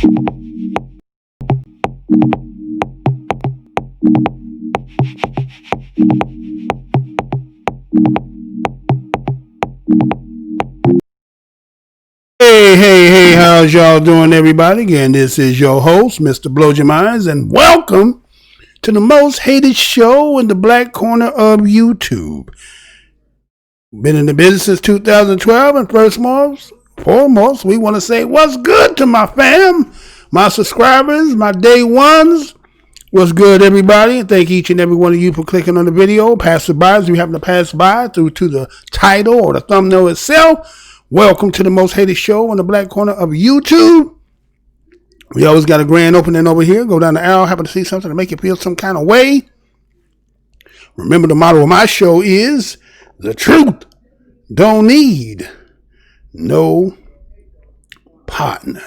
Hey, how's y'all doing, everybody? Again, this is your host, Mr. Blows Your Minds, and welcome to the most hated show in the black corner of YouTube. Been in the business since 2012, and foremost, we want to say what's good to my fam, my subscribers, my day ones. What's good, everybody? And thank each and every one of you for clicking on the video. Passerbys, if you happen to pass by through to the title or the thumbnail itself, welcome to the most hated show in the black corner of YouTube. We always got a grand opening over here. Go down the aisle, happen to see something to make you feel some kind of way. Remember, the motto of my show is, the truth don't need no partner.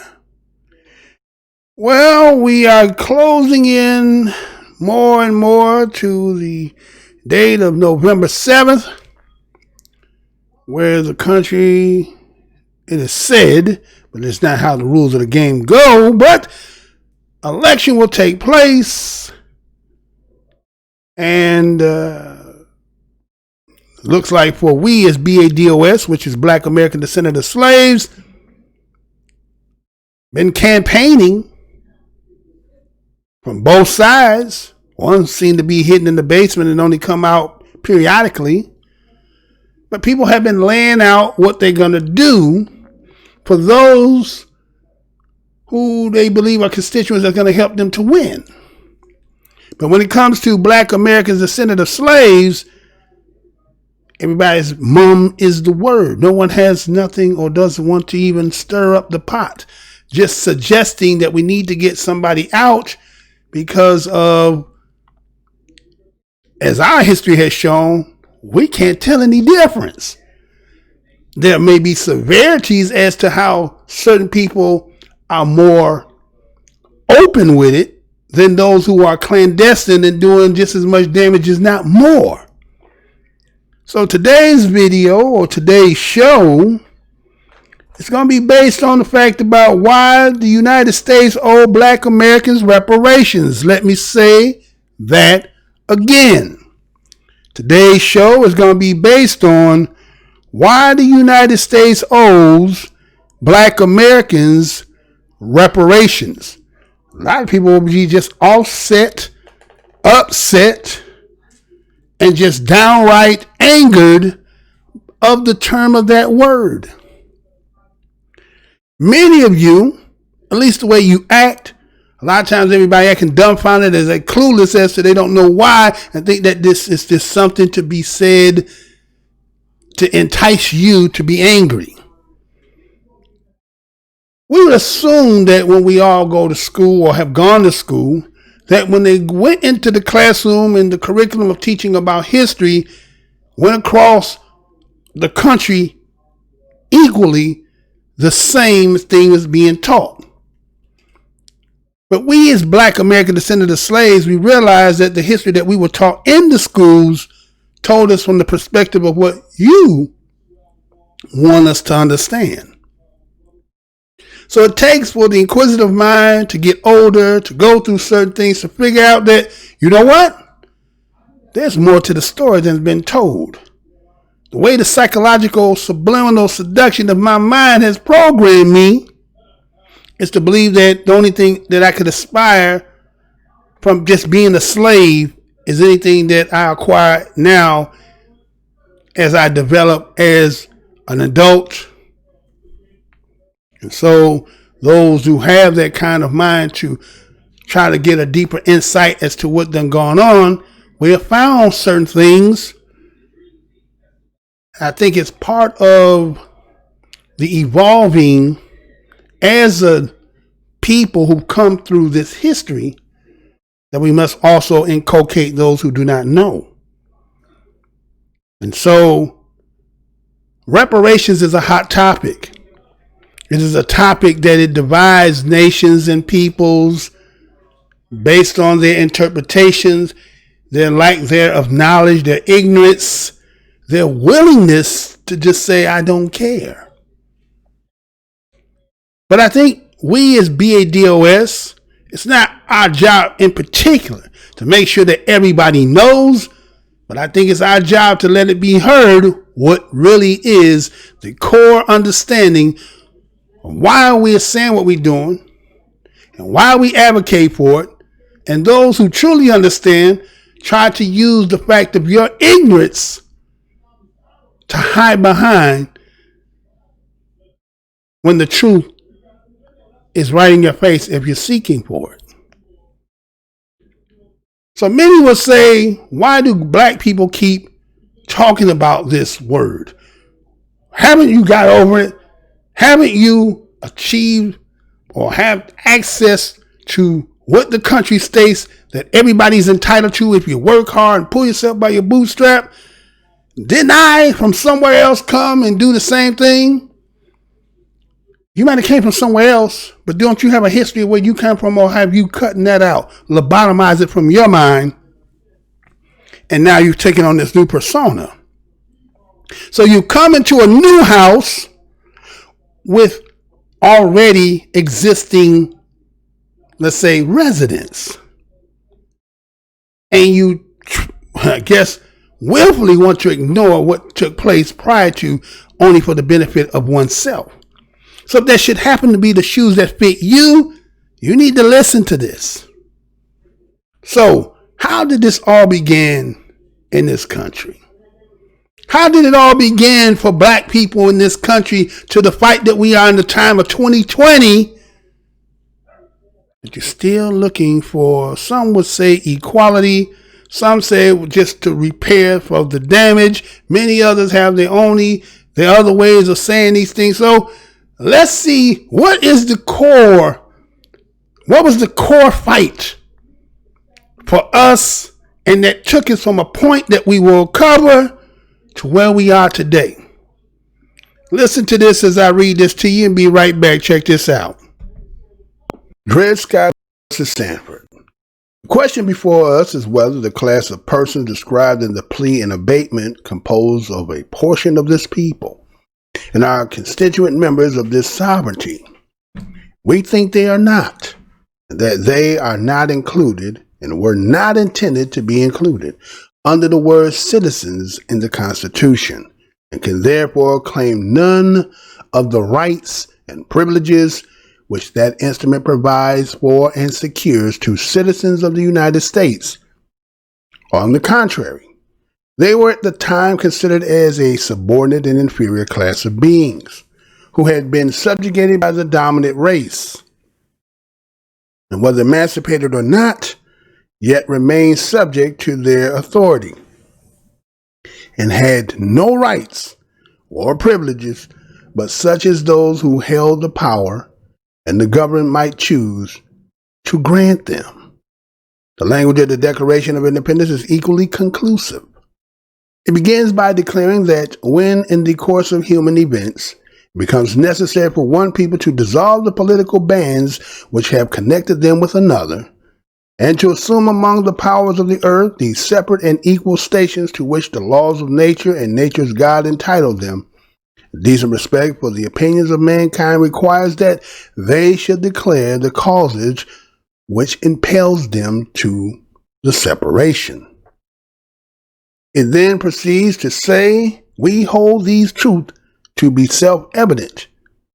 Well, we are closing in more and more to the date of November 7th. Where the country, it is said, but it's not how the rules of the game go, but election will take place, and looks like for we as BADOS, which is Black American Descendants of Slaves, been campaigning from both sides. One seemed to be hidden in the basement and only come out periodically. But people have been laying out what they're going to do for those who they believe are constituents that are going to help them to win. But when it comes to Black Americans, descendants of slaves, everybody's mum is the word. No one has nothing or doesn't want to even stir up the pot. Just suggesting that we need to get somebody out because of, as our history has shown, we can't tell any difference. There may be severities as to how certain people are more open with it than those who are clandestine and doing just as much damage, as not more. So today's video or today's show is going to be based on the fact about why the United States owe Black Americans reparations. Let me say that again. Today's show is going to be based on why the United States owes Black Americans reparations. A lot of people will be just upset, and just downright angered of the term of that word. Many of you, at least the way you act, a lot of times everybody acting dumbfounded as they clueless as to they don't know why, and think that this is just something to be said to entice you to be angry. We would assume that when we all go to school or have gone to school, that when they went into the classroom and the curriculum of teaching about history went across the country equally, the same thing is being taught. But we as Black American descendants of slaves, we realize that the history that we were taught in the schools told us from the perspective of what you want us to understand. So it takes for the inquisitive mind to get older, to go through certain things, to figure out that, you know what? There's more to the story than's been told. The way the psychological subliminal seduction of my mind has programmed me is to believe that the only thing that I could aspire from just being a slave is anything that I acquire now as I develop as an adult. And so those who have that kind of mind to try to get a deeper insight as to what done gone on, we have found certain things. I think it's part of the evolving as a people who come through this history, that we must also inculcate those who do not know. And so reparations is a hot topic. It is a topic that it divides nations and peoples based on their interpretations, their lack there of knowledge, their ignorance, their willingness to just say, I don't care. But I think we as BADOS, it's not our job in particular to make sure that everybody knows, but I think it's our job to let it be heard what really is the core understanding of why we're saying what we're doing and why we advocate for it. And those who truly understand try to use the fact of your ignorance to hide behind when the truth is right in your face if you're seeking for it. So many will say, why do black people keep talking about this word? Haven't you got over it? Haven't you achieved or have access to what the country states that everybody's entitled to if you work hard and pull yourself by your bootstrap? Didn't I from somewhere else come and do the same thing? You might have came from somewhere else, but don't you have a history of where you come from, or have you cutting that out, lobotomize it from your mind, and now you've taken on this new persona? So you come into a new house with already existing, let's say, residents, and you, I guess, willfully want to ignore what took place prior to, only for the benefit of oneself. So if that should happen to be the shoes that fit you, you need to listen to this. So how did this all begin in this country? How did it all begin for black people in this country to the fight that we are in the time of 2020? But you're still looking for, some would say equality. Some say just to repair for the damage. Many others have their other ways of saying these things. So let's see, what was the core fight for us, and that took us from a point that we will cover to where we are today. Listen to this as I read this to you and be right back. Check this out. Dred Scott versus Sanford. The question before us is whether the class of persons described in the plea in abatement composed of a portion of this people and are constituent members of this sovereignty. We think they are not, that they are not included and were not intended to be included under the word citizens in the Constitution, and can therefore claim none of the rights and privileges which that instrument provides for and secures to citizens of the United States. On the contrary, they were at the time considered as a subordinate and inferior class of beings who had been subjugated by the dominant race, and whether emancipated or not, yet remained subject to their authority, and had no rights or privileges but such as those who held the power and the government might choose to grant them. The language of the Declaration of Independence is equally conclusive. It begins by declaring that when in the course of human events it becomes necessary for one people to dissolve the political bands which have connected them with another, and to assume among the powers of the earth the separate and equal stations to which the laws of nature and nature's God entitled them, decent respect for the opinions of mankind requires that they should declare the causes which impels them to the separation. It then proceeds to say, we hold these truths to be self-evident,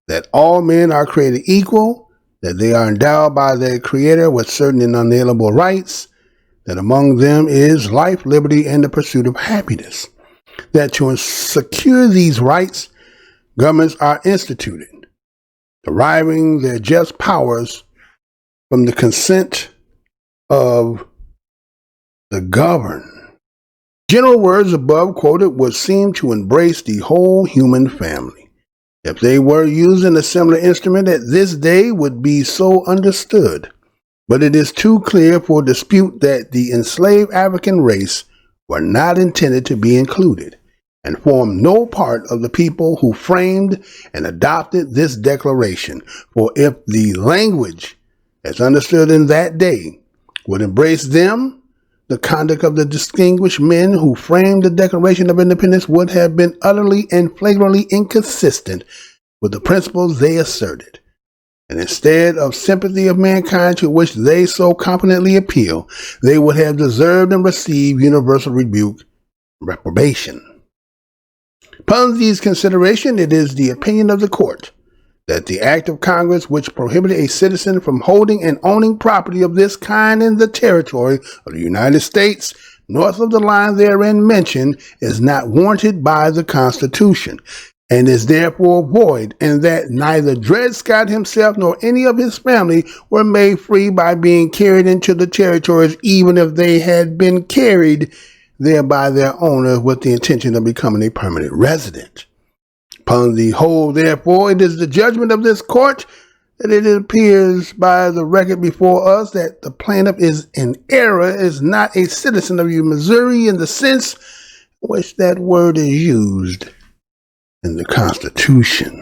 that all men are created equal, that they are endowed by their Creator with certain inalienable rights, that among them is life, liberty, and the pursuit of happiness, that to secure these rights, governments are instituted, deriving their just powers from the consent of the governed. General words above quoted would seem to embrace the whole human family. If they were using a similar instrument at this day would be so understood, but it is too clear for dispute that the enslaved African race were not intended to be included, and formed no part of the people who framed and adopted this declaration. For if the language, as understood in that day, would embrace them, the conduct of the distinguished men who framed the Declaration of Independence would have been utterly and flagrantly inconsistent with the principles they asserted. And instead of sympathy of mankind to which they so competently appeal, they would have deserved and received universal rebuke, reprobation. Upon these considerations, it is the opinion of the court that the act of Congress which prohibited a citizen from holding and owning property of this kind in the territory of the United States, north of the line therein mentioned, is not warranted by the Constitution, and is therefore void, and that neither Dred Scott himself nor any of his family were made free by being carried into the territories, even if they had been carried there by their owner with the intention of becoming a permanent resident. Upon the whole, therefore, it is the judgment of this court that it appears by the record before us that the plaintiff is in error, is not a citizen of Missouri in the sense in which that word is used in the Constitution.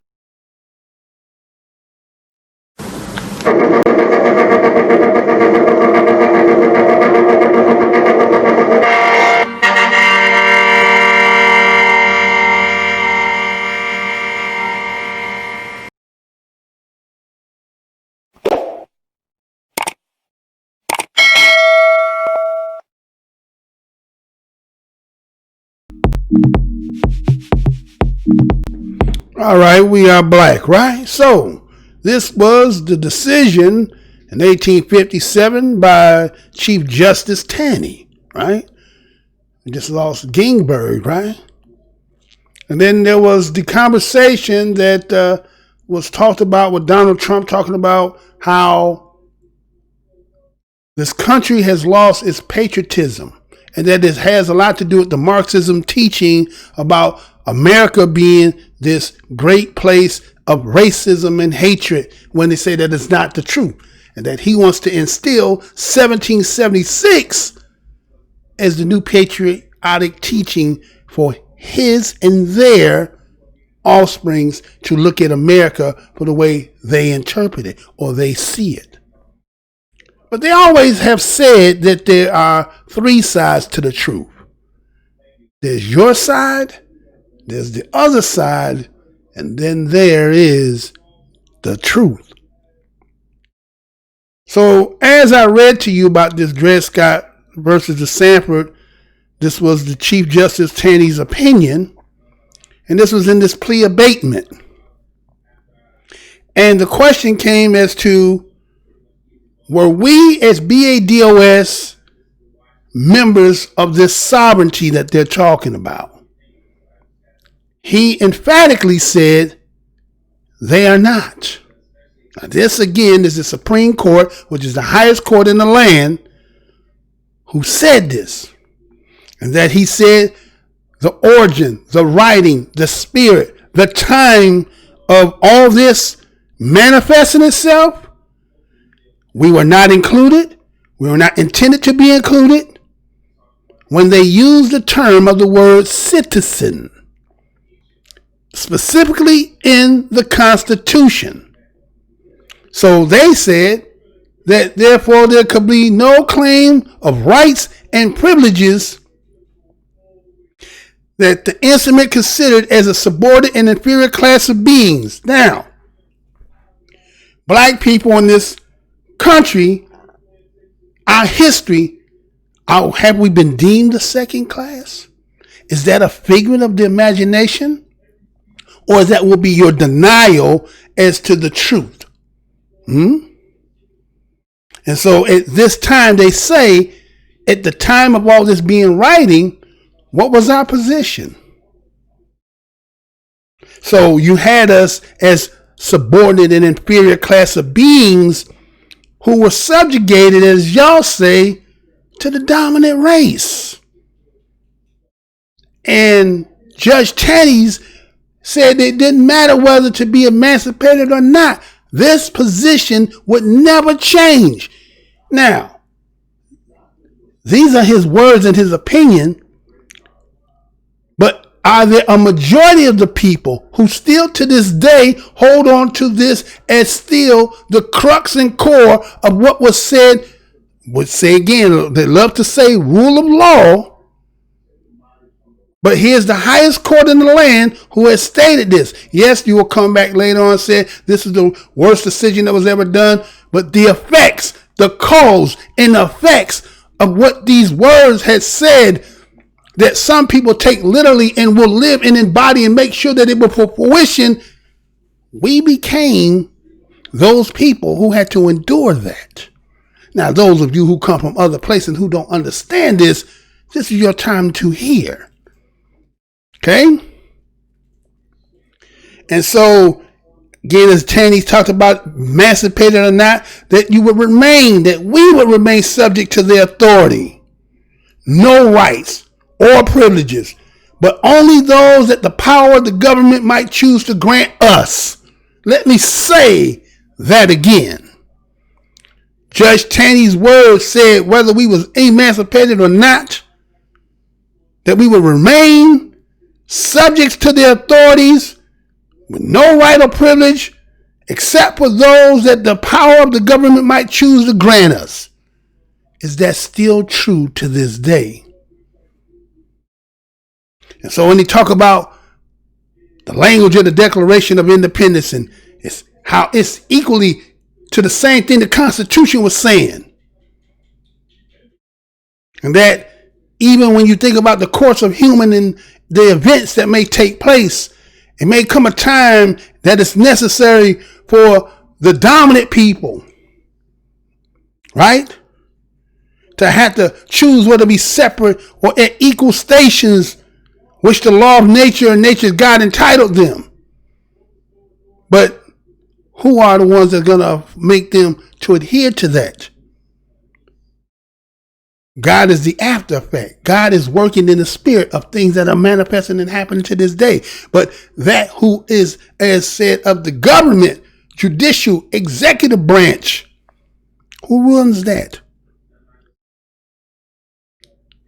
All right, we are black, right? So this was the decision in 1857 by Chief Justice Taney, right? We just lost Gingrich, right? And then there was the conversation that was talked about with Donald Trump talking about how this country has lost its patriotism, and that it has a lot to do with the Marxism teaching about America being this great place of racism and hatred, when they say that it's not the truth, and that he wants to instill 1776 as the new patriotic teaching for his and their offsprings to look at America for the way they interpret it or they see it. But they always have said that there are three sides to the truth. There's your side, there's the other side, and then there is the truth. So as I read to you about this Dred Scott versus the Sanford, this was the Chief Justice Taney's opinion, and this was in this plea abatement. And the question came as to, were we as BADOS members of this sovereignty that they're talking about? He emphatically said they are not. Now this again is the Supreme Court, which is the highest court in the land, who said this. And that he said the origin, the writing, the spirit, the time of all this manifesting itself, we were not included. We were not intended to be included when they used the term of the word citizen, specifically in the Constitution. So they said that therefore there could be no claim of rights and privileges that the instrument considered as a subordinate and inferior class of beings. Now, black people in this country, our history, have we been deemed a second class? Is that a figment of the imagination? Or that will be your denial as to the truth? And so at this time, they say, at the time of all this being writing, what was our position? So you had us as subordinate and inferior class of beings who were subjugated, as y'all say, to the dominant race. And Judge Taney's said it didn't matter whether to be emancipated or not. This position would never change. Now, these are his words and his opinion, but are there a majority of the people who still to this day hold on to this as still the crux and core of what was said, would say again, they love to say rule of law, But here's the highest court in the land who has stated this. Yes, you will come back later on and say this is the worst decision that was ever done. But the effects, the cause and the effects of what these words had said that some people take literally and will live and embody and make sure that it will for fruition, we became those people who had to endure that. Now, those of you who come from other places who don't understand this is your time to hear. Okay? And so, again, as Tanny talked about, emancipated or not, that you would remain, that we would remain subject to their authority. No rights or privileges, but only those that the power of the government might choose to grant us. Let me say that again. Judge Taney's words said whether we was emancipated or not, that we would remain subjects to the authorities with no right or privilege except for those that the power of the government might choose to grant us. Is that still true to this day? And so when they talk about the language of the Declaration of Independence and it's how it's equally to the same thing the Constitution was saying. And that even when you think about the course of human and the events that may take place, it may come a time that it's necessary for the dominant people, right, to have to choose whether to be separate or at equal stations, which the law of nature and nature's God entitled them. But who are the ones that are going to make them to adhere to that? God is the after effect. God is working in the spirit of things that are manifesting and happening to this day. But that who is, as said, of the government, judicial, executive branch, who runs that?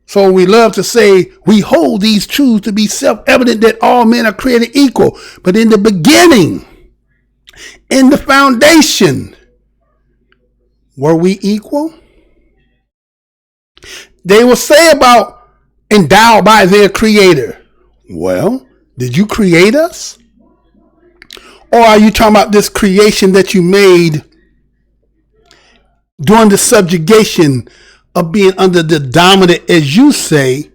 So we love to say we hold these truths to be self-evident that all men are created equal. But in the beginning, in the foundation, were we equal? They will say about endowed by their creator. Well, did you create us? Or are you talking about this creation that you made during the subjugation of being under the dominant, as you say,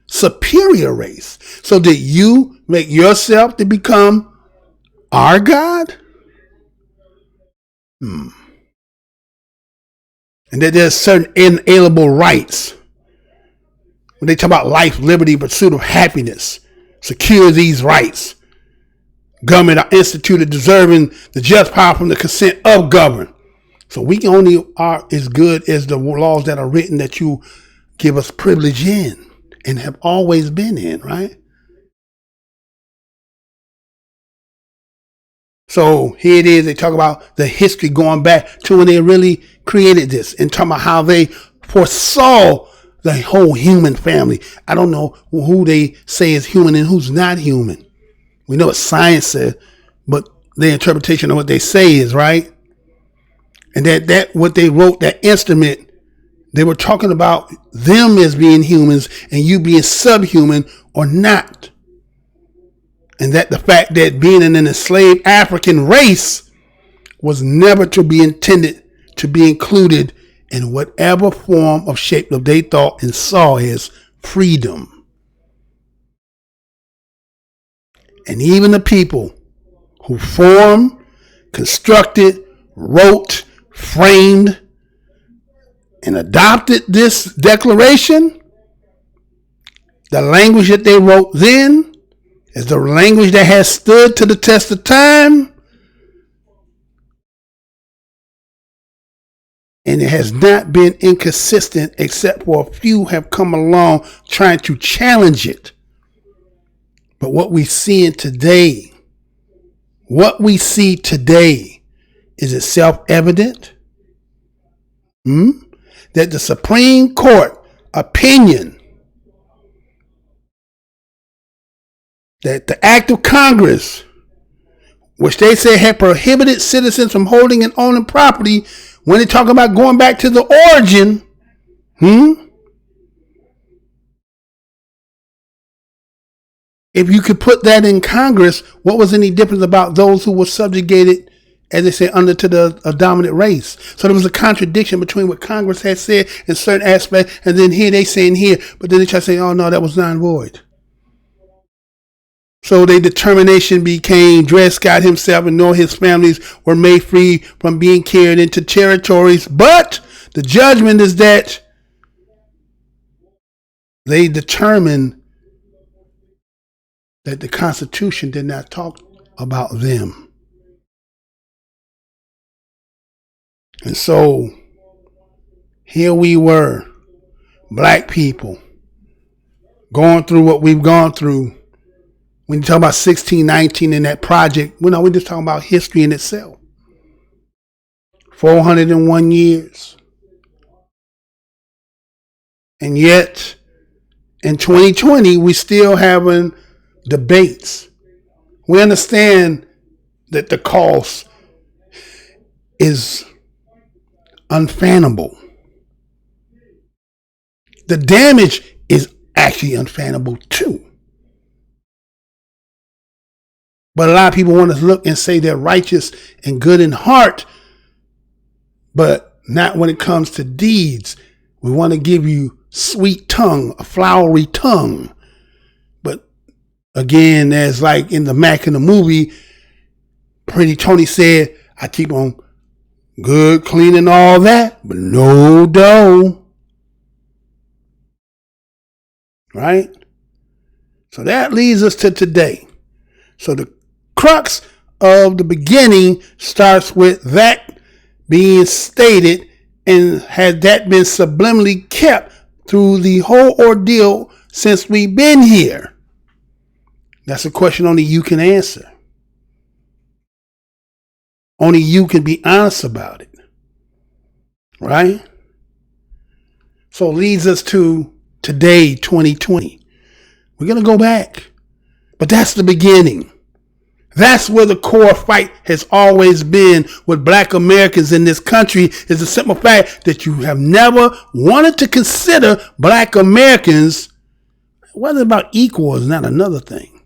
superior race? So did you make yourself to become our God? And that there's certain inalienable rights. When they talk about life, liberty, pursuit of happiness, secure these rights. Government are instituted deserving the just power from the consent of government. So we only are as good as the laws that are written that you give us privilege in and have always been in, right? So here it is. They talk about the history going back to when they really created this and talking about how they foresaw the whole human family. I don't know who they say is human and who's not human. We know what science says, but their interpretation of what they say is right. And that what they wrote, that instrument, they were talking about them as being humans and you being subhuman or not. And that the fact that being an enslaved African race was never to be intended to be included in whatever form of shape that they thought and saw as freedom. And even the people who formed, constructed, wrote, framed, and adopted this declaration, the language that they wrote then is the language that has stood to the test of time. And it has not been inconsistent except for a few have come along trying to challenge it. But what we see today, is it self-evident? That the Supreme Court opinion that the act of Congress, which they say had prohibited citizens from holding and owning property, when they talk about going back to the origin, If you could put that in Congress, what was any difference about those who were subjugated, as they say, under to the dominant race? So there was a contradiction between what Congress had said in certain aspects, and then here they saying here, but then they try to say, oh no, that was non-void. So their determination became Dred Scott himself and nor his families were made free from being carried into territories. But the judgment is that they determined that the Constitution did not talk about them. And so here we were, black people, going through what we've gone through. When you talk about 1619 in that project, we're just talking about history in itself. 401 years. And yet, in 2020, we still having debates. We understand that the cost is unfathomable. The damage is actually unfathomable too. But a lot of people want to look and say they're righteous and good in heart, but not when it comes to deeds. We want to give you sweet tongue, a flowery tongue. But again, as like in the Mac in the movie, Pretty Tony said, I keep on good, clean and all that, but no dough. Right? So that leads us to today. So the crux of the beginning starts with that being stated, and had that been subliminally kept through the whole ordeal since we've been here? That's a question only you can answer. Only you can be honest about it. Right? So it leads us to today, 2020. We're going to go back. But that's the beginning. That's where the core fight has always been with black Americans in this country, is the simple fact that you have never wanted to consider black Americans, whether about equal is not another thing,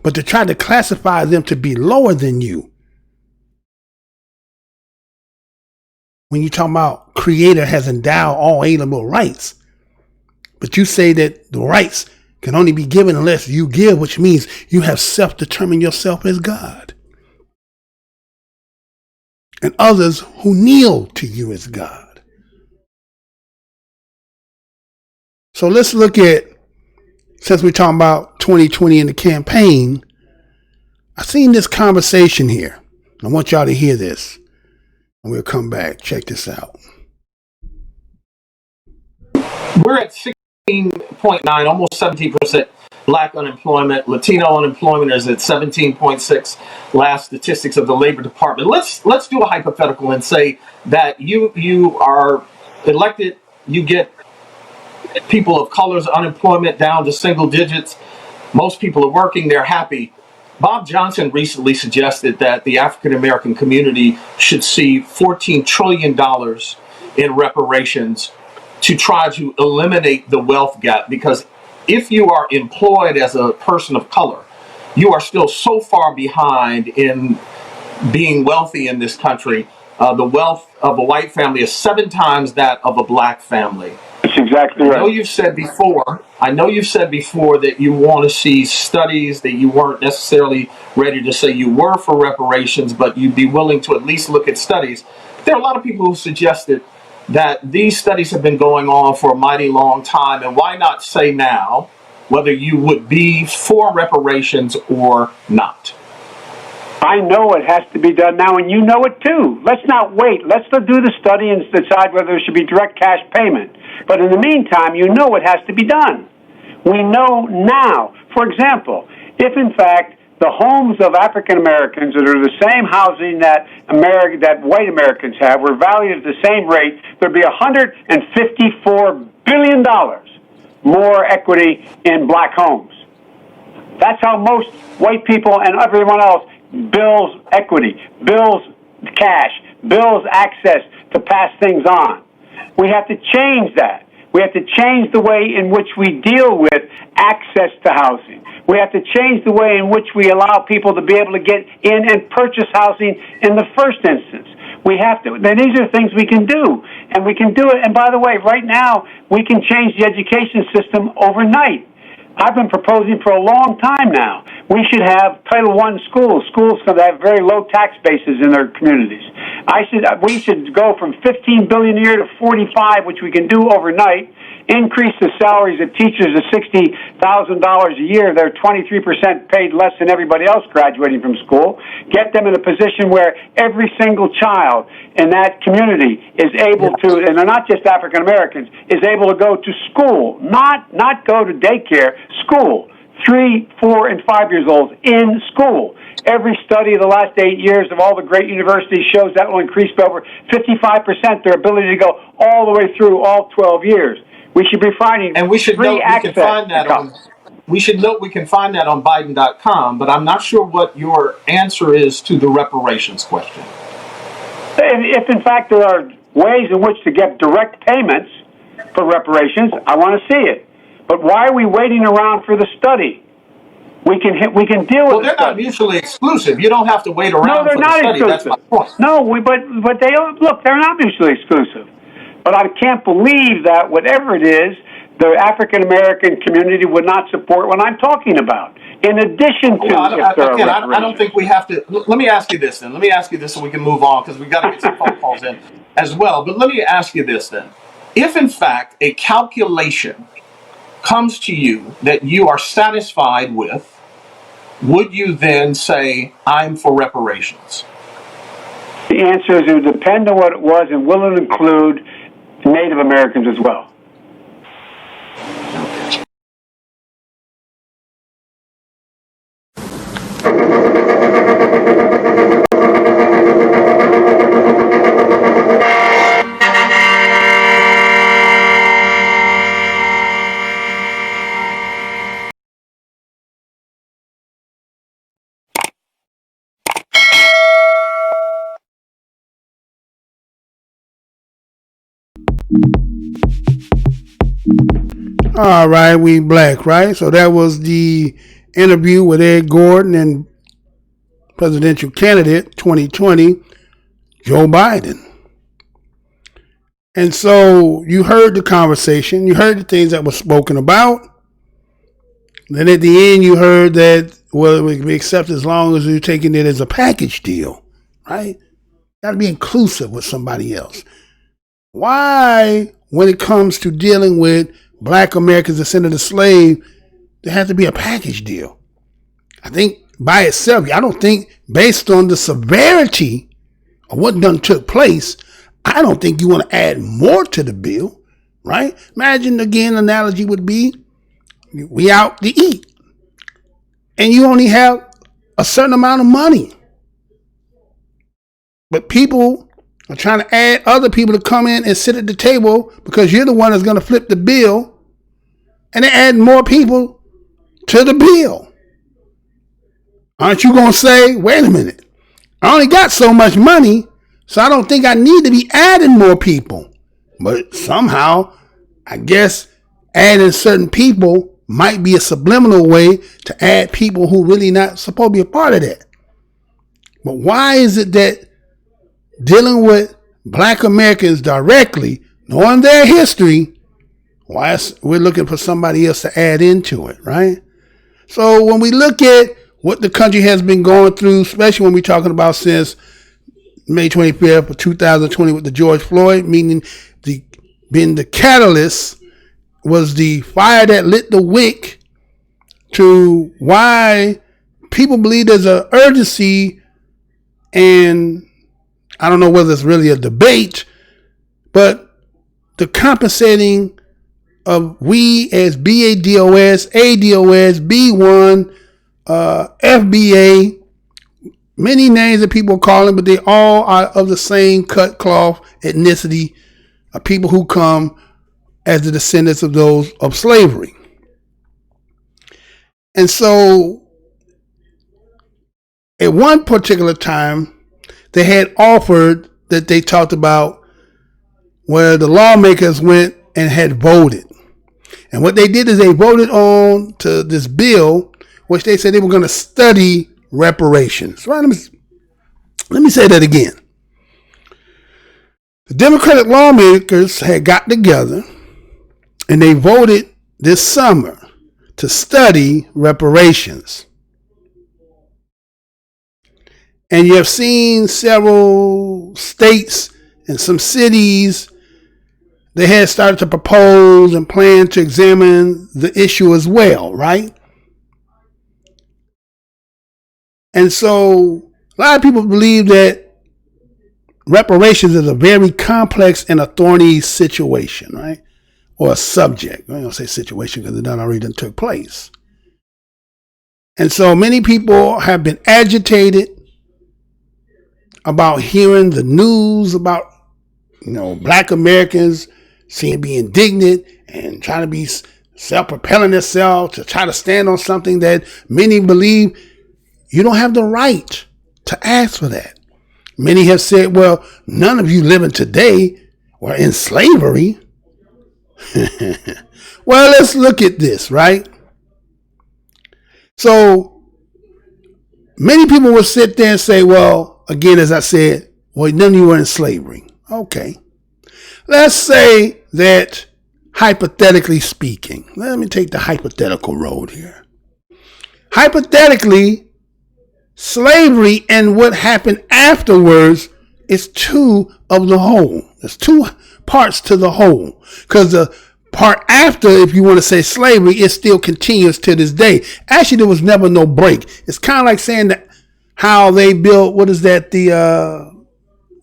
but to try to classify them to be lower than you. When you talk about Creator has endowed all alienable rights, but you say that the rights can only be given unless you give, which means you have self-determined yourself as God. And others who kneel to you as God. So let's look at, since we're talking about 2020 in the campaign, I've seen this conversation here. I want y'all to hear this. And we'll come back. Check this out. We're at 16.9, almost 17% black unemployment. Latino unemployment is at 17.6. Last statistics of the Labor Department. Let's do a hypothetical and say that you are elected, you get people of color's unemployment down to single digits. Most people are working, they're happy. Bob Johnson recently suggested that the African American community should see $14 trillion in reparations to try to eliminate the wealth gap, because if you are employed as a person of color, you are still so far behind in being wealthy in this country. The wealth of a white family is 7 times that of a black family. That's exactly right. I know you've said before that you want to see studies, that you weren't necessarily ready to say you were for reparations, but you'd be willing to at least look at studies. There are a lot of people who suggested that these studies have been going on for a mighty long time, and why not say now whether you would be for reparations or not? I know it has to be done now, and you know it too. Let's not wait. Let's do the study and decide whether there should be direct cash payment. But in the meantime, you know it has to be done. We know now. For example, if in fact the homes of African Americans that are the same housing that white Americans have were valued at the same rate, there'd be $154 billion more equity in black homes. That's how most white people and everyone else builds equity, builds cash, builds access to pass things on. We have to change that. We have to change the way in which we deal with access to housing. We have to change the way in which we allow people to be able to get in and purchase housing in the first instance. We have to. Then these are things we can do, and we can do it. And by the way, right now, we can change the education system overnight. I've been proposing for a long time now. We should have Title I schools that have very low tax bases in their communities. We should go from $15 billion a year to 45, which we can do overnight. Increase the salaries of teachers to $60,000 a year. They're 23% paid less than everybody else graduating from school. Get them in a position where every single child in that community is able to, and they're not just African Americans, is able to go to school, not go to daycare, school. 3, 4, and 5 years old in school. Every study of the last 8 years of all the great universities shows that will increase by over 55% their ability to go all the way through all 12 years. We should be finding and we should free note access. We should note we can find that on Biden.com, but I'm not sure what your answer is to the reparations question. If in fact there are ways in which to get direct payments for reparations, I want to see it. But why are we waiting around for the study? We can deal with it. Well, they're not mutually exclusive. You don't have to wait around for the study. Exclusive. That's my point. No, but they look. They're not mutually exclusive. But I can't believe that whatever it is, the African American community would not support what I'm talking about. In addition to, I don't think we have to. Let me ask you this then. Let me ask you this so we can move on because we've got to get some phone calls in as well. But let me ask you this then. If in fact a calculation comes to you that you are satisfied with, would you then say, I'm for reparations? The answer is it would depend on what it was and will it include Native Americans as well. All right, we black, right? So that was the interview with Ed Gordon and presidential candidate 2020, Joe Biden. And so you heard the conversation, you heard the things that were spoken about. Then at the end, you heard that, well, it would be accepted as long as you're taking it as a package deal, right? Got to be inclusive with somebody else. Why, when it comes to dealing with Black Americans descended of slaves, there has to be a package deal? I think by itself, I don't think based on the severity of what done took place, I don't think you want to add more to the bill, right? Imagine again, analogy would be we out to eat and you only have a certain amount of money, but people are trying to add other people to come in and sit at the table because you're the one that's going to flip the bill, and they're adding more people to the bill. Aren't you going to say, wait a minute, I only got so much money, so I don't think I need to be adding more people? But somehow, I guess adding certain people might be a subliminal way to add people who really not supposed to be a part of that. But why is it that dealing with Black Americans directly, knowing their history, why we're looking for somebody else to add into it, right? So when we look at what the country has been going through, especially when we're talking about since May 25th of 2020 with the George Floyd, meaning being the catalyst, was the fire that lit the wick to why people believe there's an urgency, and I don't know whether it's really a debate, but the compensating of we as BADOS, ADOS, B1, FBA, many names that people are calling, but they all are of the same cut cloth ethnicity of people who come as the descendants of those of slavery. And so at one particular time, they had offered that they talked about where the lawmakers went and had voted. And what they did is they voted on to this bill which they said they were going to study reparations. Right? Let me say that again. The Democratic lawmakers had got together and they voted this summer to study reparations. And you have seen several states and some cities, they had started to propose and plan to examine the issue as well, right? And so a lot of people believe that reparations is a very complex and a thorny situation, right? Or a subject. I don't say situation because it already took place. And so many people have been agitated about hearing the news about, Black Americans seem to be indignant and trying to be self-propelling themselves to try to stand on something that many believe you don't have the right to ask for that. Many have said, well, none of you living today were in slavery. Well, let's look at this, right? So many people will sit there and say, well, again, as I said, well, none of you were in slavery. Okay. Let's say that, hypothetically speaking, let me take the hypothetical road here. Hypothetically, slavery and what happened afterwards is two of the whole. There's two parts to the whole. Because the part after, if you want to say slavery, it still continues to this day. Actually, there was never no break. It's kind of like saying that how they built, what is that,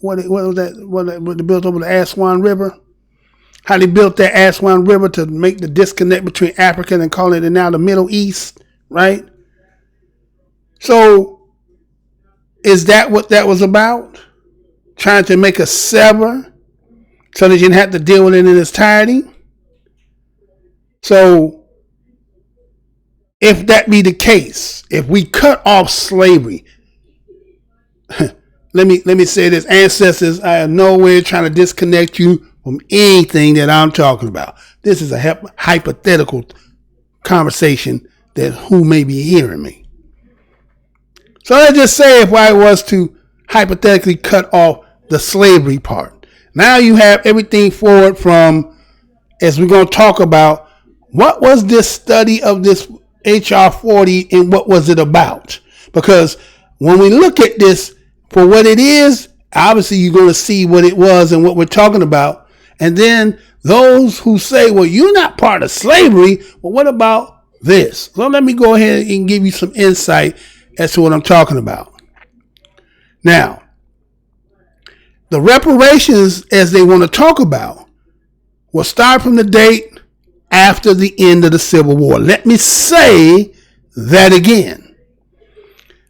what was that, what they built over the Aswan River? How they built that Aswan River to make the disconnect between Africa and calling it now the Middle East, right? So, is that what that was about? Trying to make a sever so that you didn't have to deal with it in its entirety? So, if that be the case, if we cut off slavery, let me say this, ancestors, I am nowhere trying to disconnect you from anything that I'm talking about. This is a hypothetical conversation that who may be hearing me. So let's just say if I was to hypothetically cut off the slavery part. Now you have everything forward from, as we're going to talk about, what was this study of this HR 40 and what was it about? Because when we look at this for what it is, obviously you're going to see what it was and what we're talking about. And then those who say, well, you're not part of slavery, well, what about this? So let me go ahead and give you some insight as to what I'm talking about. Now, the reparations, as they want to talk about, will start from the date after the end of the Civil War. Let me say that again.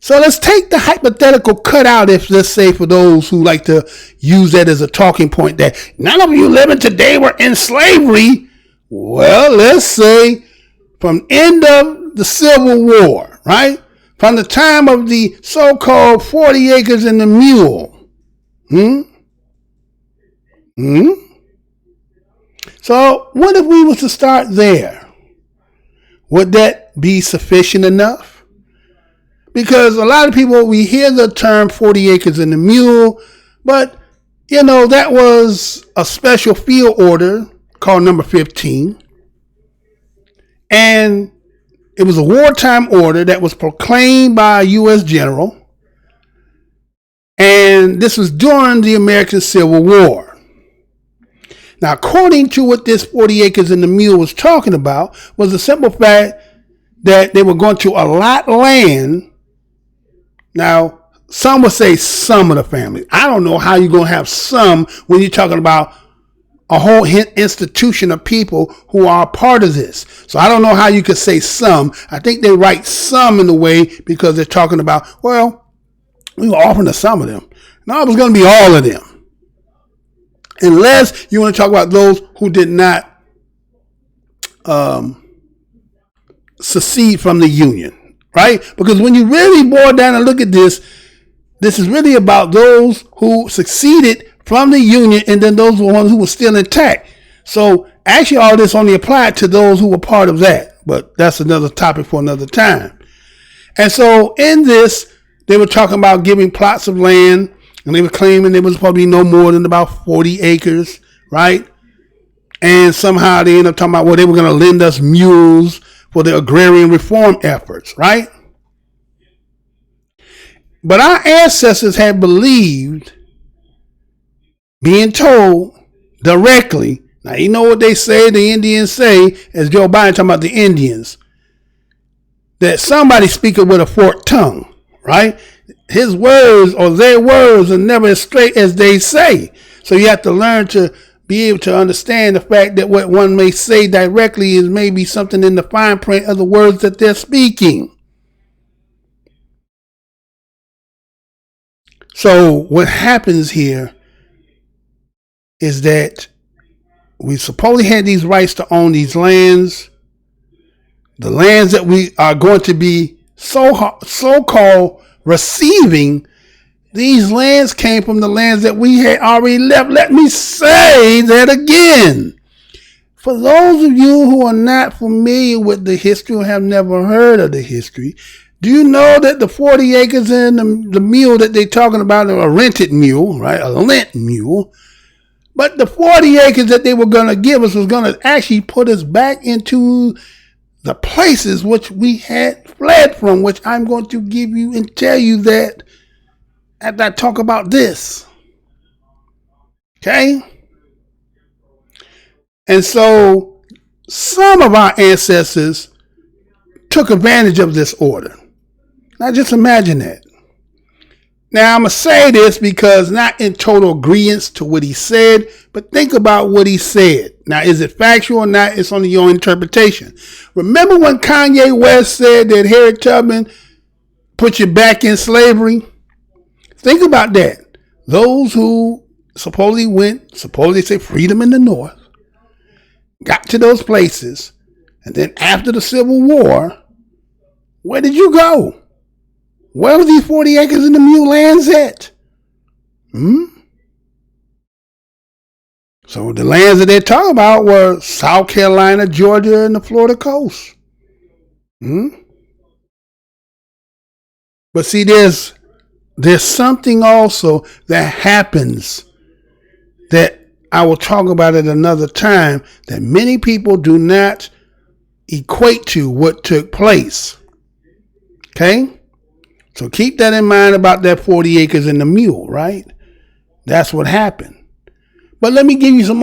So let's take the hypothetical cutout, if let's say for those who like to use that as a talking point that none of you living today were in slavery. Well, let's say from end of the Civil War, right? From the time of the so-called 40 acres and the mule. So what if we was to start there? Would that be sufficient enough? Because a lot of people, we hear the term 40 acres and the mule, but, that was a special field order called number 15. And it was a wartime order that was proclaimed by a U.S. general. And this was during the American Civil War. Now, according to what this 40 acres and the mule was talking about, was the simple fact that they were going to allot land. Now, some would say some of the family. I don't know how you're going to have some when you're talking about a whole institution of people who are a part of this. So I don't know how you could say some. I think they write some in the way because they're talking about, well, we were offering to some of them. No, it was going to be all of them. Unless you want to talk about those who did not secede from the Union. Right? Because when you really boil down and look at this, this is really about those who succeeded from the Union and then those ones who were still intact. So actually all this only applied to those who were part of that. But that's another topic for another time. And so in this, they were talking about giving plots of land, and they were claiming there was probably no more than about 40 acres, right? And somehow they ended up talking about, well, they were going to lend us mules for the agrarian reform efforts, right? But our ancestors had believed, being told directly, now you know what they say, the Indians say, as Joe Biden talking about the Indians, that somebody speaking with a forked tongue, right? His words or their words are never as straight as they say. So you have to learn to be able to understand the fact that what one may say directly is maybe something in the fine print of the words that they're speaking. So what happens here is that we supposedly had these rights to own these lands. The lands that we are going to be so-called receiving, these lands came from the lands that we had already left. Let me say that again. For those of you who are not familiar with the history or have never heard of the history, do you know that the 40 acres and the mule that they're talking about, a rented mule, right? A lent mule. But the 40 acres that they were going to give us was going to actually put us back into the places which we had fled from, which I'm going to give you and tell you that as I talk about this. Okay? And so some of our ancestors took advantage of this order. Now just imagine that. Now I'm going to say this because not in total agreement to what he said, but think about what he said. Now is it factual or not? It's only your interpretation. Remember when Kanye West said that Harriet Tubman put you back in slavery? Think about that. Those who supposedly say freedom in the North, got to those places, and then after the Civil War, where did you go? Where were these 40 acres in the mule lands at? So the lands that they're talking about were South Carolina, Georgia, and the Florida coast. But see, there's something also that happens that I will talk about at another time that many people do not equate to what took place. Okay? So keep that in mind about that 40 acres and the mule, right? That's what happened. But let me give you some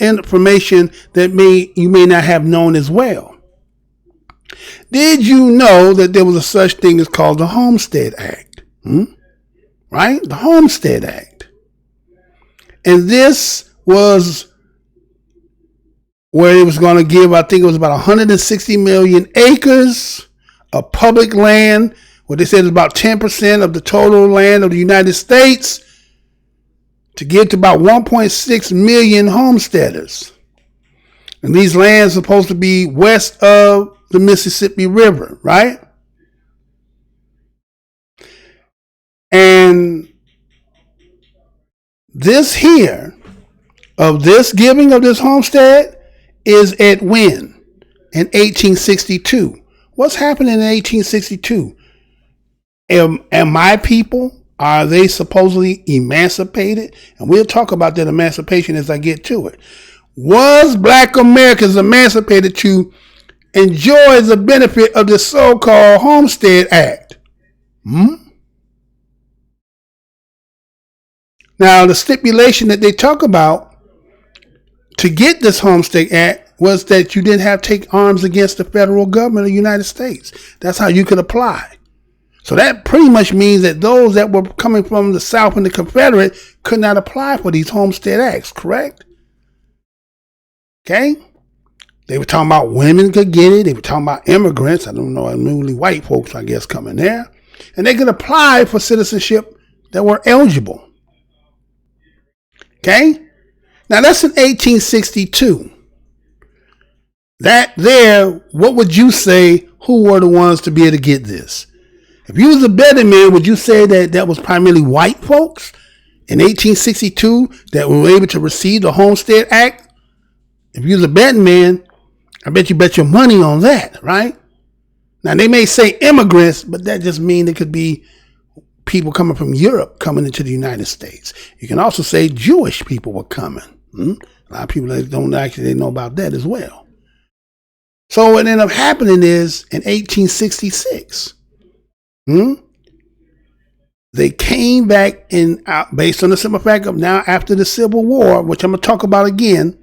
information that you may not have known as well. Did you know that there was a such thing as called the Homestead Act? Right? The Homestead Act. And this was where it was going to give, I think it was about 160 million acres of public land. What they said is about 10% of the total land of the United States to give to about 1.6 million homesteaders. And these lands are supposed to be west of the Mississippi River, right? And this here, of this giving of this homestead, is at when? In 1862. What's happening in 1862? Am my people, are they supposedly emancipated? And we'll talk about that emancipation as I get to it. Was Black Americans emancipated to enjoy the benefit of the so-called Homestead Act? Now, the stipulation that they talk about to get this Homestead Act was that you didn't have to take arms against the federal government of the United States. That's how you could apply. So that pretty much means that those that were coming from the South and the Confederate could not apply for these Homestead Acts, correct? Okay? They were talking about women could get it. They were talking about immigrants. I don't know, newly white folks, I guess, coming there. And they could apply for citizenship that were eligible. Okay? Now that's in 1862. That there, what would you say, who were the ones to be able to get this? If you was a betting man, would you say that that was primarily white folks in 1862 that were able to receive the Homestead Act? If you was a betting man, I bet you bet your money on that, right? Now, they may say immigrants, but that just means it could be people coming from Europe coming into the United States. You can also say Jewish people were coming. A lot of people that don't actually know about that as well. So what ended up happening is in 1866, they came back based on the simple fact of now after the Civil War, which I'm going to talk about again,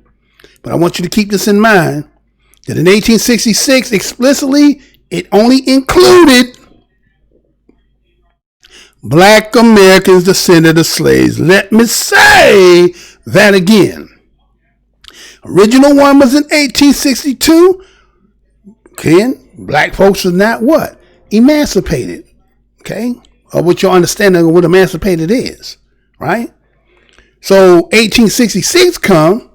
but I want you to keep this in mind, that in 1866, explicitly, it only included Black Americans descended of slaves. Let me say that again. Original one was in 1862. Okay, black folks are not what? Emancipated. Okay, or what your understanding of what emancipated is, right? So 1866 come,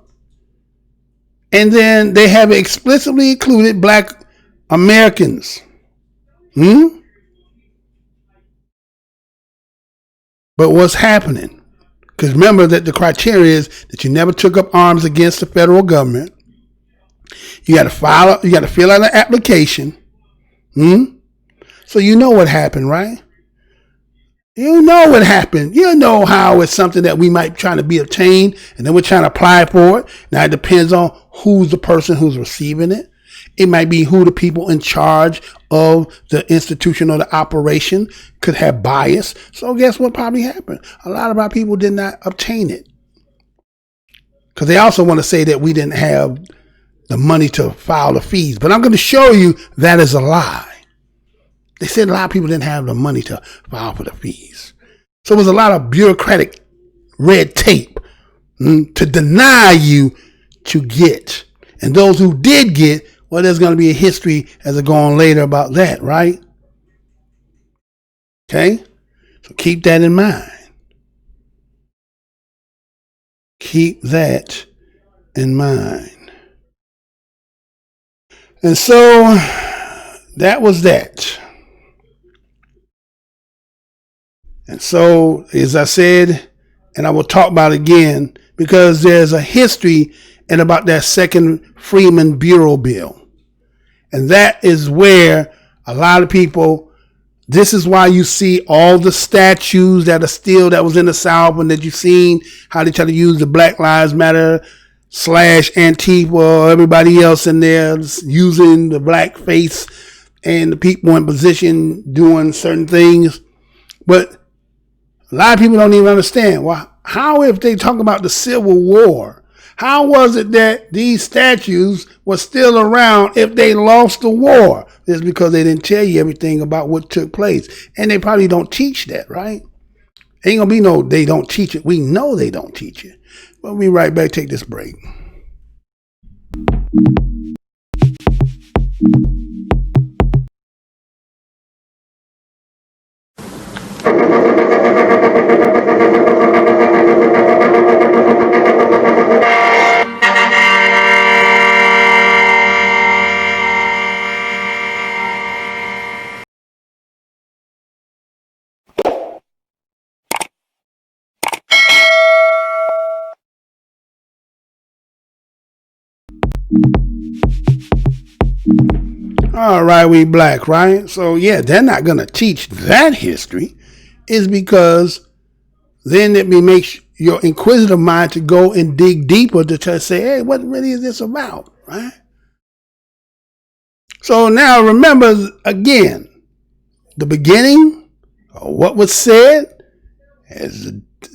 and then they have explicitly included Black Americans. But what's happening? Because remember that the criteria is that you never took up arms against the federal government. You got to fill out an application. So you know what happened, right? You know what happened. You know how it's something that we might try to be obtained, and then we're trying to apply for it. Now it depends on who's the person who's receiving it. It might be who the people in charge of the institution or the operation could have bias. So guess what probably happened? A lot of our people did not obtain it. Because they also want to say that we didn't have the money to file the fees. But I'm going to show you that is a lie. They said a lot of people didn't have the money to file for the fees. So it was a lot of bureaucratic red tape to deny you to get. And those who did get, well, there's going to be a history as it go on later about that, right? Okay? So keep that in mind. Keep that in mind. And so that was that. And so, as I said, and I will talk about it again, because there's a history and about that second Freeman Bureau bill. And that is where a lot of people, this is why you see all the statues that was in the South, and that you've seen how they try to use the Black Lives Matter / Antifa, everybody else in there using the black face and the people in position doing certain things. But a lot of people don't even understand. Well, how if they talk about the Civil War? How was it that these statues were still around if they lost the war? It's because they didn't tell you everything about what took place. And they probably don't teach that, right? Ain't gonna be no, they don't teach it. We know they don't teach it. We'll be right back. Take this break. All right, we black, right? So yeah, they're not going to teach that history. Is because then it makes your inquisitive mind to go and dig deeper to try to say, hey, what really is this about, right? So now remember again, the beginning of what was said as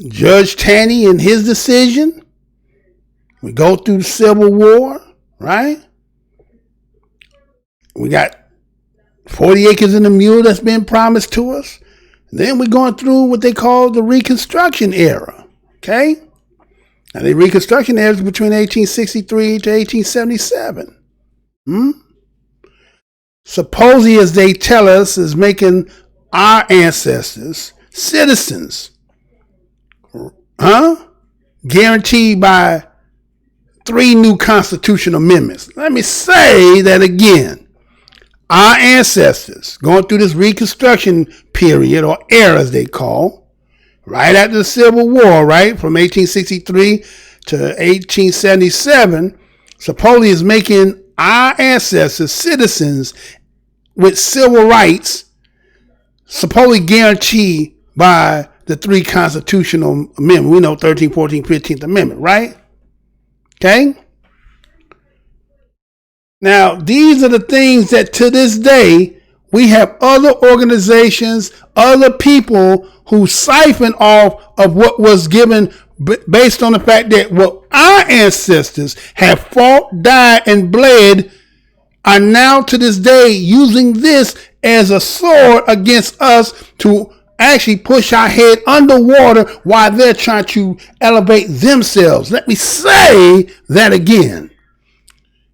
Judge Taney in his decision. We go through the Civil War, right? We got 40 acres and a mule that's been promised to us. And then we're going through what they call the Reconstruction era. Okay? Now the Reconstruction era is between 1863 to 1877. Supposedly, as they tell us, is making our ancestors citizens. Guaranteed by 3 new constitutional amendments. Let me say that again. Our ancestors going through this Reconstruction period, or era as they call, right after the Civil War, right, from 1863 to 1877, supposedly is making our ancestors citizens with civil rights supposedly guaranteed by the three constitutional amendments. We know 13th, 14th, 15th Amendment, right? Okay? Now, these are the things that to this day, we have other organizations, other people who siphon off of what was given based on the fact that what our ancestors have fought, died, and bled are now to this day using this as a sword against us to actually push our head underwater while they're trying to elevate themselves. Let me say that again.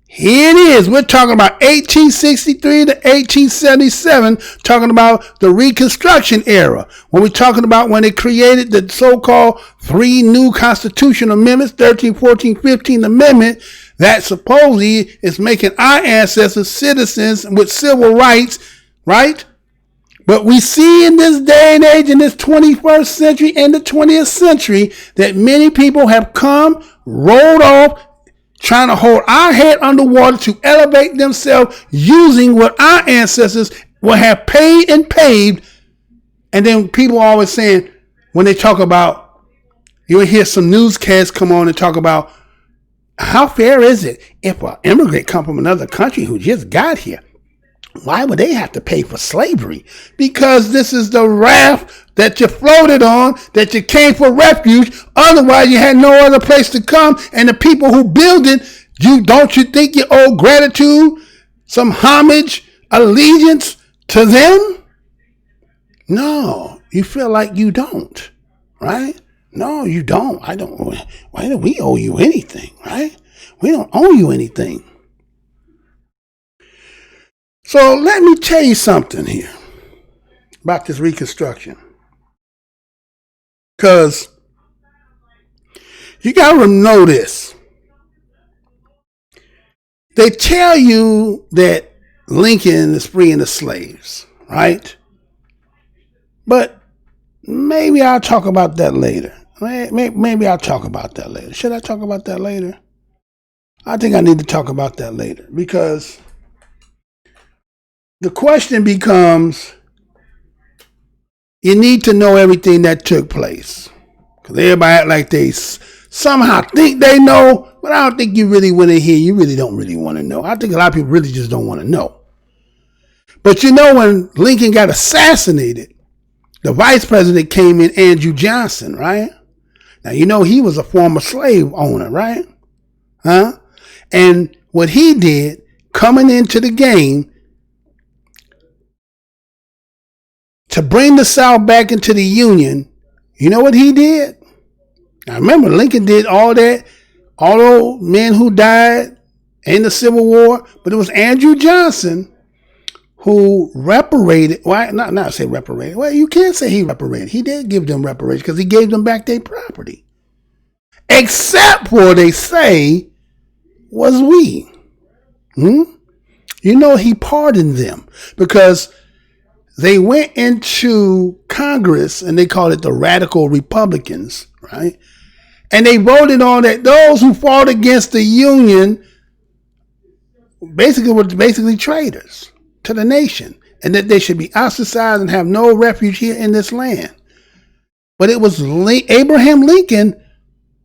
Here it is. We're talking about 1863 to 1877, talking about the Reconstruction era. When we're talking about when they created the so-called three new constitutional amendments, 13th, 14th, 15th Amendment, that supposedly is making our ancestors citizens with civil rights, right? But we see in this day and age, in this 21st century and the 20th century, that many people have come, rolled off, trying to hold our head underwater to elevate themselves using what our ancestors will have paid and paved. And then people are always saying, when they talk about, you'll hear some newscasts come on and talk about, how fair is it if an immigrant come from another country who just got here? Why would they have to pay for slavery? Because this is the raft that you floated on, that you came for refuge. Otherwise, you had no other place to come. And the people who build it, don't you think you owe gratitude, some homage, allegiance to them? No, you feel like you don't, right? No, you don't. I don't. Why do we owe you anything, right? We don't owe you anything. So let me tell you something here about this Reconstruction. Because you got to know this. They tell you that Lincoln is freeing the slaves, right? But maybe I'll talk about that later. Maybe I'll talk about that later. Should I talk about that later? I think I need to talk about that later because the question becomes, you need to know everything that took place. Because everybody act like they somehow think they know, but I don't think you really want to hear. You really don't really want to know. I think a lot of people really just don't want to know. But you know, when Lincoln got assassinated, the vice president came in, Andrew Johnson, right? Now, you know, he was a former slave owner, right? Huh? And what he did, coming into the game, to bring the South back into the Union, you know what he did? Now remember, Lincoln did all that, all those men who died in the Civil War, but it was Andrew Johnson who reparated. Why not say reparated? Well, you can't say he reparated. He did give them reparations because he gave them back their property. Except for, they say, was we. You know, he pardoned them because they went into Congress and they called it the Radical Republicans, right? And they voted on that those who fought against the Union were basically traitors to the nation and that they should be ostracized and have no refuge here in this land. But it was Abraham Lincoln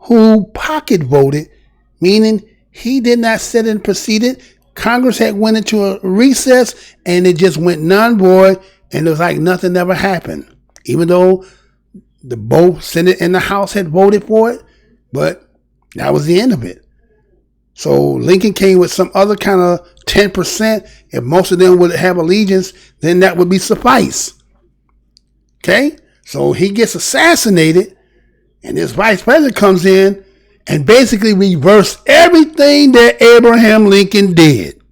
who pocket voted, meaning he did not sit and proceed. Congress had went into a recess and it just went non-void. And it was like nothing ever happened, even though both Senate and the House had voted for it. But that was the end of it. So Lincoln came with some other kind of 10%. If most of them would have allegiance, then that would be suffice. Okay? So he gets assassinated, and this vice president comes in and basically reversed everything that Abraham Lincoln did.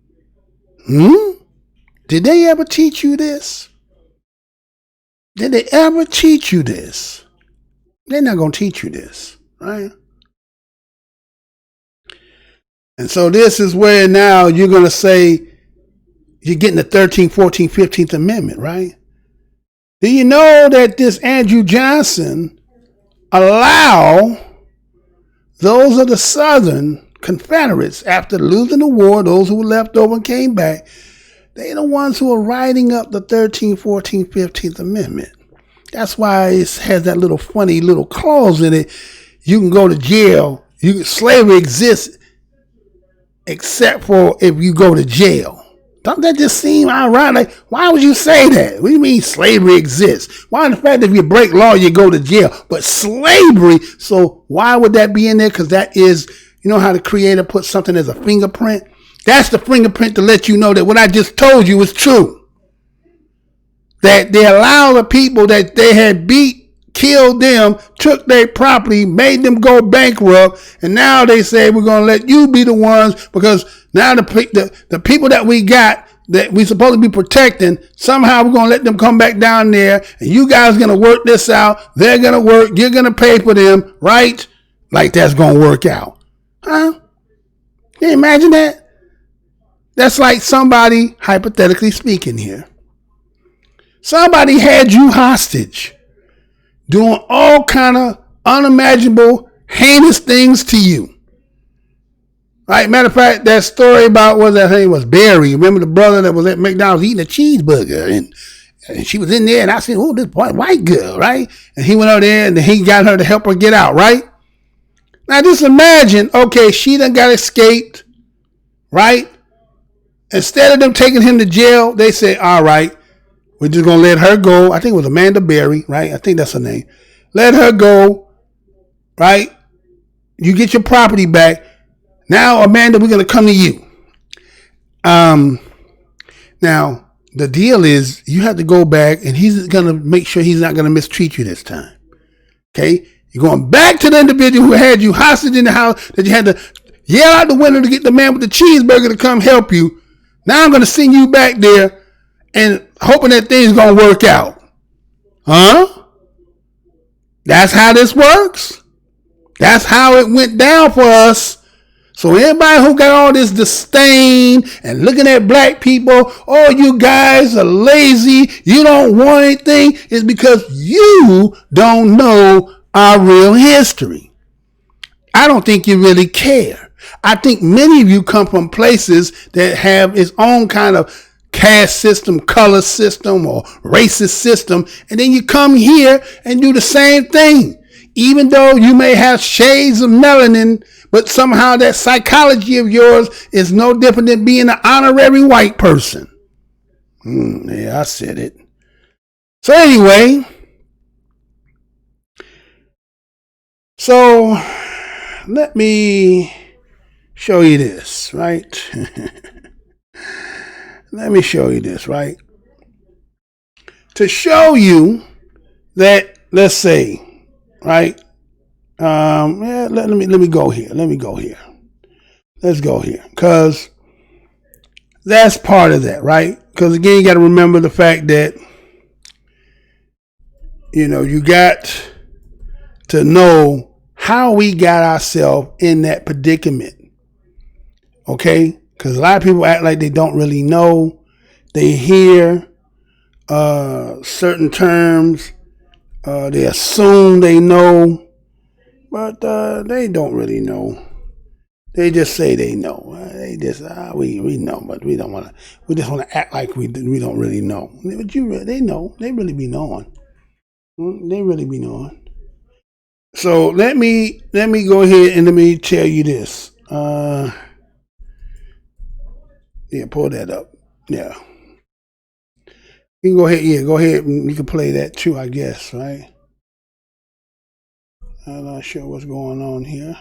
Did they ever teach you this? Did they ever teach you this? They're not going to teach you this, right? And so this is where now you're going to say you're getting the 13th, 14th, 15th Amendment, right? Do you know that this Andrew Johnson allow those of the Southern Confederates, after losing the war, those who were left over and came back, They the ones who are writing up the 13th, 14th, 15th Amendment. That's why it has that little funny little clause in it. You can go to jail. Slavery exists except for if you go to jail. Don't that just seem ironic? Why would you say that? What do you mean slavery exists? Why the fact that if you break law, you go to jail? But slavery, so why would that be in there? Because that is, you know how the creator puts something as a fingerprint? That's the fingerprint to let you know that what I just told you is true. That they allow the people that they had beat, killed them, took their property, made them go bankrupt, and now they say we're going to let you be the ones because now the people that we got that we supposed to be protecting, somehow we're going to let them come back down there, and you guys are going to work this out. They're going to work. You're going to pay for them, right? Like that's going to work out. Huh? Can you imagine that? That's like somebody, hypothetically speaking here, somebody had you hostage, doing all kind of unimaginable, heinous things to you. Right? Matter of fact, that story about her name was Barry. Remember the brother that was at McDonald's eating a cheeseburger, and she was in there, and I said, "Oh, this white girl, right?" And he went over there, and he got her to help her get out, right? Now just imagine, okay, she done got escaped, right? Instead of them taking him to jail, they said, all right, we're just going to let her go. I think it was Amanda Berry, right? I think that's her name. Let her go, right? You get your property back. Now, Amanda, we're going to come to you. Now, the deal is you have to go back, and he's going to make sure he's not going to mistreat you this time. Okay? You're going back to the individual who had you hostage in the house that you had to yell out the window to get the man with the cheeseburger to come help you. Now I'm going to send you back there and hoping that things going to work out. Huh? That's how this works. That's how it went down for us. So anybody who got all this disdain and looking at black people, oh, you guys are lazy, you don't want anything, is because you don't know our real history. I don't think you really care. I think many of you come from places that have its own kind of caste system, color system, or racist system, and then you come here and do the same thing. Even though you may have shades of melanin, but somehow that psychology of yours is no different than being an honorary white person. Yeah, I said it. So anyway, so let me show you this, right? Let me show you this, right? To show you that, let's say, right? Let me go here. Let's go here. Because that's part of that, right? Because again, you got to remember the fact that, you got to know how we got ourselves in that predicament. Okay? Because a lot of people act like they don't really know. They hear certain terms. They assume they know. But they don't really know. They just say they know. They just we know, but we don't want to. We just want to act like we don't really know. But they know. They really be knowing. They really be knowing. So let me go ahead and let me tell you this. Yeah, pull that up. Yeah. You can go ahead. Yeah, go ahead and you can play that too, I guess, right? I'm not sure what's going on here.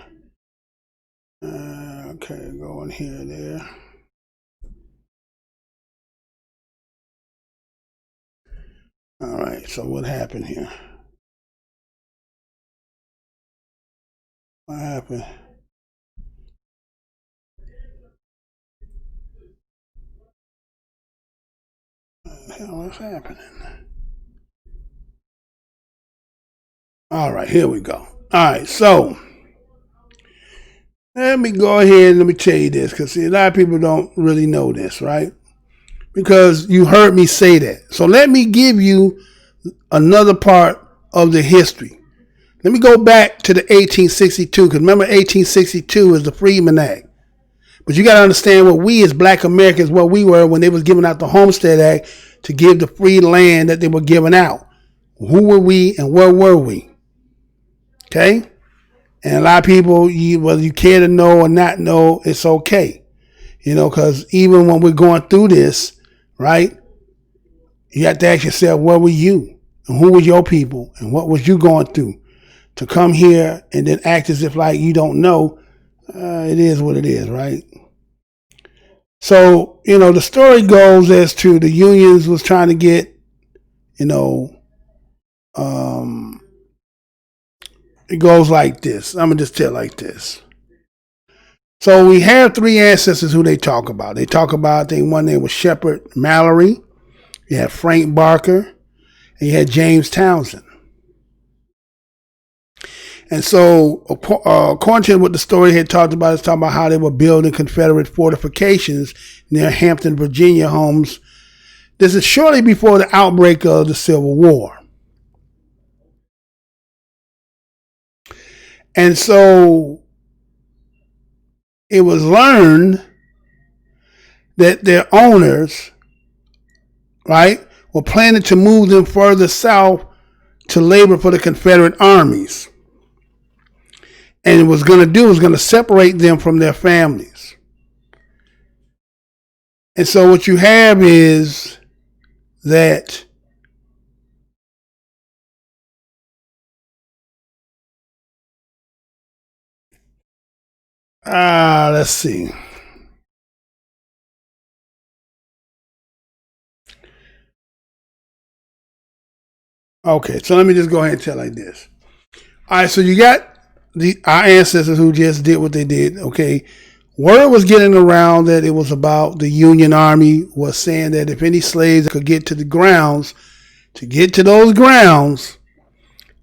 Okay, going here, there. All right, so what happened here? What happened? What the hell is happening? All right, here we go. All right, so let me go ahead and let me tell you this, because see, a lot of people don't really know this, right? Because you heard me say that. So let me give you another part of the history. Let me go back to the 1862, because remember 1862 is the Freedmen Act. But you got to understand what we as black Americans, what we were when they was giving out the Homestead Act to give the free land that they were giving out. Who were we and where were we? Okay? And a lot of people, whether you care to know or not know, it's okay. You know, because even when we're going through this, right, you have to ask yourself, where were you? And who were your people? And what was you going through? To come here and then act as if like you don't know, it is what it is, right? So, you know, the story goes as to the unions was trying to get, you know, it goes like this. I'm going to just tell it like this. So we have three ancestors who they talk about. They talk about, I think one name was Shepard Mallory. You had Frank Barker. And you had James Townsend. And so, according to what the story had talked about, it's talking about how they were building Confederate fortifications near Hampton, Virginia homes. This is shortly before the outbreak of the Civil War. And so, it was learned that their owners, right, were planning to move them further south to labor for the Confederate armies. And it was going to separate them from their families. And so what you have is that let's see. Okay, so let me just go ahead and tell like this. All right, so you got our ancestors who just did what they did, okay? Word was getting around that it was about the Union Army was saying that if any slaves could get to the grounds, to get to those grounds,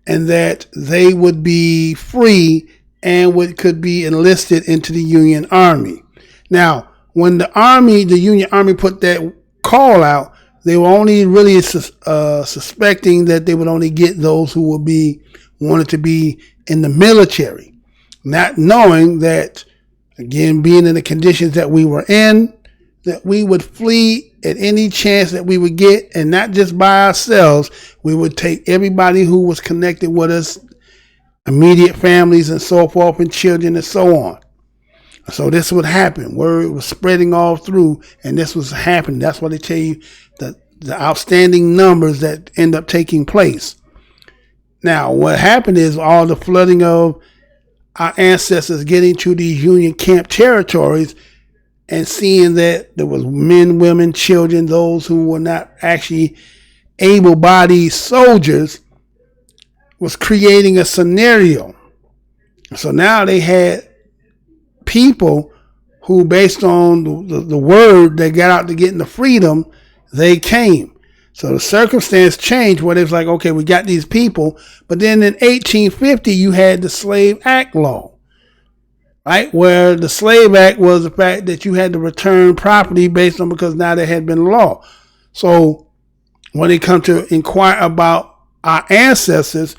and that they would be free and could be enlisted into the Union Army. Now, when the Union Army put that call out, they were only really suspecting that they would only get those who wanted to be in the military, not knowing that, again, being in the conditions that we were in, that we would flee at any chance that we would get, and not just by ourselves. We would take everybody who was connected with us, immediate families and so forth, and children and so on. So this would happen. Word was spreading all through, and this was happening. That's why they tell you the outstanding numbers that end up taking place. Now, what happened is all the flooding of our ancestors getting to these Union camp territories and seeing that there was men, women, children, those who were not actually able-bodied soldiers, was creating a scenario. So now they had people who, based on the word they got out to getting the freedom, they came. So the circumstance changed where it was like, okay, we got these people. But then in 1850, you had the Slave Act law, right? Where the Slave Act was the fact that you had to return property based on, because now there had been law. So when they come to inquire about our ancestors,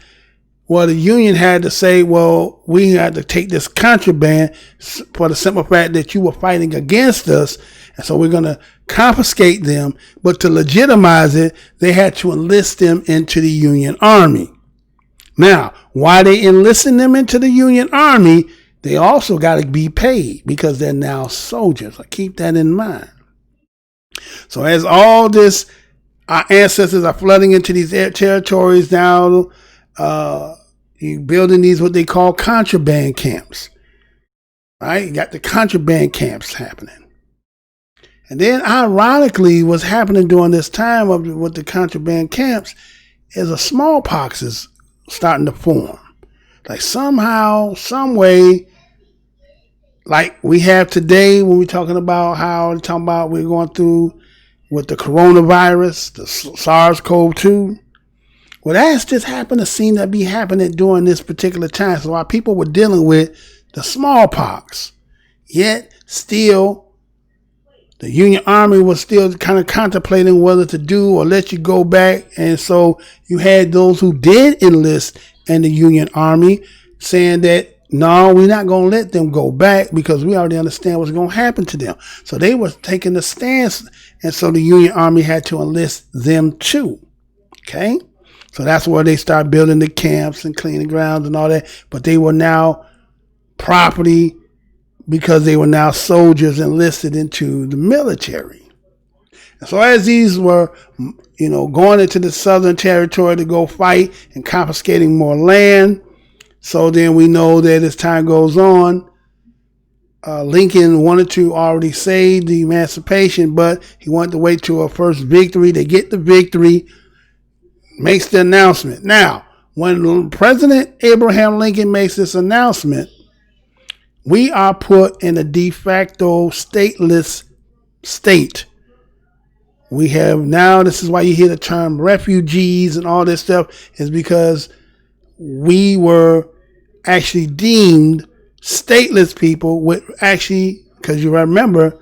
well, the Union had to say, well, we had to take this contraband for the simple fact that you were fighting against us. And so we're going to confiscate them. But to legitimize it, they had to enlist them into the Union Army. Now, why they enlisting them into the Union Army, they also got to be paid because they're now soldiers. So keep that in mind. So as all this, our ancestors are flooding into these territories now, you building these what they call contraband camps, right? You got the contraband camps happening. And then ironically, what's happening during this time with the contraband camps is a smallpox is starting to form. Like somehow, some way, like we have today when we're talking about we're going through with the coronavirus, the SARS-CoV-2. Well, that's just happened to seem to be happening during this particular time. So while people were dealing with the smallpox, yet still the Union Army was still kind of contemplating whether to do or let you go back. And so you had those who did enlist in the Union Army saying that no, we're not going to let them go back because we already understand what's going to happen to them. So they were taking the stance, and so the Union Army had to enlist them too. Okay? So that's where they start building the camps and cleaning grounds and all that. But they were now property because they were now soldiers enlisted into the military. And so as these were, going into the Southern Territory to go fight and confiscating more land, so then we know that as time goes on, Lincoln wanted to already save the emancipation, but he wanted to wait till a first victory. They get the victory, makes the announcement. Now, when President Abraham Lincoln makes this announcement, we are put in a de facto stateless state. We have now, this is why you hear the term refugees and all this stuff, is because we were actually deemed stateless people with because you remember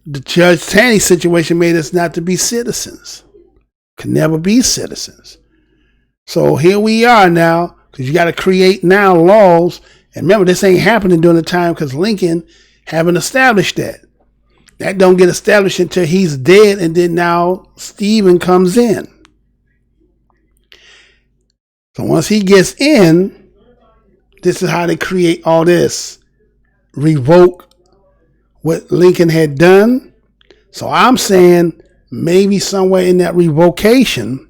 the Judge Taney situation made us not to be citizens. Could never be citizens. So here we are now, because you got to create now laws. And remember, this ain't happening during the time because Lincoln haven't established that. That don't get established until he's dead, and then now Stephen comes in. So once he gets in, this is how they create all this. Revoke what Lincoln had done. So I'm saying maybe somewhere in that revocation,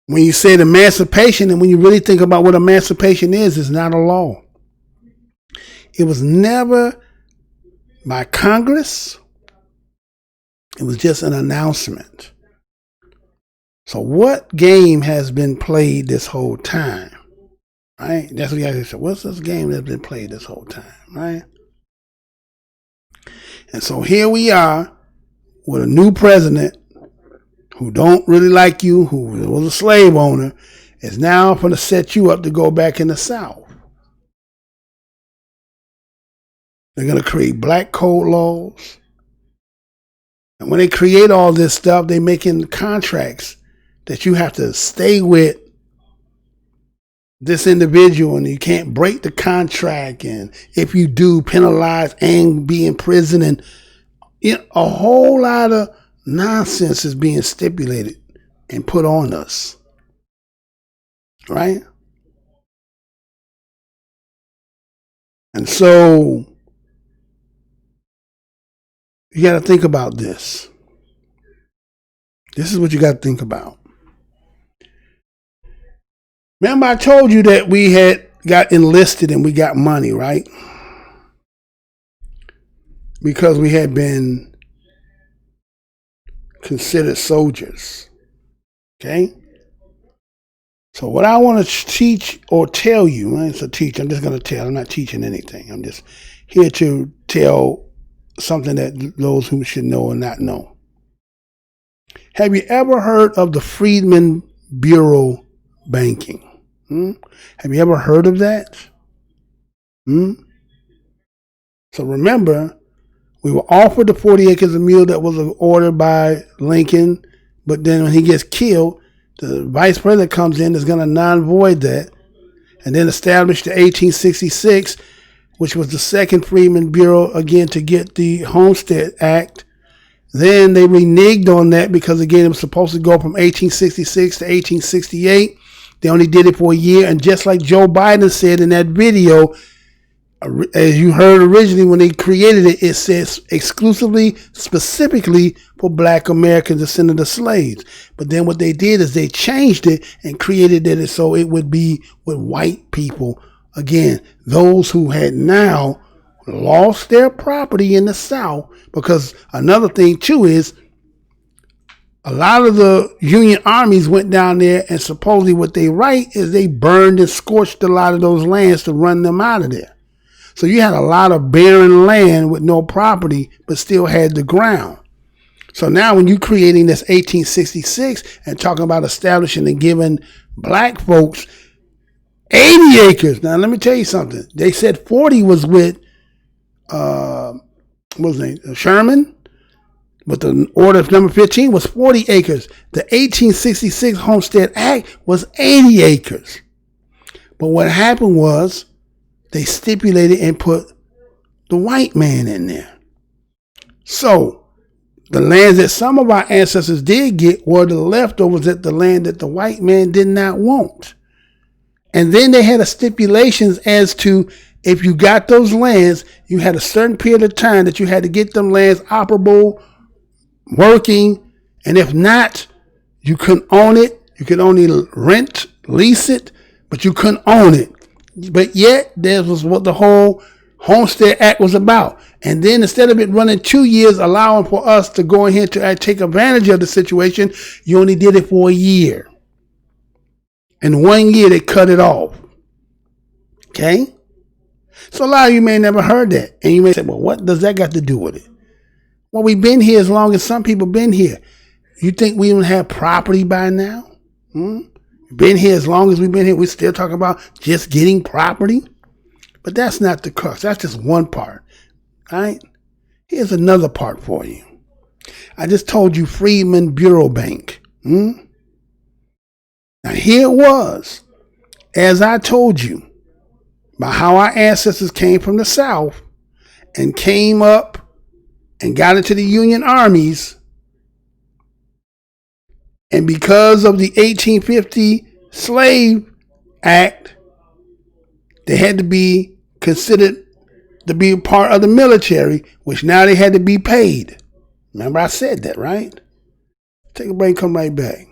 when you say emancipation, and when you really think about what emancipation is, it's not a law. It was never by Congress. It was just an announcement. So what game has been played this whole time? Right? That's what you guys say. What's this game that's been played this whole time? Right? And so here we are with a new president who don't really like you, who was a slave owner, is now going to set you up to go back in the South. They're going to create black code laws. And when they create all this stuff, they're making contracts that you have to stay with this individual and you can't break the contract. And if you do, penalize and be in prison. And a whole lot of nonsense is being stipulated and put on us. Right? And so you got to think about this. This is what you got to think about. Remember, I told you that we had got enlisted and we got money, right? Because we had been considered soldiers. Okay? So what I want to teach or tell you, I'm just going to tell. I'm not teaching anything. I'm just here to tell something that those who should know or not know. Have you ever heard of the Freedmen Bureau banking? Have you ever heard of that? So remember, we were offered the 40 acres of mule that was ordered by Lincoln, but then when he gets killed, the vice president comes in, is going to non-void that, and then establish the 1866, which was the second Freedmen Bureau, again, to get the Homestead Act. Then they reneged on that because, again, it was supposed to go from 1866 to 1868. They only did it for a year. And just like Joe Biden said in that video, as you heard originally when they created it, it says exclusively, specifically for black Americans, descendants of slaves. But then what they did is they changed it and created it so it would be with white people. Again, those who had now lost their property in the South. Because another thing too is a lot of the Union armies went down there, and supposedly what they write is they burned and scorched a lot of those lands to run them out of there. So you had a lot of barren land with no property, but still had the ground. So now when you're creating this 1866 and talking about establishing and giving black folks 80 acres. Now let me tell you something. They said 40 was with what was his name? Sherman. But the order of number 15 was 40 acres. The 1866 Homestead Act was 80 acres. But what happened was they stipulated and put the white man in there. So the lands that some of our ancestors did get were the leftovers at the land that the white man did not want. And then they had a stipulations as to if you got those lands, you had a certain period of time that you had to get them lands operable, working, and if not, you couldn't own it. You could only rent, lease it, but you couldn't own it. But yet, that was what the whole Homestead Act was about. And then instead of it running 2 years, allowing for us to go ahead to take advantage of the situation, you only did it for a year. In 1 year, they cut it off. Okay? So a lot of you may never heard that. And you may say, well, what does that got to do with it? Well, we've been here as long as some people been here. You think we don't have property by now? Been here as long as we've been here. We're still talking about just getting property? But that's not the crux. That's just one part. All right? Here's another part for you. I just told you Freedman Bureau Bank. Now here it was, as I told you, about how our ancestors came from the South and came up and got into the Union armies. And because of the 1850 Slave Act, they had to be considered to be a part of the military, which now they had to be paid. Remember I said that, right? Take a break, come right back.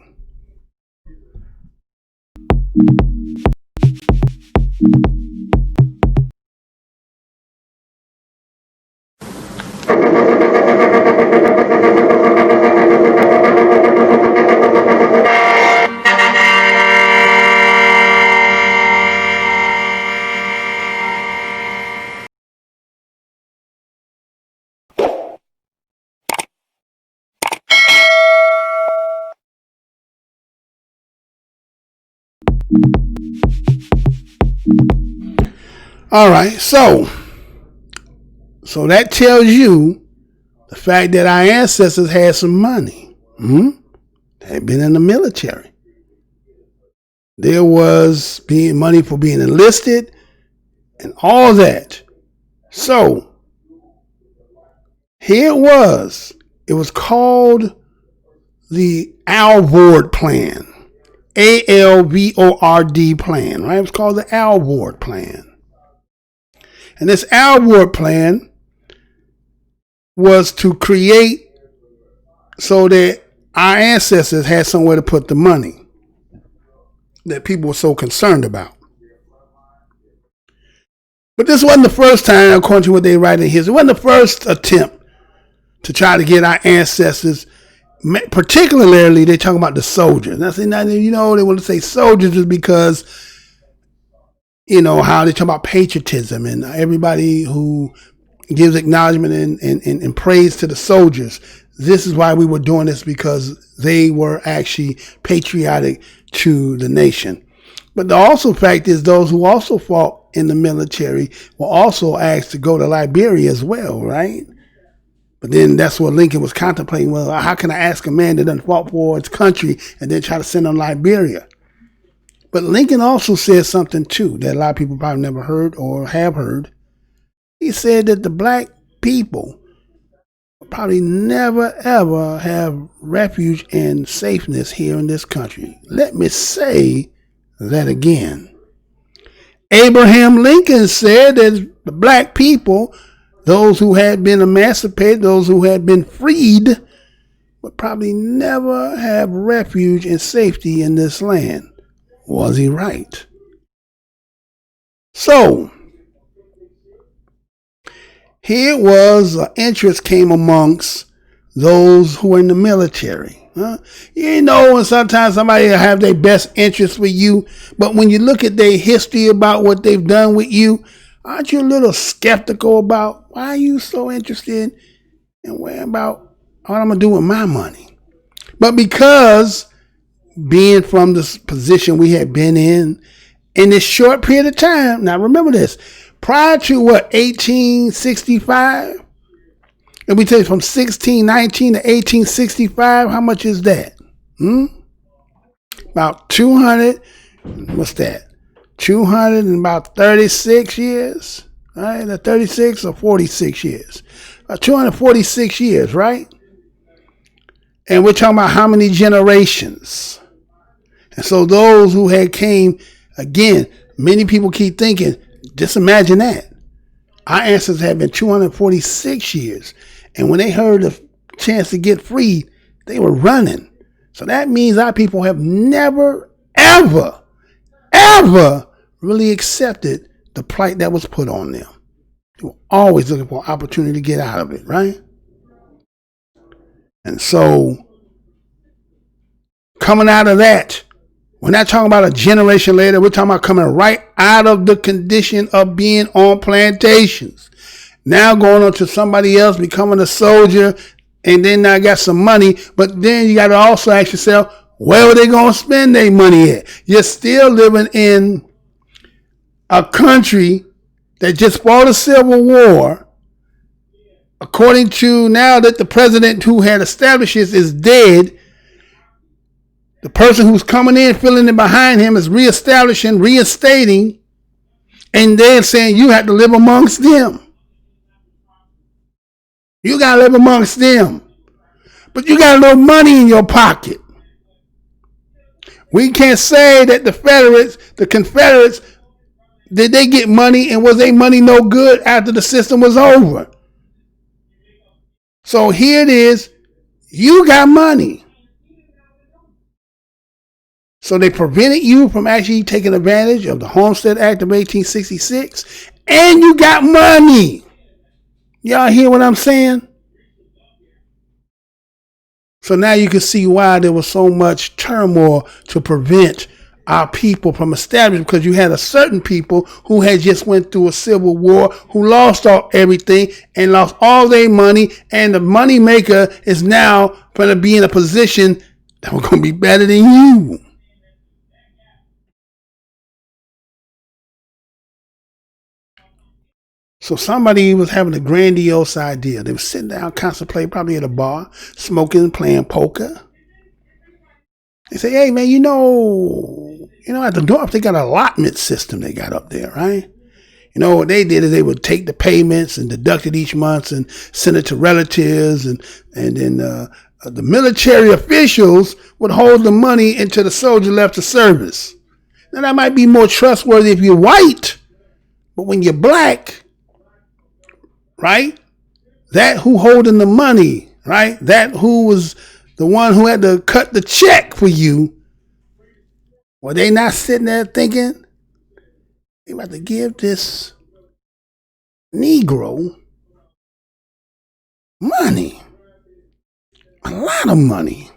All right, so that tells you the fact that our ancestors had some money. They had been in the military. There was money for being enlisted and all that. So here it was. It was called the Alvord Plan. ALVORD plan, right? It was called the Alvord Plan. And this Alvord Plan was to create so that our ancestors had somewhere to put the money that people were so concerned about. But this wasn't the first time, according to what they write in history, it wasn't the first attempt to try to get our ancestors, particularly they talk about the soldiers. Now, they want to say soldiers is because, how they talk about patriotism and everybody who gives acknowledgement and praise to the soldiers. This is why we were doing this, because they were actually patriotic to the nation. But the also fact is those who also fought in the military were also asked to go to Liberia as well, right? But then that's what Lincoln was contemplating. Well, how can I ask a man that done fought for his country and then try to send him to Liberia? But Lincoln also said something too that a lot of people probably never heard or have heard. He said that the black people probably never ever have refuge and safeness here in this country. Let me say that again. Abraham Lincoln said that the black people, those who had been emancipated, those who had been freed, would probably never have refuge and safety in this land. Was he right? So, here was interest came amongst those who were in the military. And sometimes somebody will have their best interest with you, but when you look at their history about what they've done with you, aren't you a little skeptical about why are you so interested in worrying about what I'm going to do with my money? But because being from this position we had been in this short period of time, now remember this, prior to 1865, and we take from 1619 to 1865, how much is that? About 200, what's that? 236 years, right? The 36 or 46 years. 246 years, right? And we're talking about how many generations. And so those who had came, again, many people keep thinking, just imagine that. Our ancestors had been 246 years. And when they heard the chance to get free, they were running. So that means our people have never, ever really accepted the plight that was put on them. They were always looking for an opportunity to get out of it, right? And so, coming out of that, we're not talking about a generation later. We're talking about coming right out of the condition of being on plantations. Now going on to somebody else, becoming a soldier, and then I got some money. But then you got to also ask yourself, where are they going to spend their money at? You're still living in a country that just fought a civil war. According to now that the president who had established this is dead, the person who's coming in, filling in behind him is reestablishing, reinstating, and then saying you have to live amongst them. You got to live amongst them. But you got no money in your pocket. We can't say that the Confederates, did they get money and was their money no good after the system was over? So here it is, you got money. So they prevented you from actually taking advantage of the Homestead Act of 1866, and you got money. Y'all hear what I'm saying? So now you can see why there was so much turmoil to prevent our people from establishing, because you had a certain people who had just went through a civil war, who lost everything and lost all their money, and the money maker is now going to be in a position that we're going to be better than you. So somebody was having a grandiose idea. They were sitting down contemplating, probably at a bar, smoking, playing poker. They say, hey, man, at the door, they got an allotment system they got up there, right? What they did is they would take the payments and deduct it each month and send it to relatives. And then the military officials would hold the money until the soldier left the service. Now, that might be more trustworthy if you're white, but when you're black, right? That who holding the money, right? That who was the one who had to cut the check for you. Were they not sitting there thinking, they about to give this Negro money, a lot of money.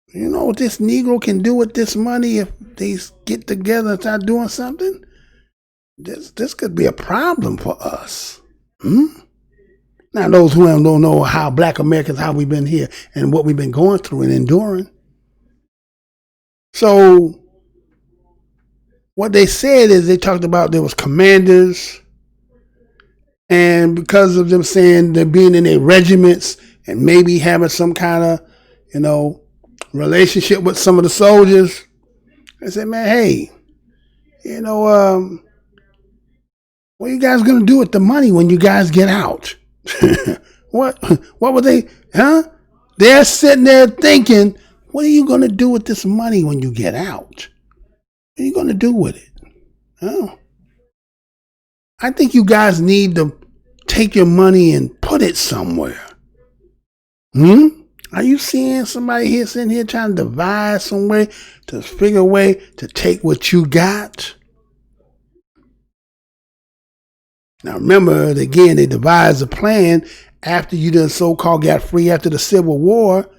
You know what this Negro can do with this money if they get together and start doing something? This could be a problem for us. Now, those who don't know how Black Americans, how we've been here and what we've been going through and enduring. So what they said is they talked about there was commanders, and because of them saying they're being in their regiments and maybe having some kind of, relationship with some of the soldiers, they said, man, hey, what are you guys going to do with the money when you guys get out? What were they, They're sitting there thinking, what are you going to do with this money when you get out? What are you going to do with it? Oh. I think you guys need to take your money and put it somewhere. Are you seeing somebody here sitting here trying to devise some way to figure a way to take what you got? Now remember, again, they devised a plan after you done so-called got free after the Civil War.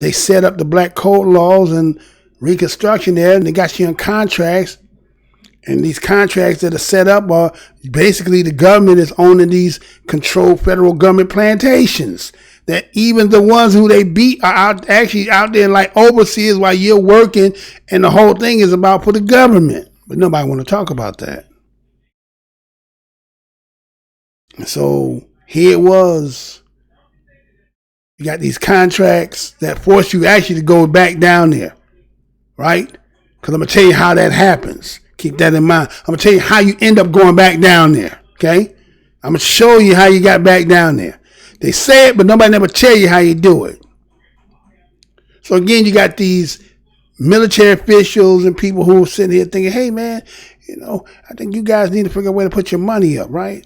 They set up the black code laws and Reconstruction there, and they got you in contracts. And these contracts that are set up are basically the government is owning these controlled federal government plantations. That even the ones who they beat are actually out there like overseers while you're working, and the whole thing is about for the government. But nobody want to talk about that. And so here it was. You got these contracts that force you actually to go back down there. right? Because I'm going to tell you how that happens. Keep that in mind. I'm going to tell you how you end up going back down there, okay? I'm going to show you how you got back down there. They say it, but nobody never tell you how you do it. So again, you got these military officials and people who are sitting here thinking, hey, man, I think you guys need to figure out a way to put your money up, right?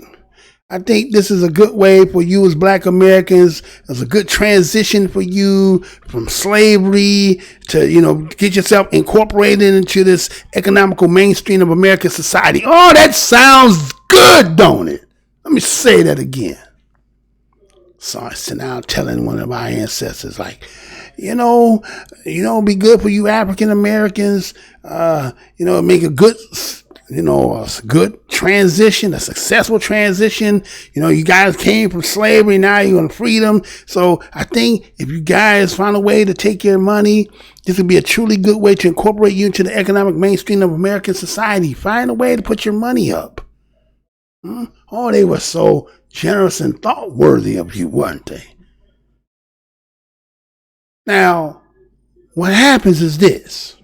I think this is a good way for you as Black Americans. It's a good transition for you from slavery to, get yourself incorporated into this economical mainstream of American society. Oh, that sounds good, don't it? Let me say that again. So I sit down telling one of our ancestors, like, be good for you African Americans, make a good, a good transition, a successful transition. You guys came from slavery, now you're in freedom. So I think if you guys find a way to take your money, this would be a truly good way to incorporate you into the economic mainstream of American society. Find a way to put your money up. Oh, they were so generous and thought worthy of you, weren't they? Now, what happens is this.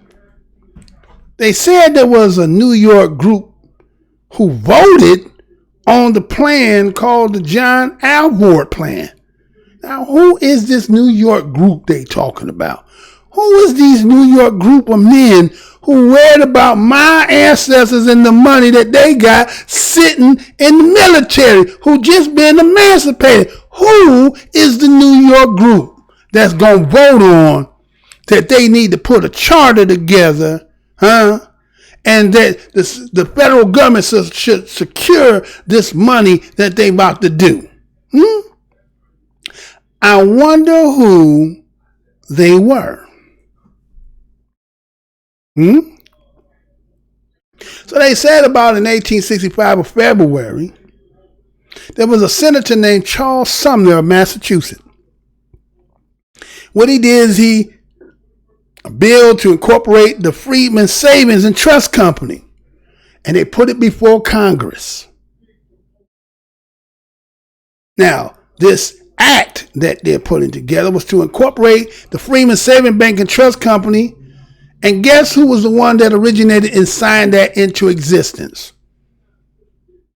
They said there was a New York group who voted on the plan called the John Alvord plan. Now, who is this New York group they talking about? Who is these New York group of men who read about my ancestors and the money that they got sitting in the military, who just been emancipated? Who is the New York group that's going to vote on that they need to put a charter together, and that the federal government should secure this money that they about to do? I wonder who they were. So they said about in 1865 of February, there was a senator named Charles Sumner of Massachusetts. What he did is he bill to incorporate the Freedmen's Savings and Trust Company, and they put it before Congress. Now, this act that they're putting together was to incorporate the Freedmen's Savings Bank and Trust Company, and guess who was the one that originated and signed that into existence?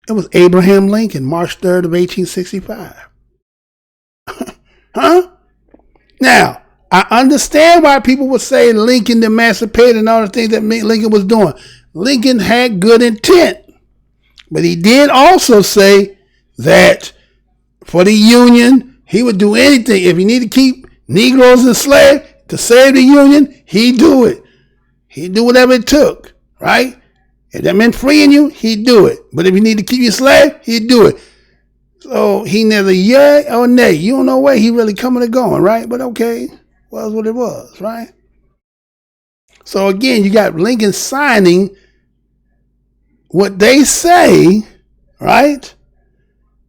It was Abraham Lincoln, March 3rd of 1865. Now, I understand why people would say Lincoln emancipated and all the things that Lincoln was doing. Lincoln had good intent. But he did also say that for the Union, he would do anything. If he needed to keep Negroes enslaved to save the Union, he'd do it. He'd do whatever it took, right? If that meant freeing you, he'd do it. But if you need to keep you slave, he'd do it. So he neither yay or nay. You don't know where he really coming or going, right? But okay, was what it was, right? So again, you got Lincoln signing what they say, right,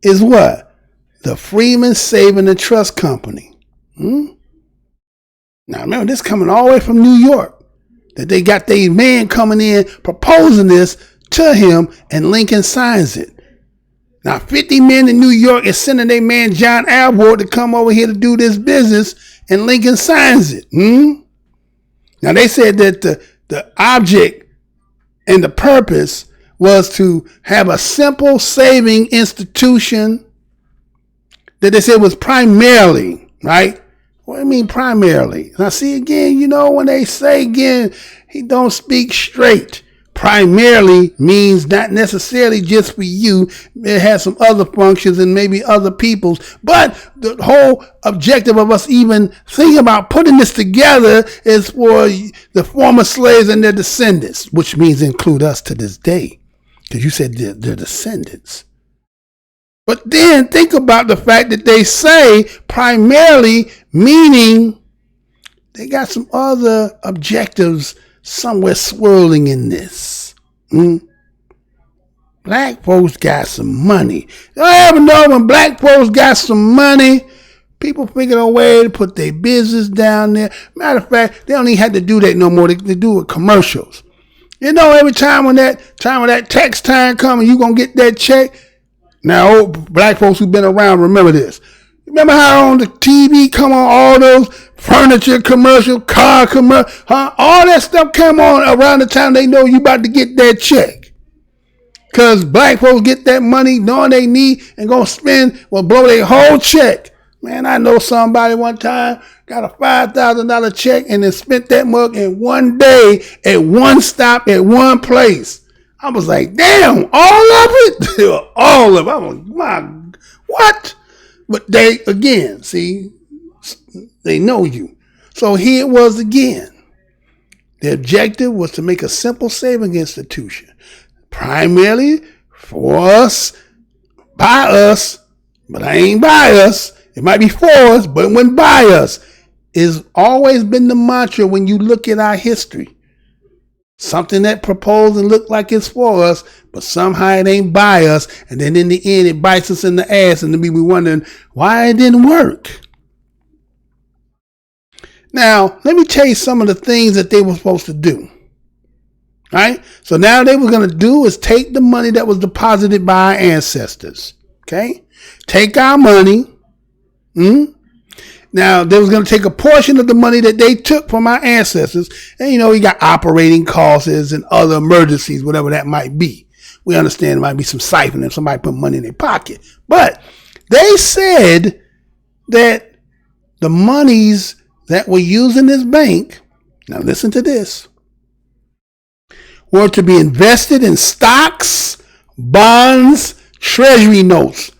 is what? The Freedmen's Savings and Trust Company. Now remember, this coming all the way from New York. That they got their man coming in proposing this to him, and Lincoln signs it. Now 50 men in New York is sending their man John Alvord to come over here to do this business, and Lincoln signs it. Now they said that the object and the purpose was to have a simple saving institution that they said was primarily, right? What do you mean primarily? Now see again, when they say again, he don't speak straight. Primarily means not necessarily just for you. It has some other functions and maybe other people's. But the whole objective of us even thinking about putting this together is for the former slaves and their descendants, which means include us to this day. Because you said they're descendants. But then think about the fact that they say primarily, meaning they got some other objectives somewhere swirling in this. Black folks got some money. You ever know when black folks got some money, people figure a way to put their business down there. Matter of fact, they don't even have to do that no more. They do it with commercials. Every time when that tax time comes, you gonna get that check. Now, black folks who've been around remember this. Remember how on the TV come on all those furniture commercial, car commercial, all that stuff come on around the time they know you about to get that check. Because black folks get that money knowing they need and gonna spend, will blow their whole check. Man, I know somebody one time got a $5,000 check and then spent that mug in one day at one stop at one place. I was like, damn, all of it? All of it. I was like, my, what? But they, again, see, they know you. So here it was again. The objective was to make a simple saving institution, primarily for us, by us, but I ain't by us. It might be for us, but it wouldn't by us. It's always been the mantra when you look at our history. Something that proposed and looked like it's for us, but somehow it ain't by us. And then in the end, it bites us in the ass, and then we be wondering why it didn't work. Now, let me tell you some of the things that they were supposed to do. All right? So now they were going to do is take the money that was deposited by our ancestors. Okay? Take our money. Now, they was going to take a portion of the money that they took from our ancestors. And, you got operating costs and other emergencies, whatever that might be. We understand there might be some siphoning, somebody put money in their pocket. But they said that the monies that were used in this bank, now listen to this, were to be invested in stocks, bonds, treasury notes,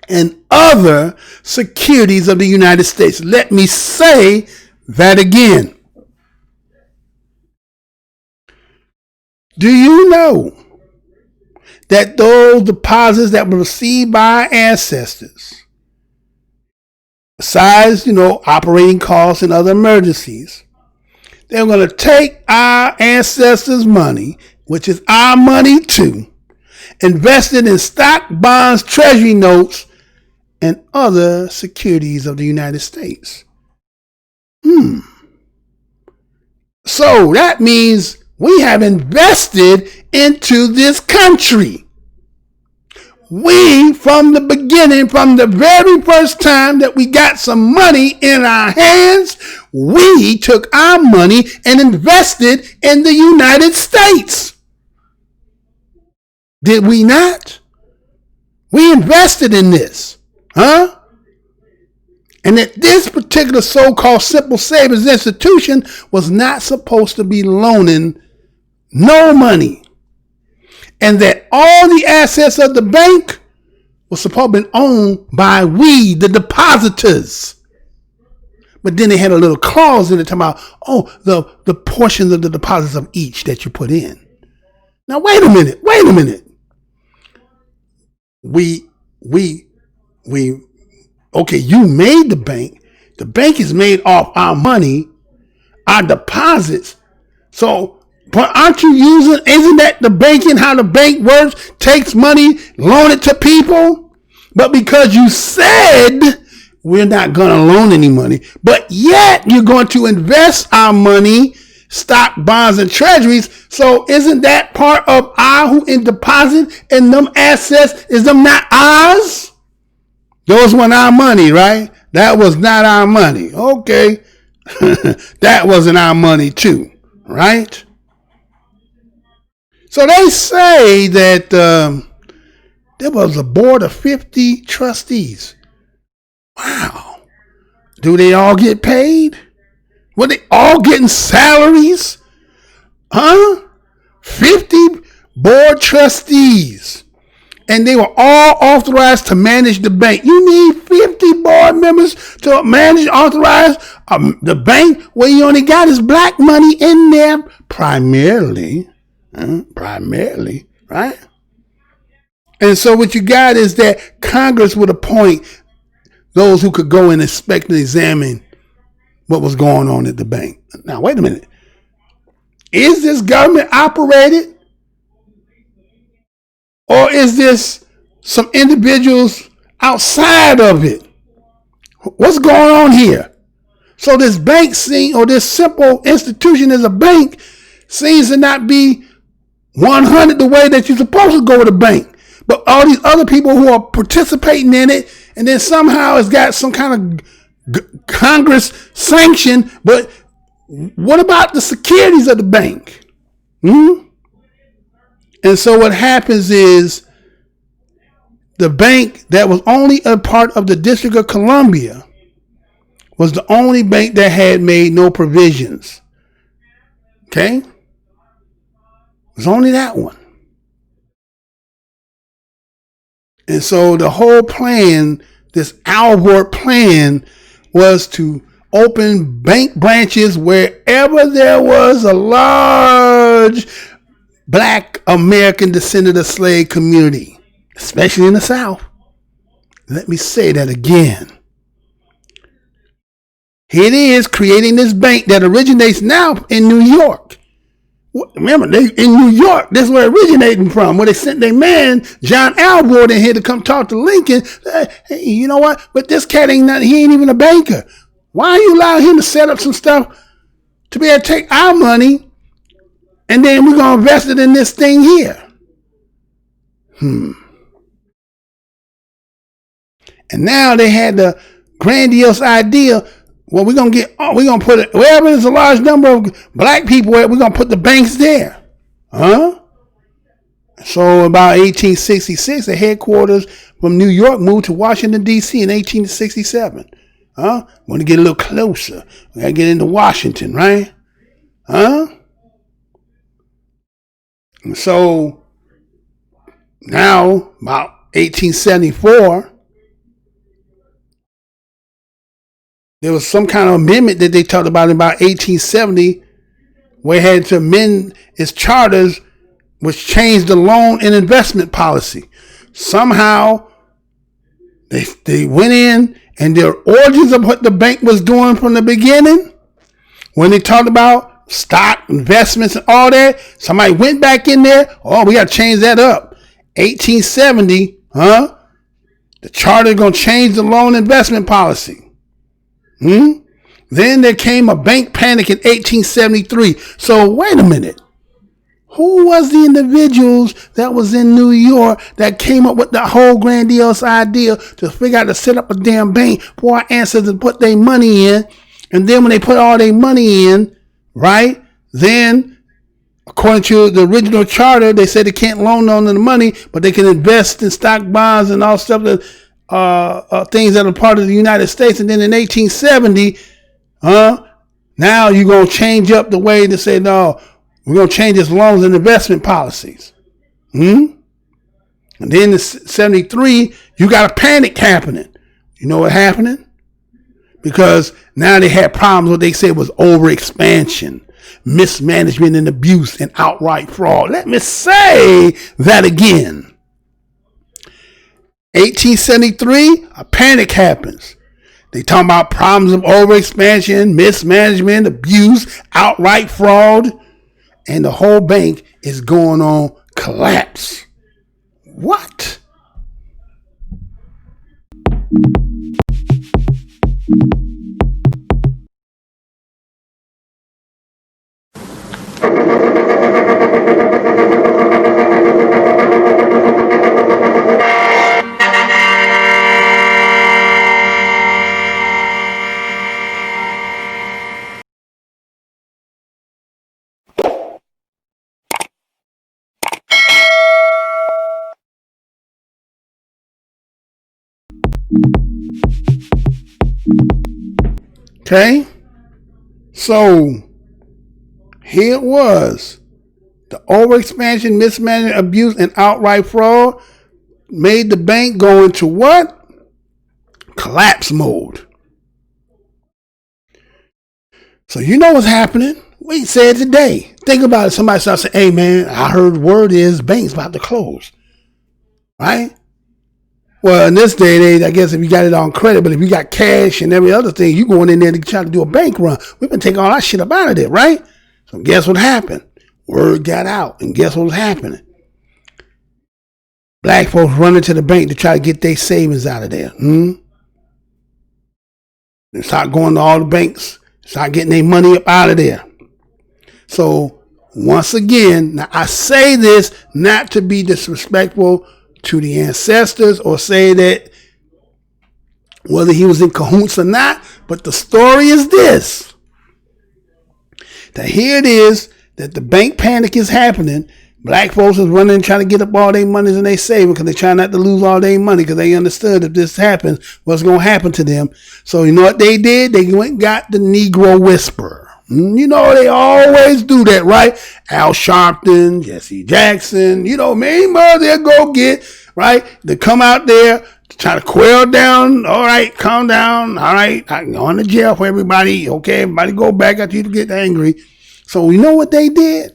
and other securities of the United States. Let me say that again. Do you know that those deposits that were received by our ancestors, besides, operating costs and other emergencies, they were going to take our ancestors' money, which is our money too, invested in stock, bonds, treasury notes, and other securities of the United States. So that means we have invested into this country. We, from the beginning, from the very first time that we got some money in our hands, we took our money and invested in the United States. Did we not? We invested in this. And that this particular so-called simple savings institution was not supposed to be loaning no money. And that all the assets of the bank were supposed to be owned by we, the depositors. But then they had a little clause in it talking about, the portions of the deposits of each that you put in. Now, wait a minute. Okay, you made the bank. The bank is made off our money, our deposits. So, but aren't you isn't that the banking, how the bank works? Takes money, loan it to people. But because you said we're not going to loan any money, but yet you're going to invest our money, stock, bonds, and treasuries. So isn't that part of our who in deposit and them assets? Is them not ours? Those weren't our money, right? That was not our money. Okay. That wasn't our money too, right? So they say that there was a board of 50 trustees. Wow. Do they all get paid? Were they all getting salaries? 50 board trustees. And they were all authorized to manage the bank. You need 50 board members to manage, authorize the bank where you only got is black money in there primarily, right? And so what you got is that Congress would appoint those who could go and inspect and examine what was going on at the bank. Now, wait a minute. Is this government operated? Or is this some individuals outside of it? What's going on here? So this bank scene, or this simple institution as a bank, seems to not be 100 the way that you're supposed to go with a bank. But all these other people who are participating in it, and then somehow it's got some kind of Congress sanctioned, but what about the securities of the bank? And so what happens is the bank that was only a part of the District of Columbia was the only bank that had made no provisions. Okay? It was only that one. And so the whole plan, this Albert plan, was to open bank branches wherever there was a large Black American descendant of slave community, especially in the South. Let me say that again. Here it is, creating this bank that originates now in New York. Remember, they in New York, that's where it originated from, where they sent their man, John Albert, in here to come talk to Lincoln. Hey, you know what? But this cat ain't nothing. He ain't even a banker. Why you allow him to set up some stuff to be able to take our money, and then we're going to invest it in this thing here? And now they had the grandiose idea, well, we're going to put it, wherever there's a large number of black people at, we're going to put the banks there. So about 1866, the headquarters from New York moved to Washington, D.C. in 1867. Want to get a little closer. We got to get into Washington, right? And so now, about 1874, there was some kind of amendment that they talked about in about 1870, where it had to amend its charters, which changed the loan and investment policy. Somehow, they went in, and their origins of what the bank was doing from the beginning, when they talked about stock, investments, and all that, somebody went back in there, we got to change that up. 1870, the charter is going to change the loan investment policy. Then there came a bank panic in 1873. So wait a minute. Who was the individuals that was in New York that came up with the whole grandiose idea to figure out to set up a damn bank for our ancestors to put their money in? And then when they put all their money in, right, then according to the original charter, they said they can't loan on the money, but they can invest in stock bonds and all stuff that things that are part of the United States. And then in 1870, now you're going to change up the way to say, no, we're going to change this loans and investment policies. And then in 73, you got a panic happening. You know what happening? Because now they had problems, what they said was overexpansion, mismanagement and abuse, and outright fraud. Let me say that again. 1873, a panic happens. They talking about problems of overexpansion, mismanagement, abuse, outright fraud, and the whole bank is going on collapse. What? Okay, so here it was. The overexpansion, mismanagement, abuse, and outright fraud made the bank go into what? Collapse mode. So you know what's happening. We said today. Think about it. Somebody starts saying, hey man, I heard word is bank's about to close. Right? Well, in this day and age, I guess if you got it on credit, but if you got cash and every other thing, you going in there to try to do a bank run. We've been taking all that shit up out of there, right? So guess what happened? Word got out, and guess what was happening? Black folks running to the bank to try to get their savings out of there. They start going to all the banks, start getting their money up out of there. So once again, now I say this not to be disrespectful to the ancestors or say that whether he was in cahoots or not, But the story is this. That here it is that the bank panic is happening. Black folks is running trying to get up all their monies and they saving because they try not to lose all their money because they understood if this happens, what's going to happen to them. So you know what they did? They went and got the Negro Whisperer. You know, they always do that, right? Al Sharpton, Jesse Jackson, you know, many more they'll go get, right? They come out there to try to quell down. All right, calm down. All right, I'm going to jail for everybody. Okay, everybody go back after you get angry. So you know what they did?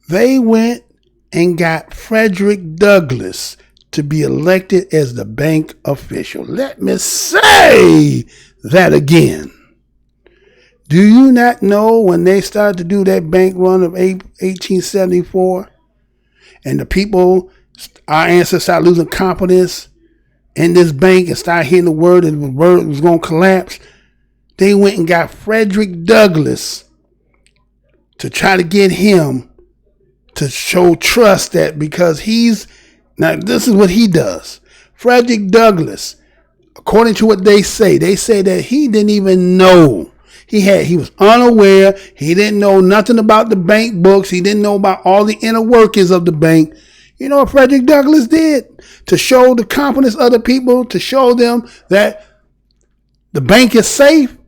They went and got Frederick Douglass to be elected as the bank official. Let me say that again. Do you not know when they started to do that bank run of 1874 and the people, our ancestors, started losing confidence in this bank and started hearing the word that the word was going to collapse? They went and got Frederick Douglass to try to get him to show trust that because now this is what he does. Frederick Douglass, according to what they say that he didn't even know. He was unaware. He didn't know nothing about the bank books. He didn't know about all the inner workings of the bank. You know what Frederick Douglass did? To show the confidence of the people, to show them that the bank is safe,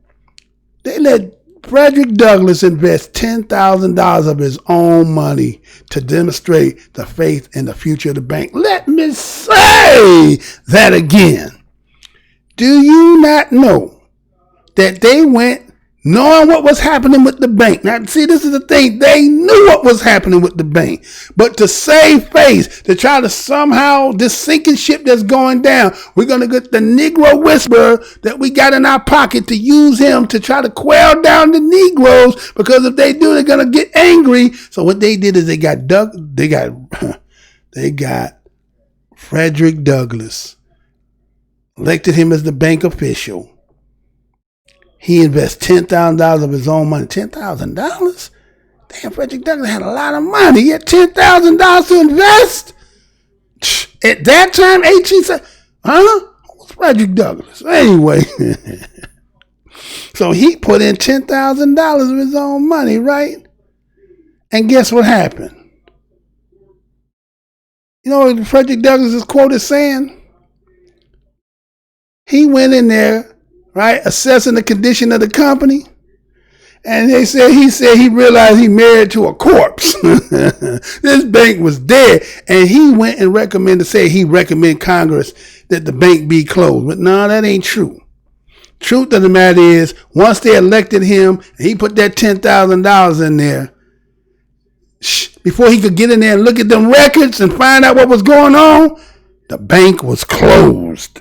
they let Frederick Douglass invest $10,000 of his own money to demonstrate the faith in the future of the bank. Let me say that again. Do you not know that they went knowing what was happening with the bank? Now, see, this is the thing. They knew what was happening with the bank. But to save face, to try to somehow, this sinking ship that's going down, we're going to get the Negro Whisperer that we got in our pocket to use him to try to quell down the Negroes, because if they do, they're going to get angry. So what they did is they got Frederick Douglass, elected him as the bank official. He invests $10,000 of his own money. $10,000? Damn, Frederick Douglass had a lot of money. He had $10,000 to invest? At that time, 1870, Who's Frederick Douglass? Anyway. So he put in $10,000 of his own money, right? And guess what happened? You know what Frederick Douglass is quoted saying? He went in there, right, assessing the condition of the company. And he said he realized he married to a corpse. This bank was dead. And he went and he recommended Congress that the bank be closed. But no, that ain't true. Truth of the matter is, once they elected him, and he put that $10,000 in there, before he could get in there and look at them records and find out what was going on, the bank was closed.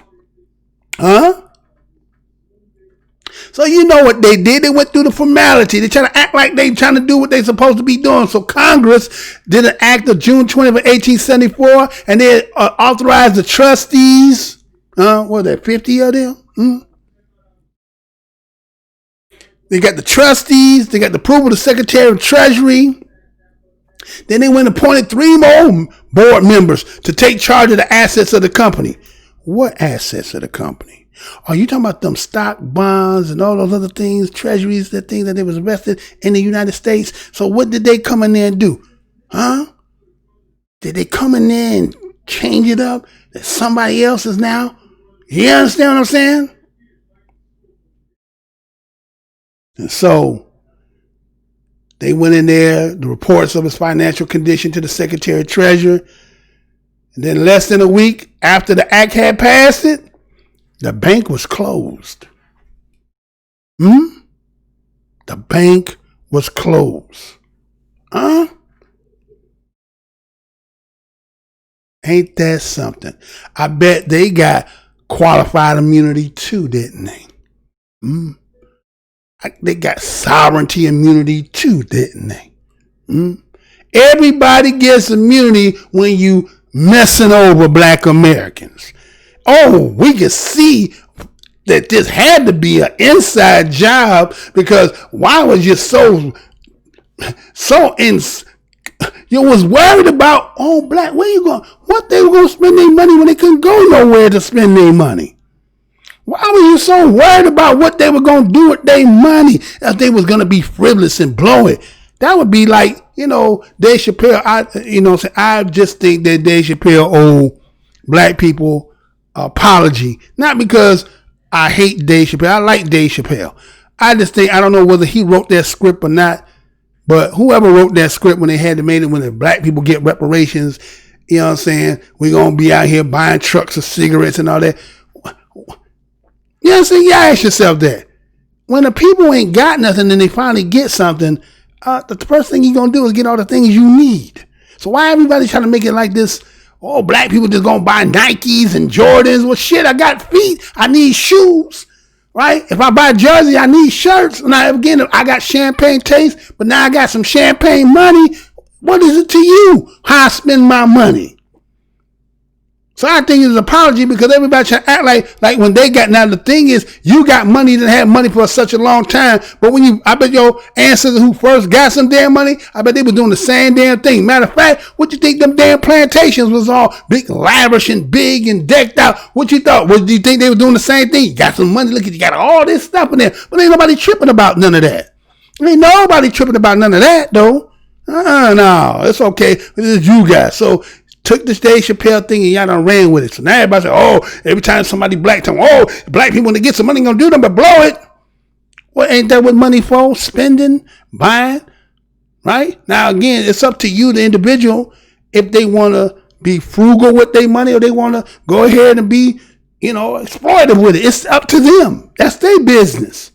So you know what they did? They went through the formality. They try to act like they trying to do what they supposed to be doing. So Congress did an act of June 20th of 1874, and they authorized the trustees. What are there, 50 of them? They got the trustees. They got the approval of the Secretary of Treasury. Then they went and appointed 3 more board members to take charge of the assets of the company. What assets of the company? Are you talking about them stock, bonds, and all those other things, treasuries, the things that they was invested in the United States? So what did they come in there and do? Did they come in there and change it up that somebody else is now? You understand what I'm saying? And so they went in there, the reports of his financial condition to the Secretary of Treasury. And then less than a week after the act had passed it, the bank was closed. The bank was closed. Ain't that something? I bet they got qualified immunity too, didn't they? They got sovereignty immunity too, didn't they? Everybody gets immunity when you messing over black Americans. Oh, we can see that this had to be an inside job, because why was you you was worried about, black, where you going? What they were going to spend their money when they couldn't go nowhere to spend their money? Why were you so worried about what they were going to do with their money if they was going to be frivolous and blow it? That would be like, Dave Chappelle. I just think that Dave Chappelle owe black people apology. Not because I hate Dave Chappelle. I like Dave Chappelle. I just think, I don't know whether he wrote that script or not, but whoever wrote that script when they had to make it, when the black people get reparations, you know what I'm saying? We're going to be out here buying trucks of cigarettes and all that. You know what I'm saying? You ask yourself that. When the people ain't got nothing and they finally get something, the first thing you're going to do is get all the things you need. So why everybody trying to make it like this? Oh, black people just going to buy Nikes and Jordans. Well, shit, I got feet. I need shoes, right? If I buy a jersey, I need shirts. Now, again, I got champagne taste, but now I got some champagne money. What is it to you how I spend my money? So I think it's an apology because everybody trying to act like when they got, now the thing is, you got money that had money for such a long time, but I bet your ancestors who first got some damn money, I bet they were doing the same damn thing. Matter of fact, what you think them damn plantations was all big, lavish and big and decked out? What you thought? What do you think they were doing the same thing? You got some money, look at you got all this stuff in there, but ain't nobody tripping about none of that. Ain't nobody tripping about none of that though. No, it's okay. It's you guys. So took this Dave Chappelle thing and y'all done ran with it. So now everybody say, oh, every time somebody black tell them, oh, black people when they get some money gonna do them but blow it. Well, ain't that what money for? Spending, buying, right? Now again, it's up to you, the individual, if they wanna be frugal with their money or they wanna go ahead and be, exploitive with it. It's up to them. That's their business.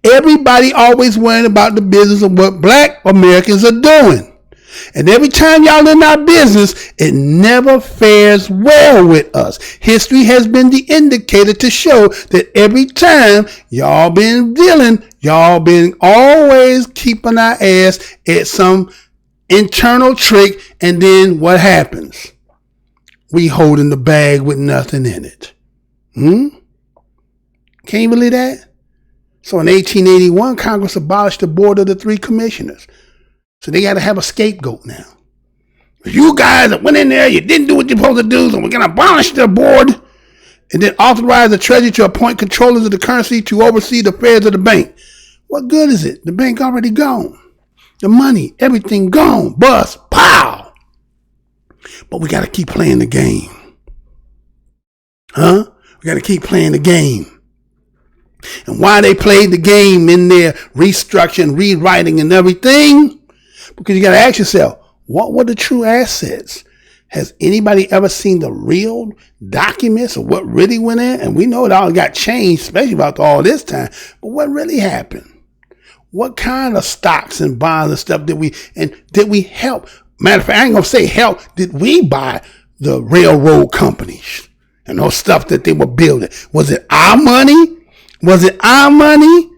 Everybody always worrying about the business of what black Americans are doing. And every time y'all in our business, it never fares well with us. History has been the indicator to show that every time y'all been dealing, y'all been always keeping our ass at some internal trick. And then what happens? We holding the bag with nothing in it. Can you believe that? So in 1881, Congress abolished the board of the 3 commissioners. So they got to have a scapegoat now. You guys that went in there, you didn't do what you're supposed to do, so we're going to abolish the board and then authorize the Treasury to appoint controllers of the currency to oversee the affairs of the bank. What good is it? The bank already gone. The money, everything gone. Bust, pow. But we got to keep playing the game. We got to keep playing the game. And why they played the game in their restructuring, rewriting and everything? Because you got to ask yourself, what were the true assets? Has anybody ever seen the real documents of what really went in? And we know it all got changed, especially about all this time. But what really happened? What kind of stocks and bonds and stuff did we help? Matter of fact, I ain't going to say help. Did we buy the railroad companies and those stuff that they were building? Was it our money? Was it our money?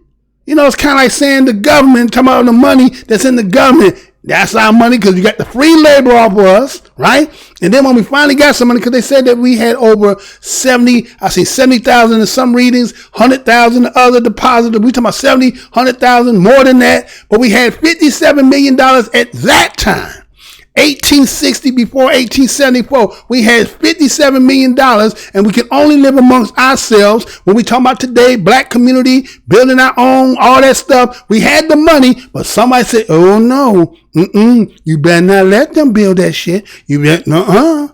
It's kind of like saying the government, talking about the money that's in the government. That's our money because you got the free labor off of us, right? And then when we finally got some money, because they said that we had over 70,000 in some readings, 100,000 in other deposits. We talking about 70, 100,000, more than that. But we had $57 million at that time. 1860 before 1874, we had $57 million and we can only live amongst ourselves. When we talk about today, black community, building our own, all that stuff, we had the money, but somebody said, oh no, you better not let them build that shit. You better,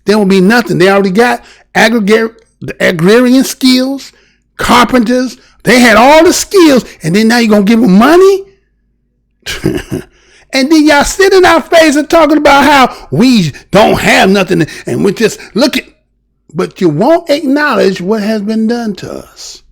there will be nothing. They already got the agrarian skills, carpenters, they had all the skills, and then now you're going to give them money? And then y'all sit in our face and talking about how we don't have nothing and we just looking, but you won't acknowledge what has been done to us.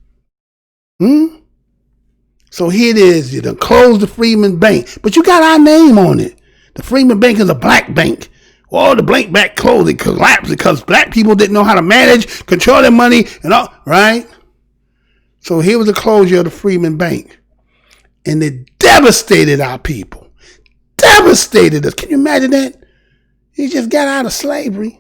So here it is, you done closed the Freeman Bank, but you got our name on it. The Freeman Bank is a black bank. Well, the blank bank closed, it collapsed because black people didn't know how to manage, control their money and all, right? So here was the closure of the Freeman Bank. And it devastated our people. Devastated us. Can you imagine that? He just got out of slavery.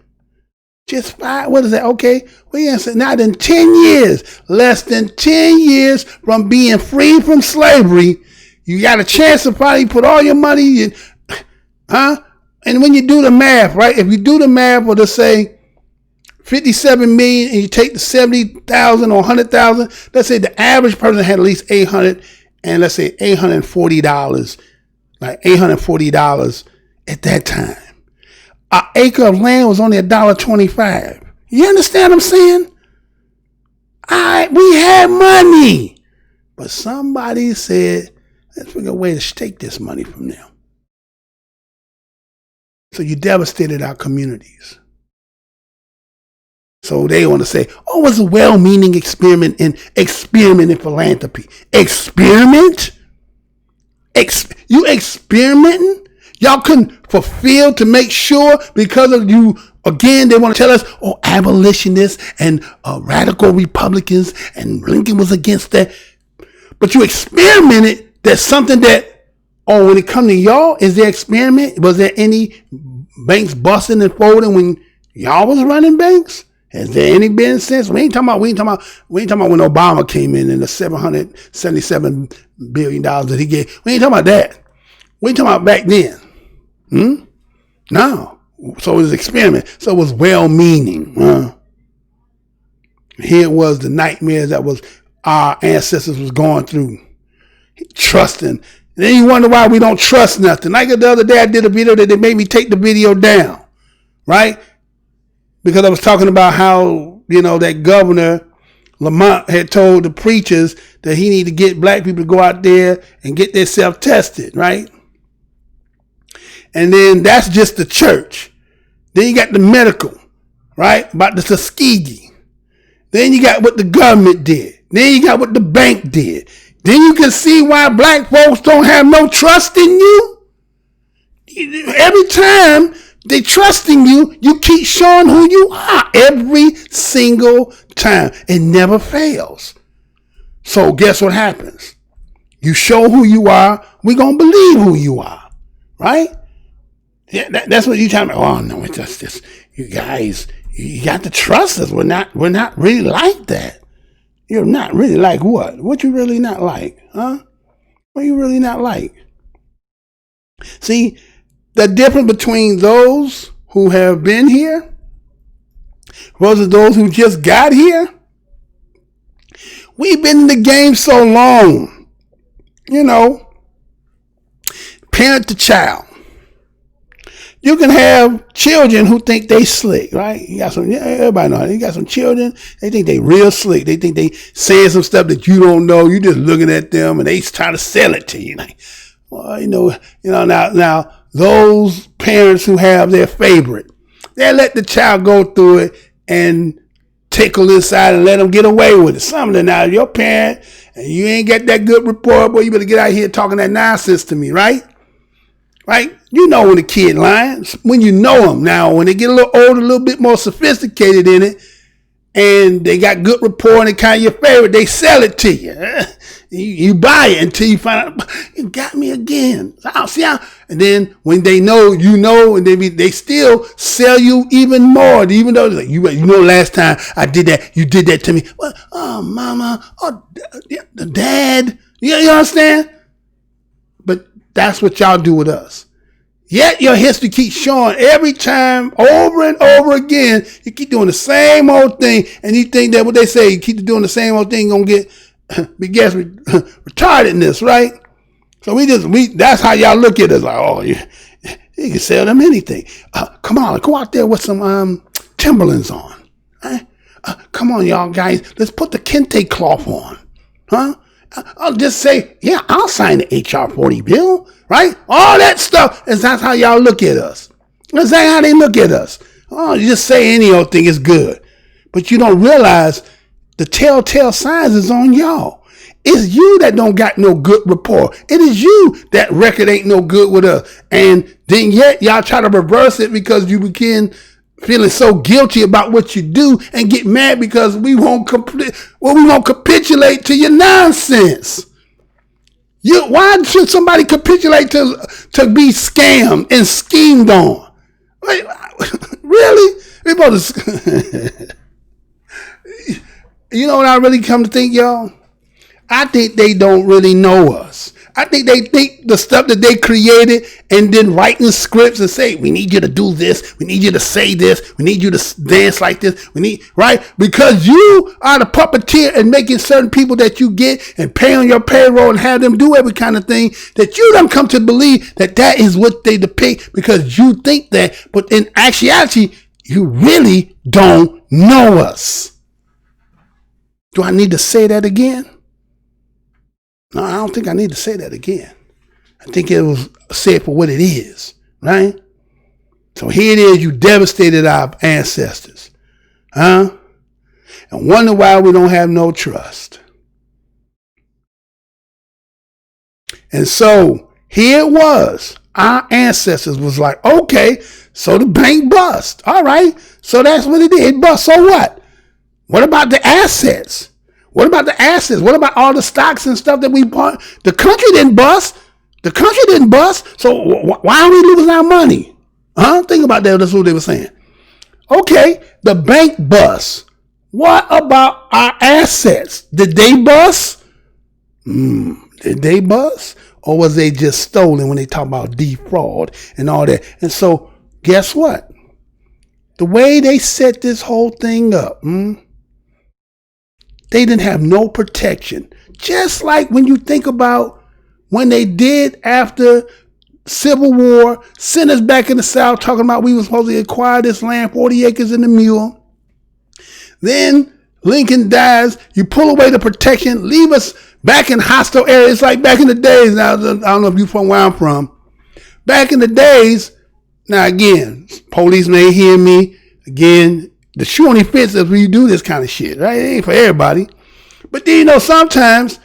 Just 5, what is that? Okay. We answered not in 10 years, less than 10 years from being free from slavery. You got a chance to probably put all your money in, And when you do the math, right? If you do the math, we'll just say 57 million and you take the 70,000 or 100,000, let's say the average person had at least 800 and let's say $840, like $840 at that time. An acre of land was only $1.25. You understand what I'm saying? We had money, but somebody said, let's figure a way to take this money from them. So you devastated our communities. So they want to say, oh, it was a well-meaning experiment in philanthropy. Experiment? You experimenting? Y'all couldn't fulfill to make sure because of you. Again, they want to tell us, oh, abolitionists and radical Republicans and Lincoln was against that. But you experimented. That's something that, oh, when it comes to y'all, is there experiment? Was there any banks busting and folding when y'all was running banks? Has there any been since? We ain't talking about when Obama came in the $777 billion that he gave. We ain't talking about that. We ain't talking about back then. No. So it was an experiment. So it was well-meaning. Here it was the nightmares that was our ancestors was going through. Trusting. And then you wonder why we don't trust nothing. Like the other day I did a video that they made me take the video down. Right? Because I was talking about how, that governor Lamont had told the preachers that he need to get black people to go out there and get themselves tested, right? And then that's just the church. Then you got the medical, right? About the Tuskegee. Then you got what the government did. Then you got what the bank did. Then you can see why black folks don't have no trust in you. Every time they trusting you, you keep showing who you are every single time. It never fails. So guess what happens? You show who you are, we're going to believe who you are, right? Yeah, that's what you're talking about. Oh, no, it's just this. You guys, you got to trust us. We're not really like that. You're not really like what? What you really not like, huh? What you really not like? See, the difference between those who have been here versus those who just got here, we've been in the game so long, parent to child. You can have children who think they slick, right? Everybody know. You got some children, they think they real slick. They think they saying some stuff that you don't know. You just looking at them and they trying to sell it to you. Like, well, now those parents who have their favorite, they let the child go through it and tickle inside and let them get away with it. Some of them, now your parent and you ain't got that good rapport, boy, you better get out here talking that nonsense to me, right? Right? You know when a kid lying, when you know them. Now, when they get a little older, a little bit more sophisticated in it, and they got good rapport and kind of your favorite, they sell it to you. You buy it until you find out, you got me again. And then when they know, and they still sell you even more. Even though, like, last time I did that, you did that to me. Well, oh, mama, oh, the dad. You understand? But that's what y'all do with us. Yet your history keeps showing every time, over and over again, you keep doing the same old thing, and you think that what they say, you keep doing the same old thing, gonna get retardedness, right? So that's how y'all look at us, like, oh, you can sell them anything. Come on, go out there with some Timberlands on. Come on, y'all guys, let's put the kente cloth on, huh? I'll just say, yeah, I'll sign the HR 40 bill, right? All that stuff is that's how y'all look at us. That's how they look at us. Oh, you just say any old thing is good. But you don't realize the telltale signs is on y'all. It's you that don't got no good rapport. It is you that record ain't no good with us. And then yet y'all try to reverse it because you begin feeling so guilty about what you do and get mad because we won't capitulate to your nonsense. Why should somebody capitulate to be scammed and schemed on? Like, really? You know what I really come to think, y'all? I think they don't really know us. I think they think the stuff that they created and then writing scripts and say, we need you to do this. We need you to say this. We need you to dance like this. Right? Because you are the puppeteer and making certain people that you get and pay on your payroll and have them do every kind of thing that you don't come to believe that is what they depict because you think that. But in actuality, you really don't know us. Do I need to say that again? No, I don't think I need to say that again. I think it was said for what it is, right? So here it is, you devastated our ancestors, huh? And wonder why we don't have no trust. And so here it was. Our ancestors was like, okay, so the bank bust. All right, so that's what it did. It bust, so what? What about the assets? What about the assets? What about all the stocks and stuff that we bought? The country didn't bust. The country didn't bust. So why are we losing our money? Huh? Think about that. That's what they were saying. Okay, the bank bust. What about our assets? Did they bust? Did they bust? Or was they just stolen when they talk about defraud and all that? And so, guess what? The way they set this whole thing up, they didn't have no protection. Just like when you think about when they did after Civil War, sent us back in the South talking about we were supposed to acquire this land, 40 acres and a mule. Then Lincoln dies, you pull away the protection, leave us back in hostile areas like back in the days. Now, I don't know if you're from where I'm from. Back in the days, now again, police may hear me. Again, the shoe only fits if we do this kind of shit, right? It ain't for everybody. But then, sometimes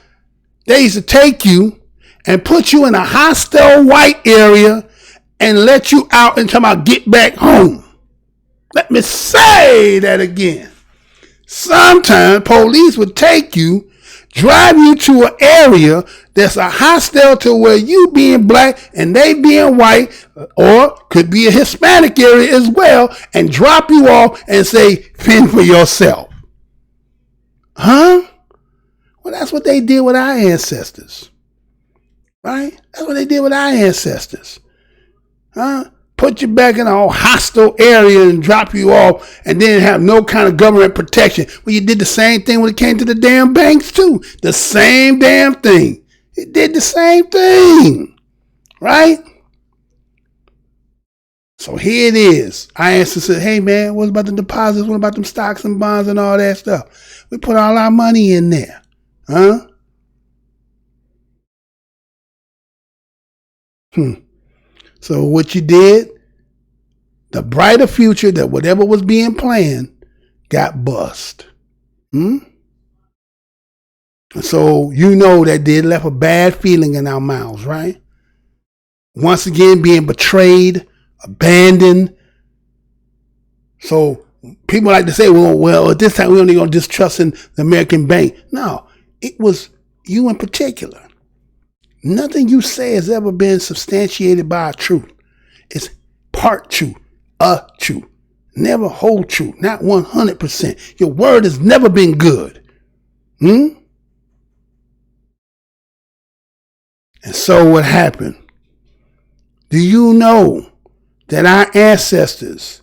they used to take you and put you in a hostile white area and let you out and talk about get back home. Let me say that again. Sometimes police would take you, drive you to an area that's a hostile to where you being black and they being white, or could be a Hispanic area as well, and drop you off and say, fend for yourself. Huh? Well, that's what they did with our ancestors. Right? That's what they did with our ancestors. Huh? Put you back in a hostile area and drop you off and then have no kind of government protection. Well, you did the same thing when it came to the damn banks too. The same damn thing. It did the same thing. Right? So here it is. Our ancestors said, hey man, what about the deposits? What about them stocks and bonds and all that stuff? We put all our money in there. Huh? So what you did, the brighter future that whatever was being planned got bust. So that did left a bad feeling in our mouths, right? Once again, being betrayed, abandoned. So people like to say, well, at this time we're only going to distrust in the American bank. No, it was you in particular. Nothing you say has ever been substantiated by a truth. It's part truth, a truth. Never whole truth, not 100%. Your word has never been good. And so what happened? Do you know that our ancestors,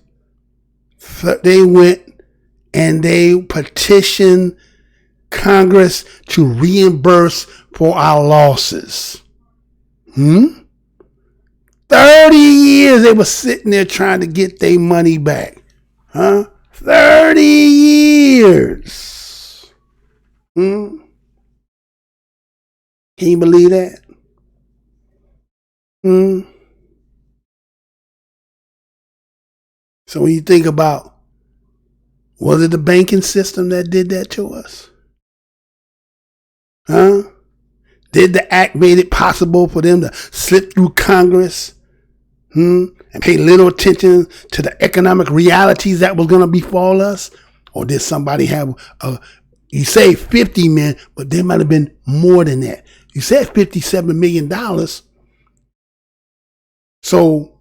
they went and they petitioned Congress to reimburse for our losses? 30 years they were sitting there trying to get their money back. 30 years. Can you believe that? So when you think about, was it the banking system that did that to us? Did the act made it possible for them to slip through Congress and pay little attention to the economic realities that was going to befall us? Or did somebody have you say 50 men, but there might have been more than that. You said $57 million. So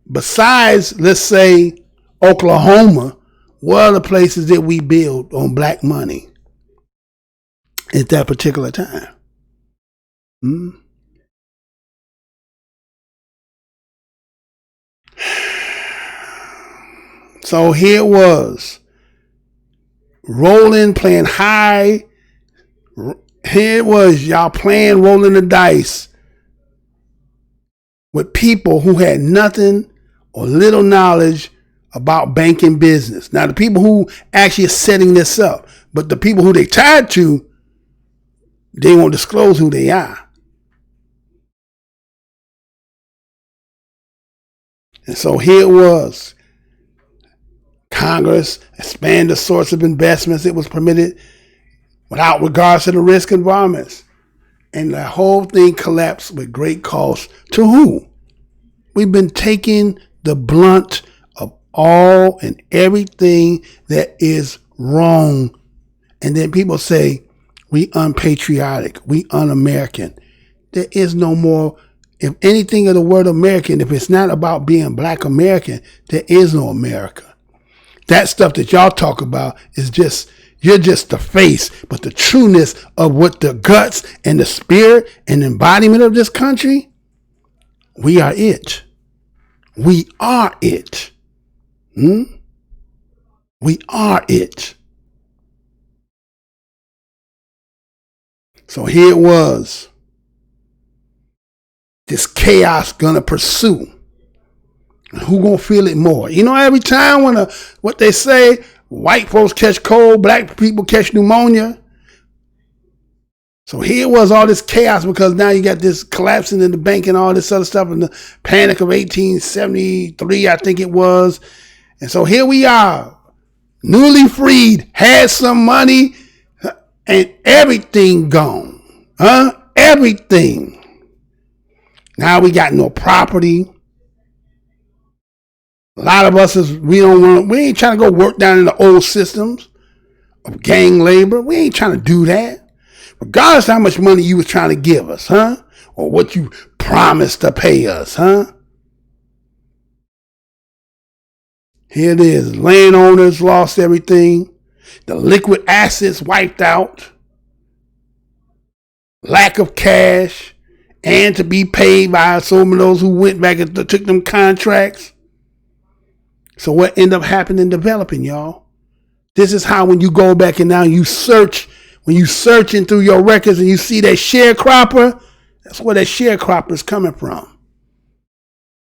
besides, let's say, Oklahoma, what other places did we build on black money at that particular time? So here it was, rolling, playing high. Here it was, y'all playing, rolling the dice with people who had nothing or little knowledge about banking business. Now, the people who actually are setting this up, but the people who they tied to, they won't disclose who they are. And so here it was. Congress expanded the source of investments. It was permitted without regards to the risk environments. And the whole thing collapsed with great cost to who? We've been taking the blunt of all and everything that is wrong. And then people say, we unpatriotic, we un-American. There is no more, if anything of the word American, if it's not about being black American, there is no America. That stuff that y'all talk about is just, you're just the face, but the trueness of what the guts and the spirit and embodiment of this country, we are it. We are it. We are it. So here it was. This chaos gonna pursue. Who gonna feel it more? You know, every time when what they say, white folks catch cold, black people catch pneumonia. So here was all this chaos because now you got this collapsing in the bank and all this other stuff and the panic of 1873, I think it was. And so here we are, newly freed, had some money, and everything gone. Everything. Now we got no property. A lot of us we ain't trying to go work down in the old systems of gang labor. We ain't trying to do that. Regardless of how much money you was trying to give us, or what you promised to pay us, Here it is. Landowners lost everything. The liquid assets wiped out. Lack of cash. And to be paid by some of those who went back and took them contracts. So what ended up happening in developing, y'all? This is how when you go back and now you search, when you searching through your records and you see that sharecropper, that's where that sharecropper is coming from.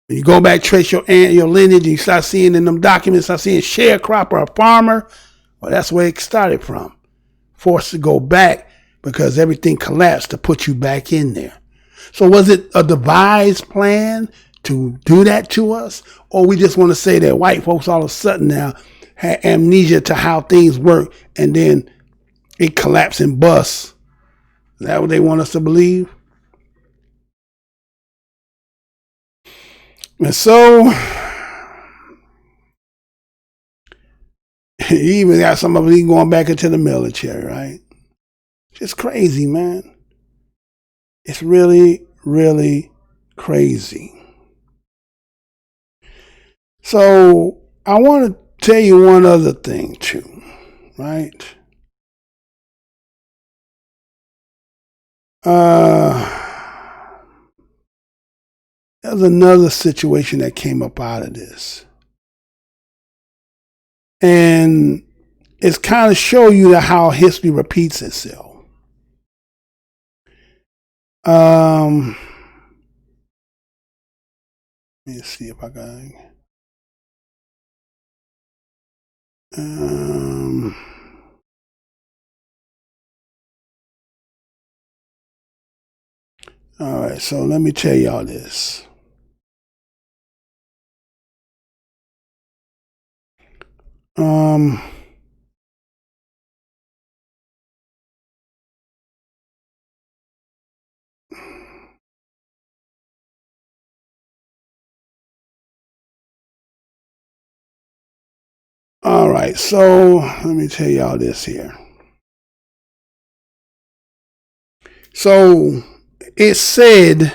When you go back, trace your lineage, and you start seeing in them documents, start seeing sharecropper, a farmer, well, that's where it started from. Forced to go back because everything collapsed to put you back in there. So was it a devised plan to do that to us? Or we just want to say that white folks all of a sudden now had amnesia to how things work and then it collapsed and busts? Is that what they want us to believe? And so you even got some of them going back into the military, right? Just crazy, man. It's really, really crazy. So I want to tell you one other thing too, right? There's another situation that came up out of this. And it's kind of show you how history repeats itself. Let me see if I can. All right, so let me tell y'all this. All right, so let me tell y'all this here. So it said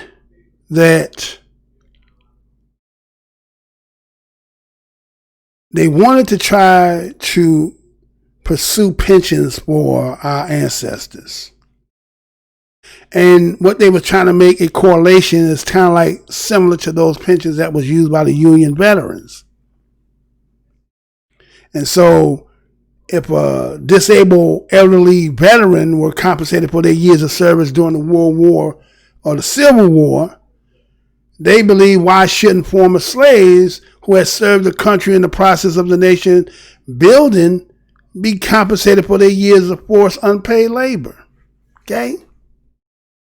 that they wanted to try to pursue pensions for our ancestors. And what they were trying to make a correlation is kind of like similar to those pensions that was used by the Union veterans. And so if a disabled elderly veteran were compensated for their years of service during the World War or the Civil War, they believe, why shouldn't former slaves who had served the country in the process of the nation building be compensated for their years of forced unpaid labor? Okay?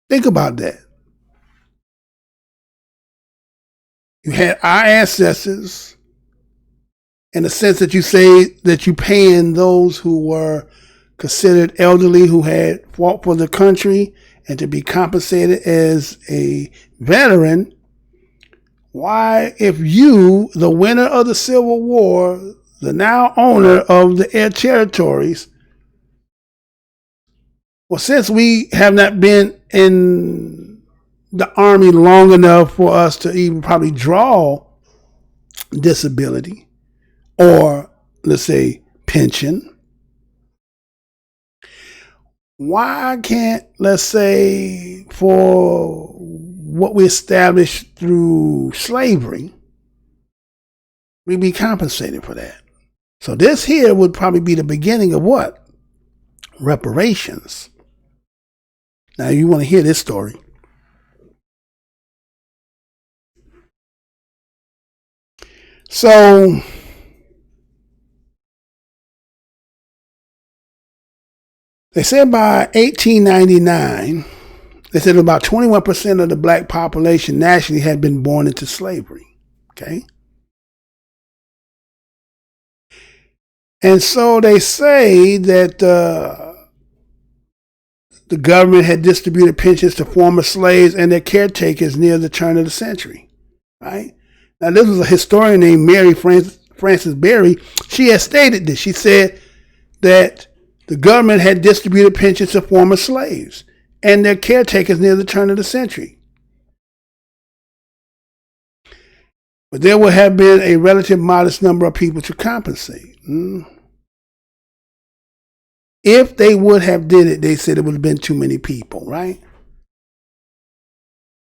Think about that. You had our ancestors, in the sense that you say that you paying those who were considered elderly, who had fought for the country, and to be compensated as a veteran. Why, if you, the winner of the Civil War, the now owner of the Air Territories, well, since we have not been in the Army long enough for us to even probably draw disability, or let's say pension, why can't, let's say, for what we established through slavery, we be compensated for that? So this here would probably be the beginning of what? Reparations. Now you want to hear this story. So they said by 1899, they said about 21% of the black population nationally had been born into slavery. Okay. And so they say that the government had distributed pensions to former slaves and their caretakers near the turn of the century. Right. Now, this was a historian named Mary Frances Berry. She had stated this. She said that the government had distributed pensions to former slaves and their caretakers near the turn of the century. But there would have been a relative modest number of people to compensate. If they would have did it, they said it would have been too many people, right?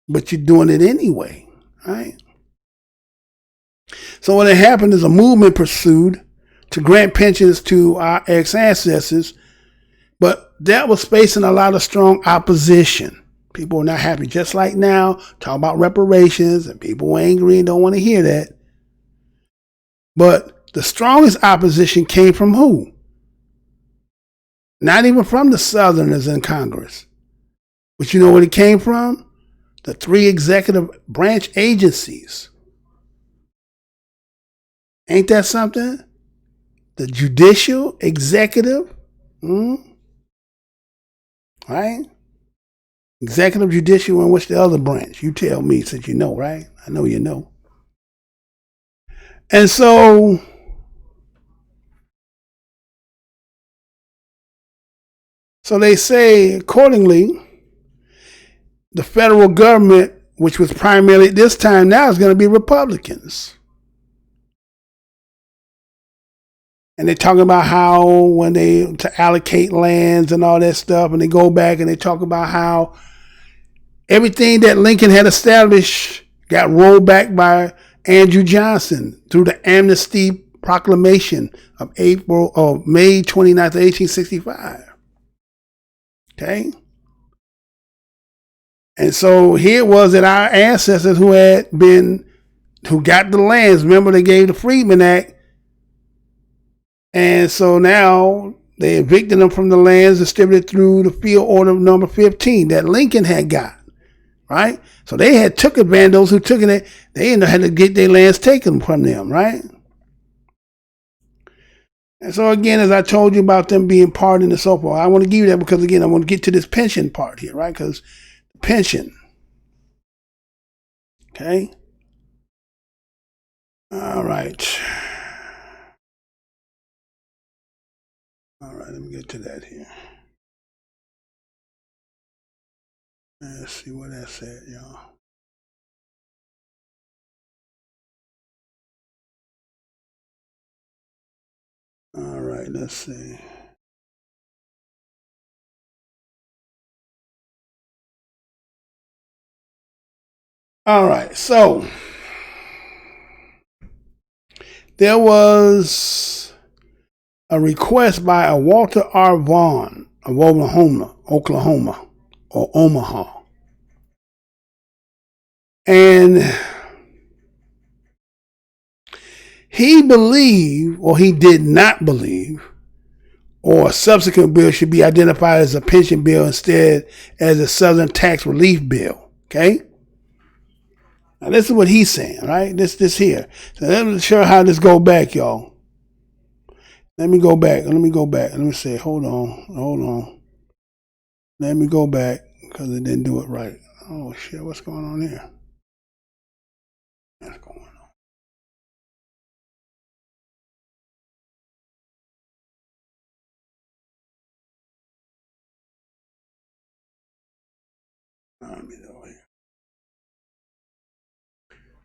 But you're doing it anyway, right? So what had happened is a movement pursued to grant pensions to our ex-ancestors, but that was facing a lot of strong opposition. People were not happy. just like now, talk about reparations, and people were angry and don't want to hear that. But the strongest opposition came from who? Not even from the Southerners in Congress. But you know where it came from? The 3 executive branch agencies. Ain't that something? The judicial, executive, right? Executive, judicial, and what's the other branch? You tell me, since you know, right? I know you know. And so they say, accordingly, the federal government, which was primarily at this time now, is going to be Republicans. And they're talking about how when they to allocate lands and all that stuff, and they go back and they talk about how everything that Lincoln had established got rolled back by Andrew Johnson through the Amnesty Proclamation of May 29th, 1865. Okay? And so here it was that our ancestors who got the lands, remember they gave the Freedmen Act, and so now they evicted them from the lands distributed through the field order number 15 that Lincoln had got, right? So they had took advantage, those who took it, they had to get their lands taken from them, right? And so again, as I told you about them being pardoned and so forth, I want to give you that because again, I want to get to this pension part here, right? Because pension, okay? All right. All right, let me get to that here. Let's see what that said, y'all. All right, let's see. All right, so there was a request by a Walter R. Vaughn of Oklahoma, or Omaha. And he believed, or he did not believe, or a subsequent bill should be identified as a pension bill instead as a Southern tax relief bill. Okay? Now this is what he's saying, right? This here. So let me show how this go back, y'all. Let me go back. Let me say, hold on. Let me go back because it didn't do it right. Oh shit, what's going on here? What's going on?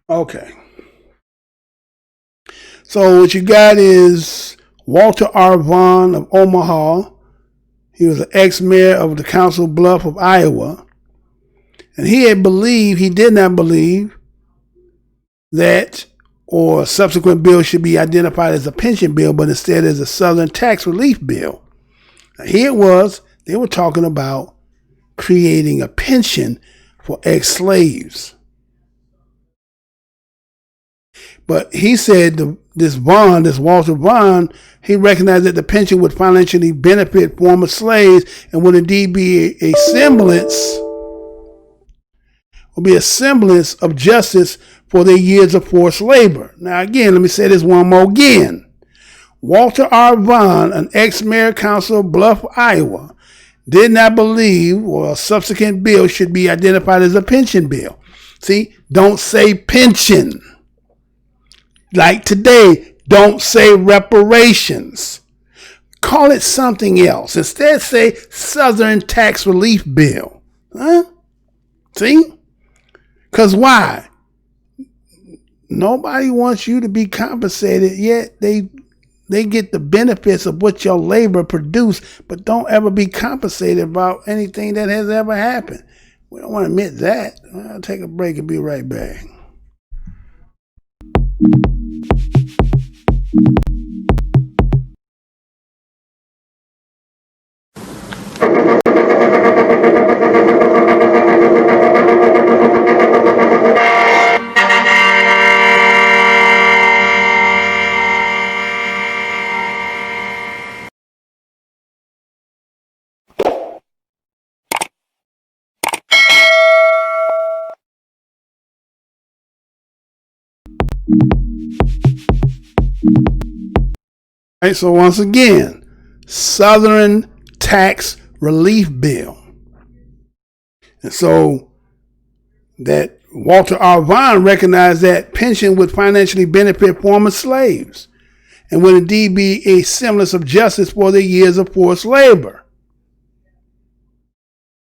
Okay. So what you got is Walter R. Vaughn of Omaha. He was an ex-mayor of the Council Bluff of Iowa. And he did not believe that or subsequent bill should be identified as a pension bill, but instead as a Southern tax relief bill. Now, here it was, they were talking about creating a pension for ex-slaves. But he said this Walter Vaughn, he recognized that the pension would financially benefit former slaves and would indeed be a semblance of justice for their years of forced labor. Now again, let me say this one more again. Walter R. Vaughn, an ex-mayor council of Bluff, Iowa, did not believe or a subsequent bill should be identified as a pension bill. See, don't say pension. Like today, don't say reparations. Call it something else. Instead, say Southern Tax Relief Bill. Huh? See? Because why? Nobody wants you to be compensated, yet they get the benefits of what your labor produced, but don't ever be compensated about anything that has ever happened. We don't want to admit that. I'll take a break and be right back. All right, so once again, Southern Tax Relief Bill. And so that Walter R. Vaughn recognized that pension would financially benefit former slaves and would indeed be a semblance of justice for their years of forced labor.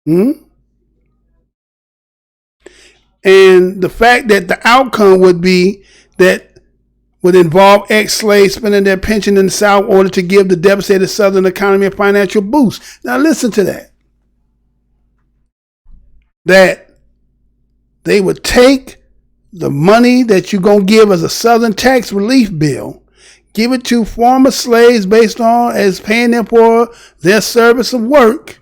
And the fact that the outcome would be that would involve ex-slaves spending their pension in the South in order to give the devastated Southern economy a financial boost. Now listen to that. That they would take the money that you're going to give as a Southern tax relief bill, give it to former slaves based on as paying them for their service of work,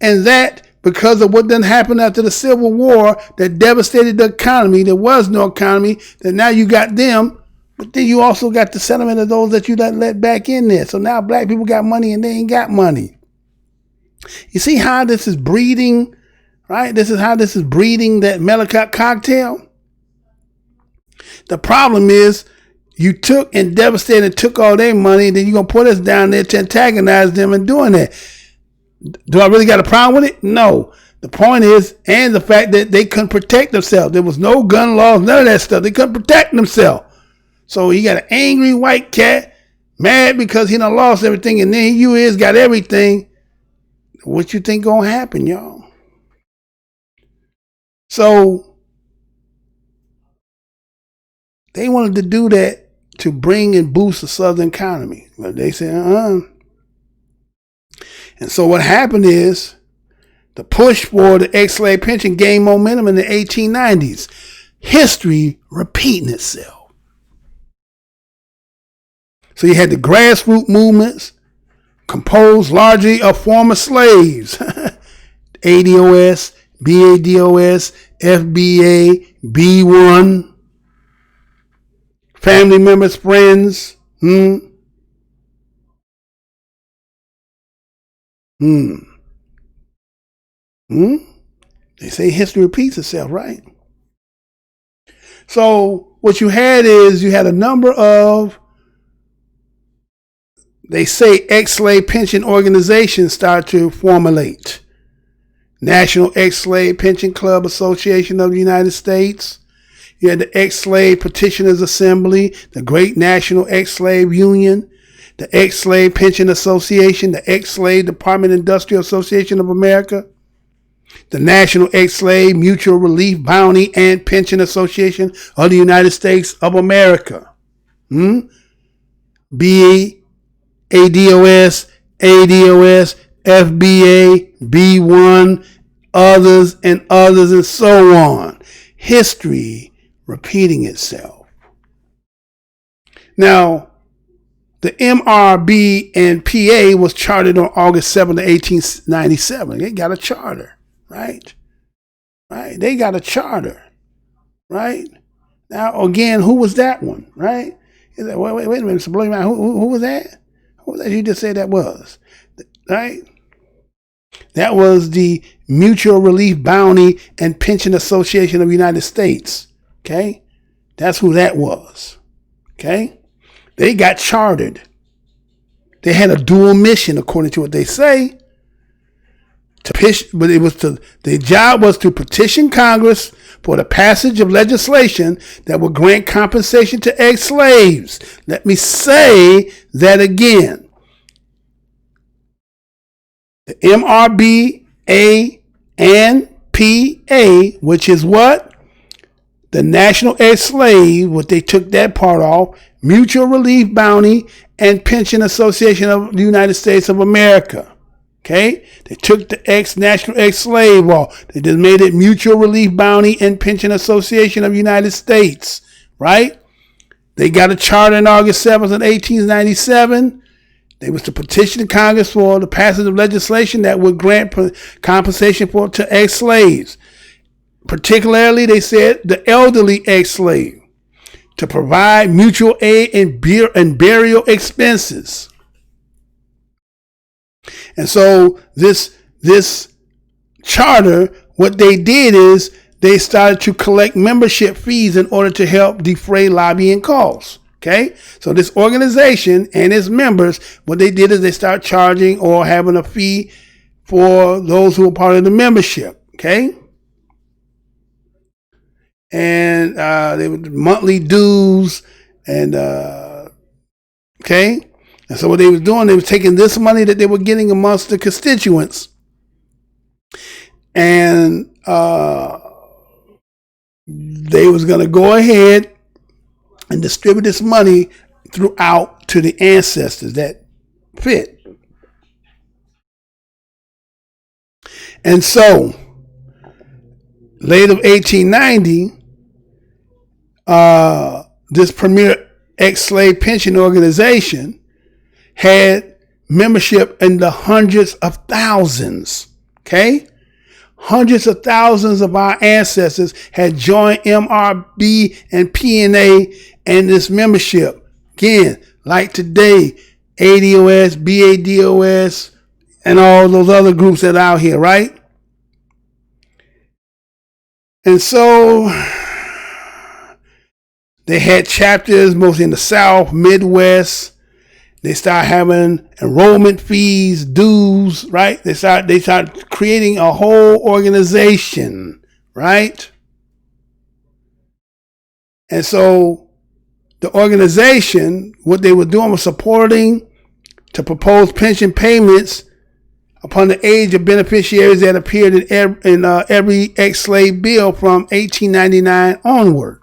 and that because of what done happened after the Civil War that devastated the economy, there was no economy, that now you got them. But then you also got the settlement of those that you let back in there. So now black people got money and they ain't got money. You see how this is breeding, right? This is how this is breeding that Mellicott cocktail. The problem is you took and devastated and took all their money, and then you're going to put us down there to antagonize them and doing that. Do I really got a problem with it? No. The point is, and the fact that they couldn't protect themselves. There was no gun laws, none of that stuff. They couldn't protect themselves. So you got an angry white cat, mad because he done lost everything, and then you is got everything. What you think gonna happen, y'all? So they wanted to do that to bring and boost the Southern economy. But they said, And so what happened is the push for the ex-slave pension gained momentum in the 1890s. History repeating itself. So you had the grassroots movements composed largely of former slaves. ADOS, BADOS, FBA, B1, family members, friends. They say history repeats itself, right? So what you had is you had a number of, they say, ex-slave pension organizations start to formulate. National Ex-Slave Pension Club Association of the United States. You had the Ex-Slave Petitioners Assembly, the Great National Ex-Slave Union, the Ex-Slave Pension Association, the Ex-Slave Department Industrial Association of America, the National Ex-Slave Mutual Relief Bounty and Pension Association of the United States of America. BADOS, ADOS, FBA, B1, others, and so on. History repeating itself. Now, the MRB and PA was chartered on August 7th, 1897. They got a charter, right? Right? They got a charter, right? Now, again, who was that one, right? Wait a minute, who was that? Who was that you just said that was? Right? That was the Mutual Relief Bounty and Pension Association of the United States. Okay? That's who that was. Okay? They got chartered. They had a dual mission, according to what they say. But their job was to petition Congress for the passage of legislation that would grant compensation to ex-slaves. Let me say that again. The MRBA and PA, which is what? The National Ex-Slave, what they took that part off, Mutual Relief Bounty and Pension Association of the United States of America. Okay? They took the National Ex-Slave off. They just made it Mutual Relief Bounty and Pension Association of the United States. Right? They got a charter on August 7th, 1897. They was to petition Congress for the passage of legislation that would grant compensation to ex-slaves. Particularly, they said, the elderly ex-slave, to provide mutual aid and burial expenses. And so this charter, what they did is they started to collect membership fees in order to help defray lobbying costs. Okay, so this organization and its members, what they did is they start charging or having a fee for those who are part of the membership. Okay, and they were monthly dues, and okay, and so what they was doing, they was taking this money that they were getting amongst the constituents, and they was going to go ahead and distribute this money throughout to the ancestors that fit. And so, late of 1890, this premier ex-slave pension organization had membership in the hundreds of thousands. Okay? Hundreds of thousands of our ancestors had joined MRB and PNA and this membership. Again, like today, ADOS, BADOS, and all those other groups that are out here, right? And so they had chapters mostly in the South, Midwest. They start having enrollment fees, dues, right? They start creating a whole organization, right? And so the organization, what they were doing was supporting to propose pension payments upon the age of beneficiaries that appeared in every ex-slave bill from 1899 onward.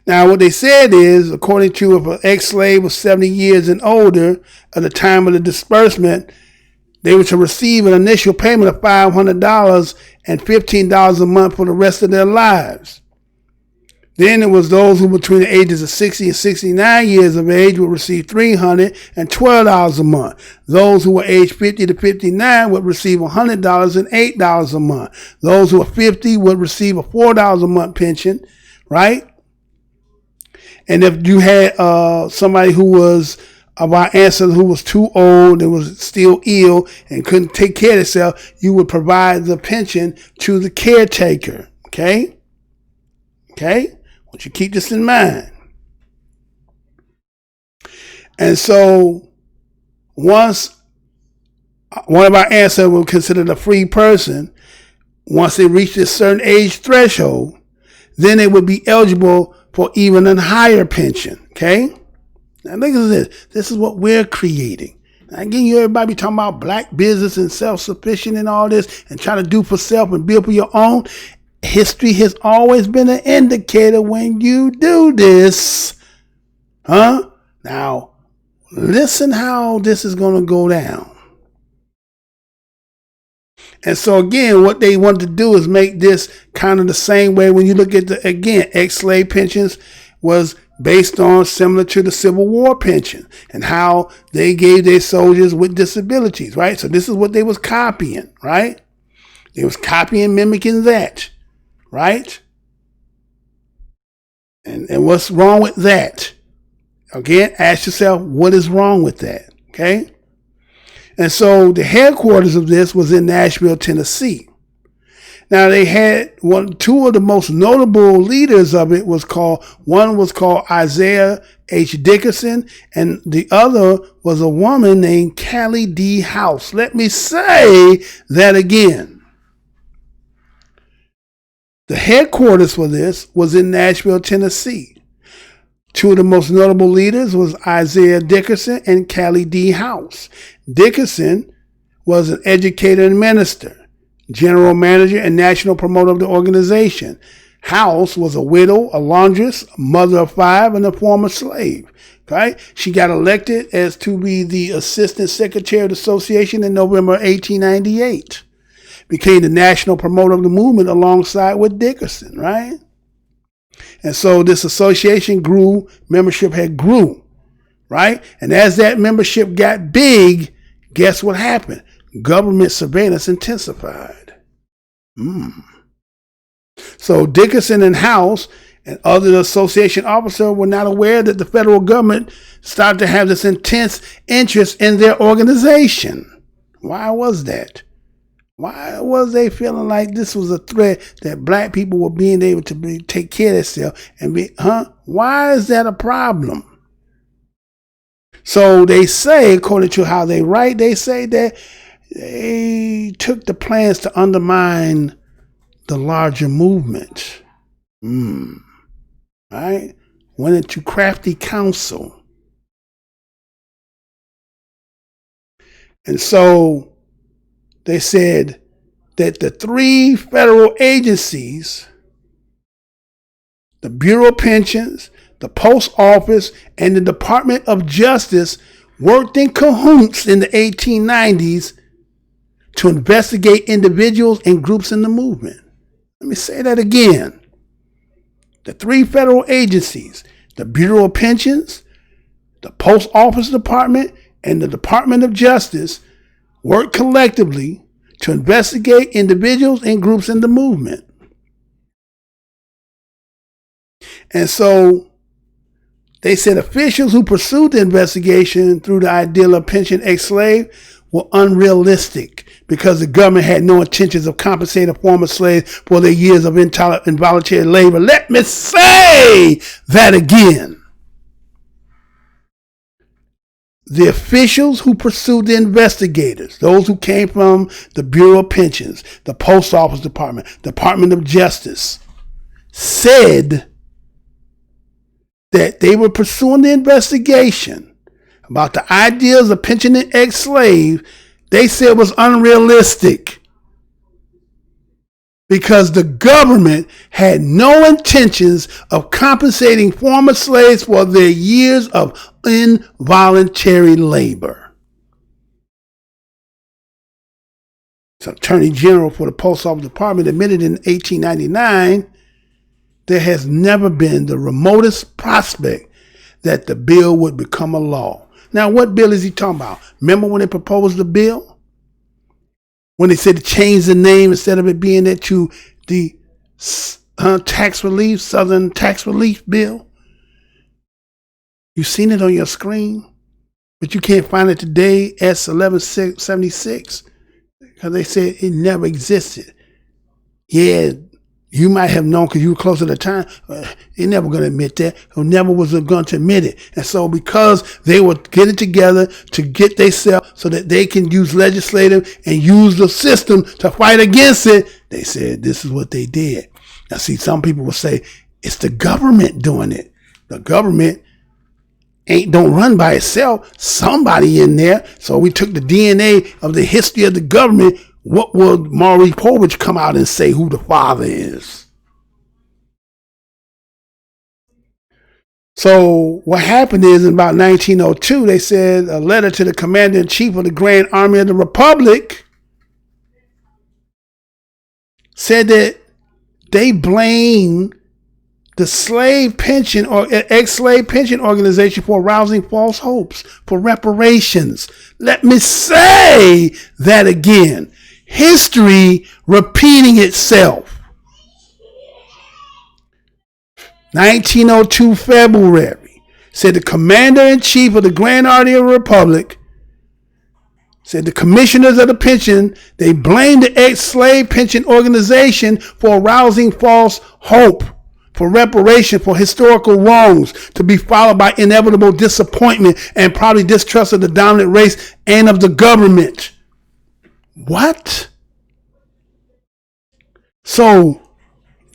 Now, what they said is, according to if an ex-slave was 70 years and older at the time of the disbursement, they were to receive an initial payment of $500 and $15 a month for the rest of their lives. Then it was those who between the ages of 60 and 69 years of age would receive $312 a month. Those who were age 50 to 59 would receive $100 and $8 a month. Those who were 50 would receive a $4 a month pension, right? And if you had somebody who was of our ancestors who was too old and was still ill and couldn't take care of themselves, you would provide the pension to the caretaker. Okay? Okay? I want you to keep this in mind. And so once one of our ancestors was considered a free person, once they reached a certain age threshold, then they would be eligible for even a higher pension. Okay? Now look at this. This is what we're creating. Again, you everybody be talking about black business and self-sufficient and all this and trying to do for self and build for your own. History has always been an indicator when you do this. Now, listen how this is going to go down. And so again, what they want to do is make this kind of the same way when you look at the, again, ex-slave pensions was based on similar to the Civil War pension and how they gave their soldiers with disabilities, right? So this is what they was copying, right? They was copying, mimicking that. Right? And what's wrong with that? Again, ask yourself, what is wrong with that? Okay? And so the headquarters of this was in Nashville, Tennessee. Now they had two of the most notable leaders of it one was called Isaiah H. Dickerson, and the other was a woman named Callie D. House. Let me say that again. The headquarters for this was in Nashville, Tennessee. Two of the most notable leaders was Isaiah Dickerson and Callie D. House. Dickerson was an educator and minister, general manager and national promoter of the organization. House was a widow, a laundress, a mother of 5, and a former slave. Okay? She got elected as to be the assistant secretary of the association in November 1898. Became the national promoter of the movement alongside with Dickerson, right? And so this association grew, membership had grew, right? And as that membership got big, guess what happened? Government surveillance intensified. So Dickerson and House and other association officers were not aware that the federal government started to have this intense interest in their organization. Why was that? Why was they feeling like this was a threat that black people were being able to take care of themselves and be, Why is that a problem? So they say, according to how they write, they say that they took the plans to undermine the larger movement. Right? Went into crafty counsel. And so they said that the 3 federal agencies, the Bureau of Pensions, the Post Office, and the Department of Justice worked in cahoots in the 1890s to investigate individuals and groups in the movement. Let me say that again. The 3 federal agencies, the Bureau of Pensions, the Post Office Department, and the Department of Justice work collectively to investigate individuals and groups in the movement. And so they said officials who pursued the investigation through the ideal of pension ex-slave were unrealistic because the government had no intentions of compensating former slaves for their years of involuntary labor. Let me say that again. The officials who pursued the investigators, those who came from the Bureau of Pensions, the Post Office Department, Department of Justice, said that they were pursuing the investigation about the ideas of pensioning ex-slave. They said was unrealistic because the government had no intentions of compensating former slaves for their years of involuntary labor. So Attorney General for the Post Office Department admitted in 1899 there has never been the remotest prospect that the bill would become a law. Now, what bill is he talking about? Remember when they proposed the bill? When they said to change the name instead of it being that to the tax relief, Southern tax relief bill? You've seen it on your screen, but you can't find it today, S 1176, because they said it never existed. Yeah, you might have known because you were closer to the time. They're never going to admit that, or never was going to admit it. And so because they were getting together to get themselves so that they can use legislative and use the system to fight against it, they said this is what they did. Now, see, some people will say it's the government doing it. The government don't run by itself. Somebody in there. So we took the DNA of the history of the government. What would Maury Povich come out and say who the father is? So what happened is in about 1902, they said a letter to the commander-in-chief of the Grand Army of the Republic said that they blamed the slave pension or ex-slave pension organization for arousing false hopes for reparations. Let me say that again. History repeating itself. 1902 February, said the commander-in-chief of the Grand Army of the Republic said the commissioners of the pension, they blamed the ex-slave pension organization for arousing false hope for reparation for historical wrongs to be followed by inevitable disappointment and probably distrust of the dominant race and of the government. What? So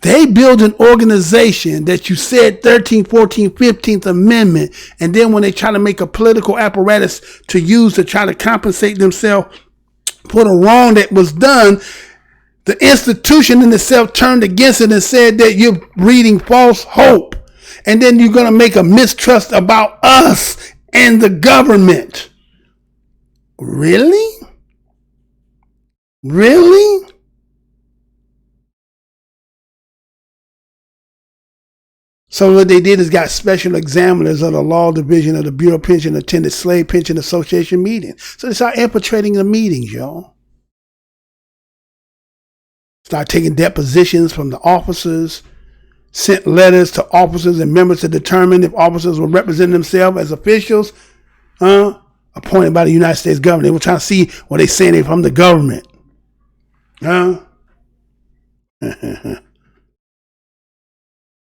they build an organization that you said 13th, 14th, 15th Amendment, and then when they try to make a political apparatus to use to try to compensate themselves for the wrong that was done, the institution in itself turned against it and said that you're breeding false hope. And then you're going to make a mistrust about us and the government. Really? Really? So what they did is got special examiners of the law division of the Bureau of Pension attended Slave Pension Association meetings. So they start infiltrating the meetings, y'all. Start taking depositions from the officers, sent letters to officers and members to determine if officers were representing themselves as officials appointed by the United States government. They were trying to see what they saying they from the government. And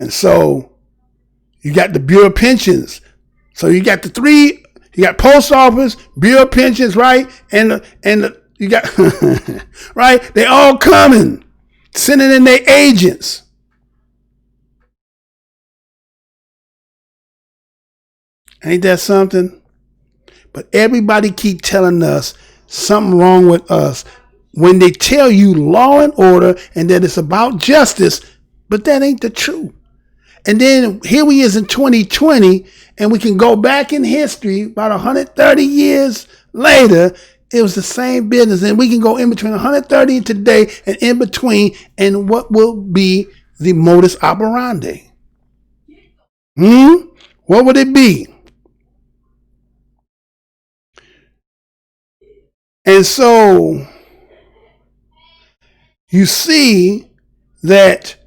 so you got the Bureau of Pensions. So you got the three, you got Post Office, Bureau of Pensions, right? And you got, right? They all coming, sending in their agents. Ain't that something? But everybody keep telling us something wrong with us when they tell you law and order and that it's about justice, but that ain't the truth. And then here we is in 2020, and we can go back in history about 130 years later. It was the same business, and we can go in between 130 and today and in between, and what will be the modus operandi? What would it be? And so you see that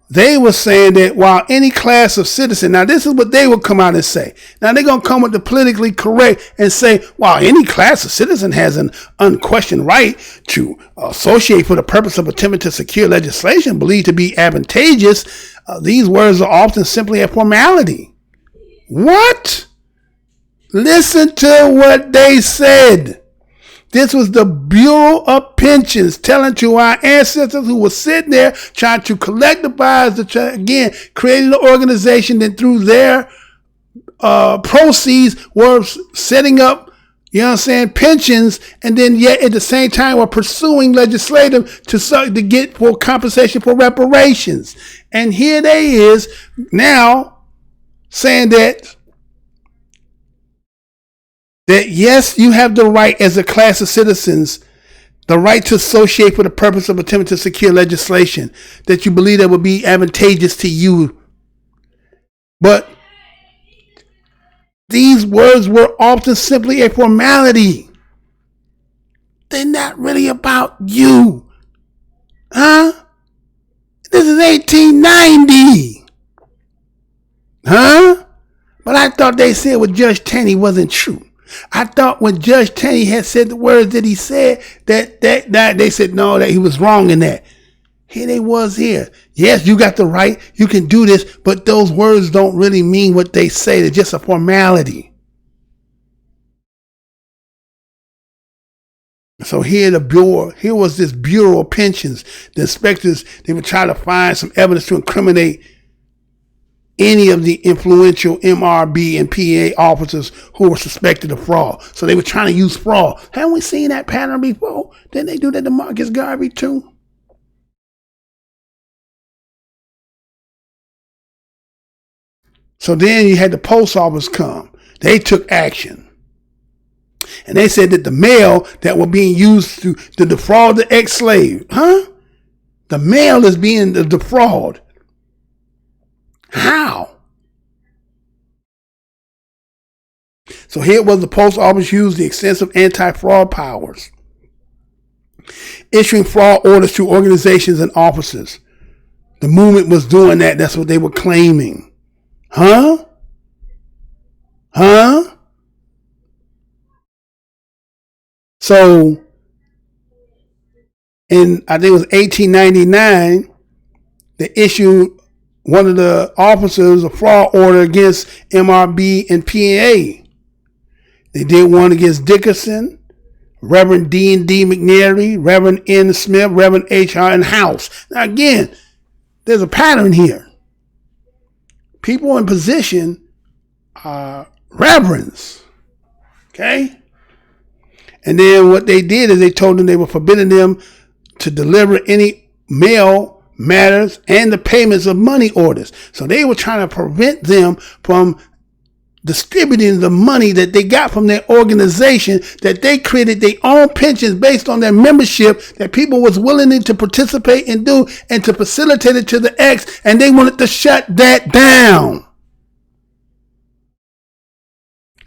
they were saying that while any class of citizen, now this is what they would come out and say. Now they're going to come with the politically correct and say, while any class of citizen has an unquestioned right to associate for the purpose of attempting to secure legislation believed to be advantageous, these words are often simply a formality. What? Listen to what they said. This was the Bureau of Pensions telling to our ancestors who were sitting there trying to collectivize, again, creating an organization that through their proceeds were setting up, you know what I'm saying, pensions, and then yet at the same time were pursuing legislative to get for compensation for reparations. And here they is now saying that yes, you have the right as a class of citizens The right to associate for the purpose of attempting to secure legislation that you believe that would be advantageous to you. But these words were often simply a formality. They're not really about you. Huh? This is 1890. Huh? But I thought they said what Judge Taney wasn't true. I thought when Judge Taney had said the words that he said, that they said no, that he was wrong in that. Here they was here. Yes, you got the right. You can do this, but those words don't really mean what they say. They're just a formality. So here was this Bureau of Pensions. The inspectors, they would try to find some evidence to incriminate any of the influential MRB and PA officers who were suspected of fraud. So they were trying to use fraud. Haven't we seen that pattern before? Didn't they do that to Marcus Garvey too? So then you had the post office come. They took action. And they said that the mail that were being used to defraud the ex-slave. Huh? The mail is being defrauded. How? So here was the post office used the extensive anti-fraud powers, issuing fraud orders to organizations and offices. The movement was doing that. That's what they were claiming. Huh? Huh? So in, I think it was 1899, they issued one of the officers a fraud order against MRB and PA. They did one against Dickerson, Reverend D&D McNary, Reverend N. Smith, Reverend H.R. and House. Now again, there's a pattern here. People in position are reverends. Okay? And then what they did is they told them they were forbidding them to deliver any mail matters and the payments of money orders. So they were trying to prevent them from distributing the money that they got from their organization, that they created their own pensions based on their membership that people was willing to participate and do and to facilitate it to the X, and they wanted to shut that down.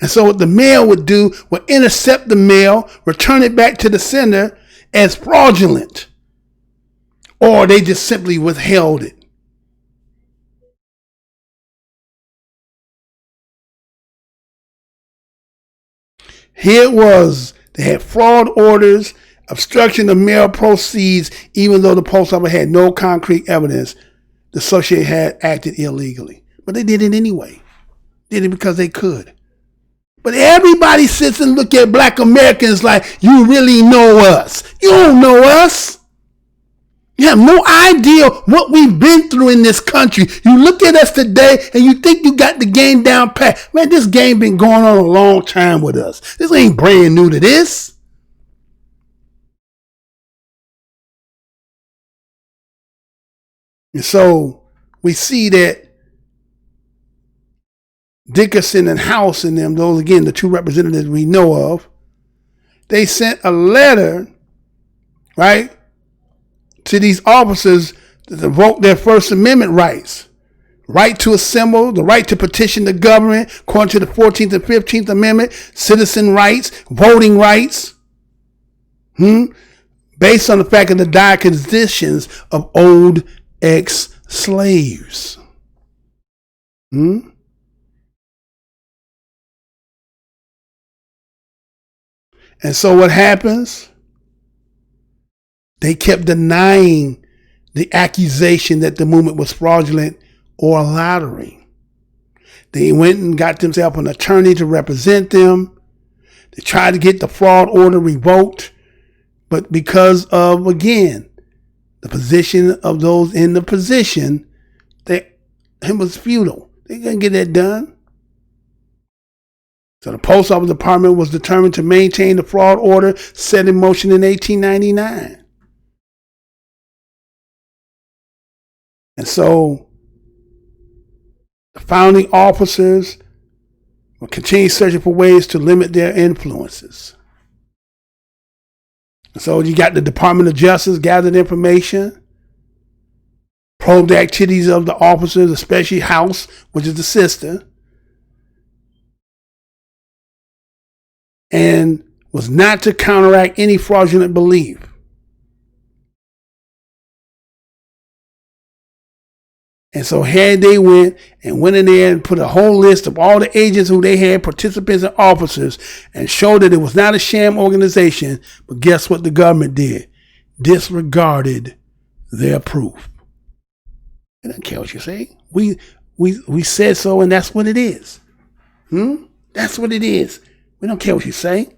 And so what the mail would do would intercept the mail, return it back to the sender as fraudulent, or they just simply withheld it. Here it was. They had fraud orders, obstruction of mail proceeds, even though the post office had no concrete evidence the associate had acted illegally. But they did it anyway. Did it because they could. But everybody sits and look at black Americans like, you really know us. You don't know us. You have no idea what we've been through in this country. You look at us today and you think you got the game down pat. Man, this game been going on a long time with us. This ain't brand new to this. And so we see that Dickerson and House and them, those again, the two representatives we know of, they sent a letter, right, to these officers to invoke their First Amendment rights. Right to assemble, the right to petition the government, according to the 14th and 15th Amendment, citizen rights, voting rights, based on the fact of the dire conditions of old ex-slaves. And so what happens? They kept denying the accusation that the movement was fraudulent or lottery. They went and got themselves an attorney to represent them. They tried to get the fraud order revoked, but because of, again, the position of those in the position, it was futile. They couldn't get that done. So the Post Office Department was determined to maintain the fraud order set in motion in 1899. And so the founding officers will continue searching for ways to limit their influences. So you got the Department of Justice gathered information, probed the activities of the officers, especially House, which is the sister, and was not to counteract any fraudulent belief. And so here they went in there and put a whole list of all the agents who they had, participants and officers, and showed that it was not a sham organization. But guess what the government did? Disregarded their proof. They don't care what you say. We said so, and that's what it is. That's what it is. We don't care what you say.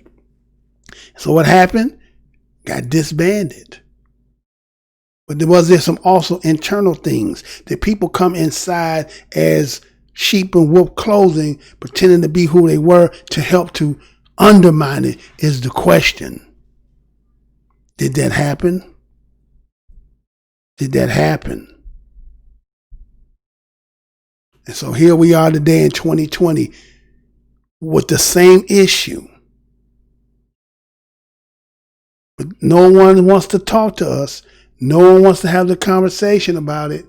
So what happened? Got disbanded. But there some also internal things that people come inside as sheep in wolf clothing, pretending to be who they were to help to undermine it is the question. Did that happen? Did that happen? And so here we are today in 2020 with the same issue. But no one wants to talk to us. No one wants to have the conversation about it.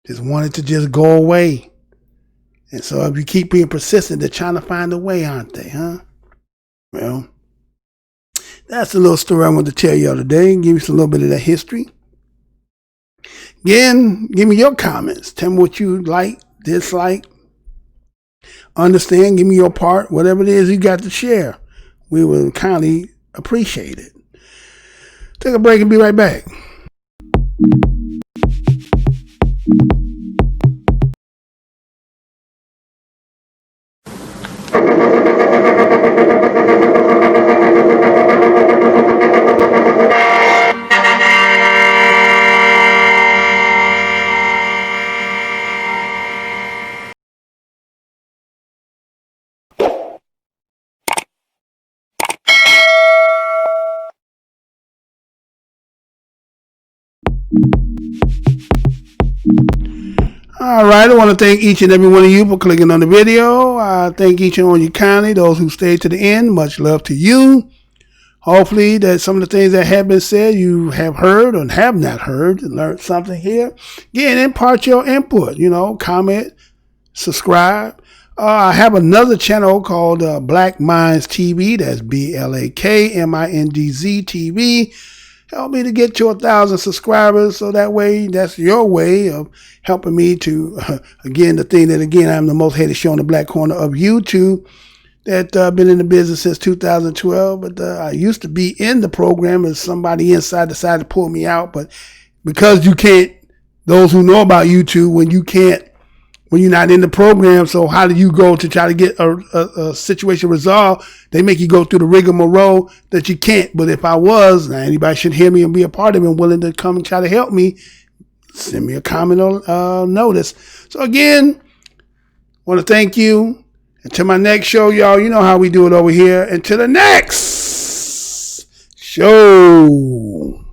Just want it to just go away. And so if you keep being persistent, they're trying to find a way, aren't they, huh? Well, that's a little story I want to tell y'all today. Give you a little bit of that history. Again, give me your comments. Tell me what you like, dislike, understand. Give me your part. Whatever it is you got to share, we will kindly appreciate it. Take a break and be right back. All right, I want to thank each and every one of you for clicking on the video. I thank each and one of you kindly, those who stayed to the end. Much love to you. Hopefully that some of the things that have been said you have heard or have not heard and learned something here. Again, impart your input, comment, subscribe. I have another channel called Black Minds TV. That's BLAKMINDZ TV. Help me to get to 1,000 subscribers, so that way, that's your way of helping me to, again, I'm the most hated show in the black corner of YouTube. That I've been in the business since 2012, but I used to be in the program and somebody inside decided to pull me out. But because you can't, those who know about YouTube, when you're not in the program, so how do you go to try to get a situation resolved? They make you go through the rigmarole that you can't. But if I was, now anybody should hear me and be a part of it and willing to come and try to help me, send me a comment or notice. So again, want to thank you. Until my next show, y'all, you know how we do it over here. Until the next show.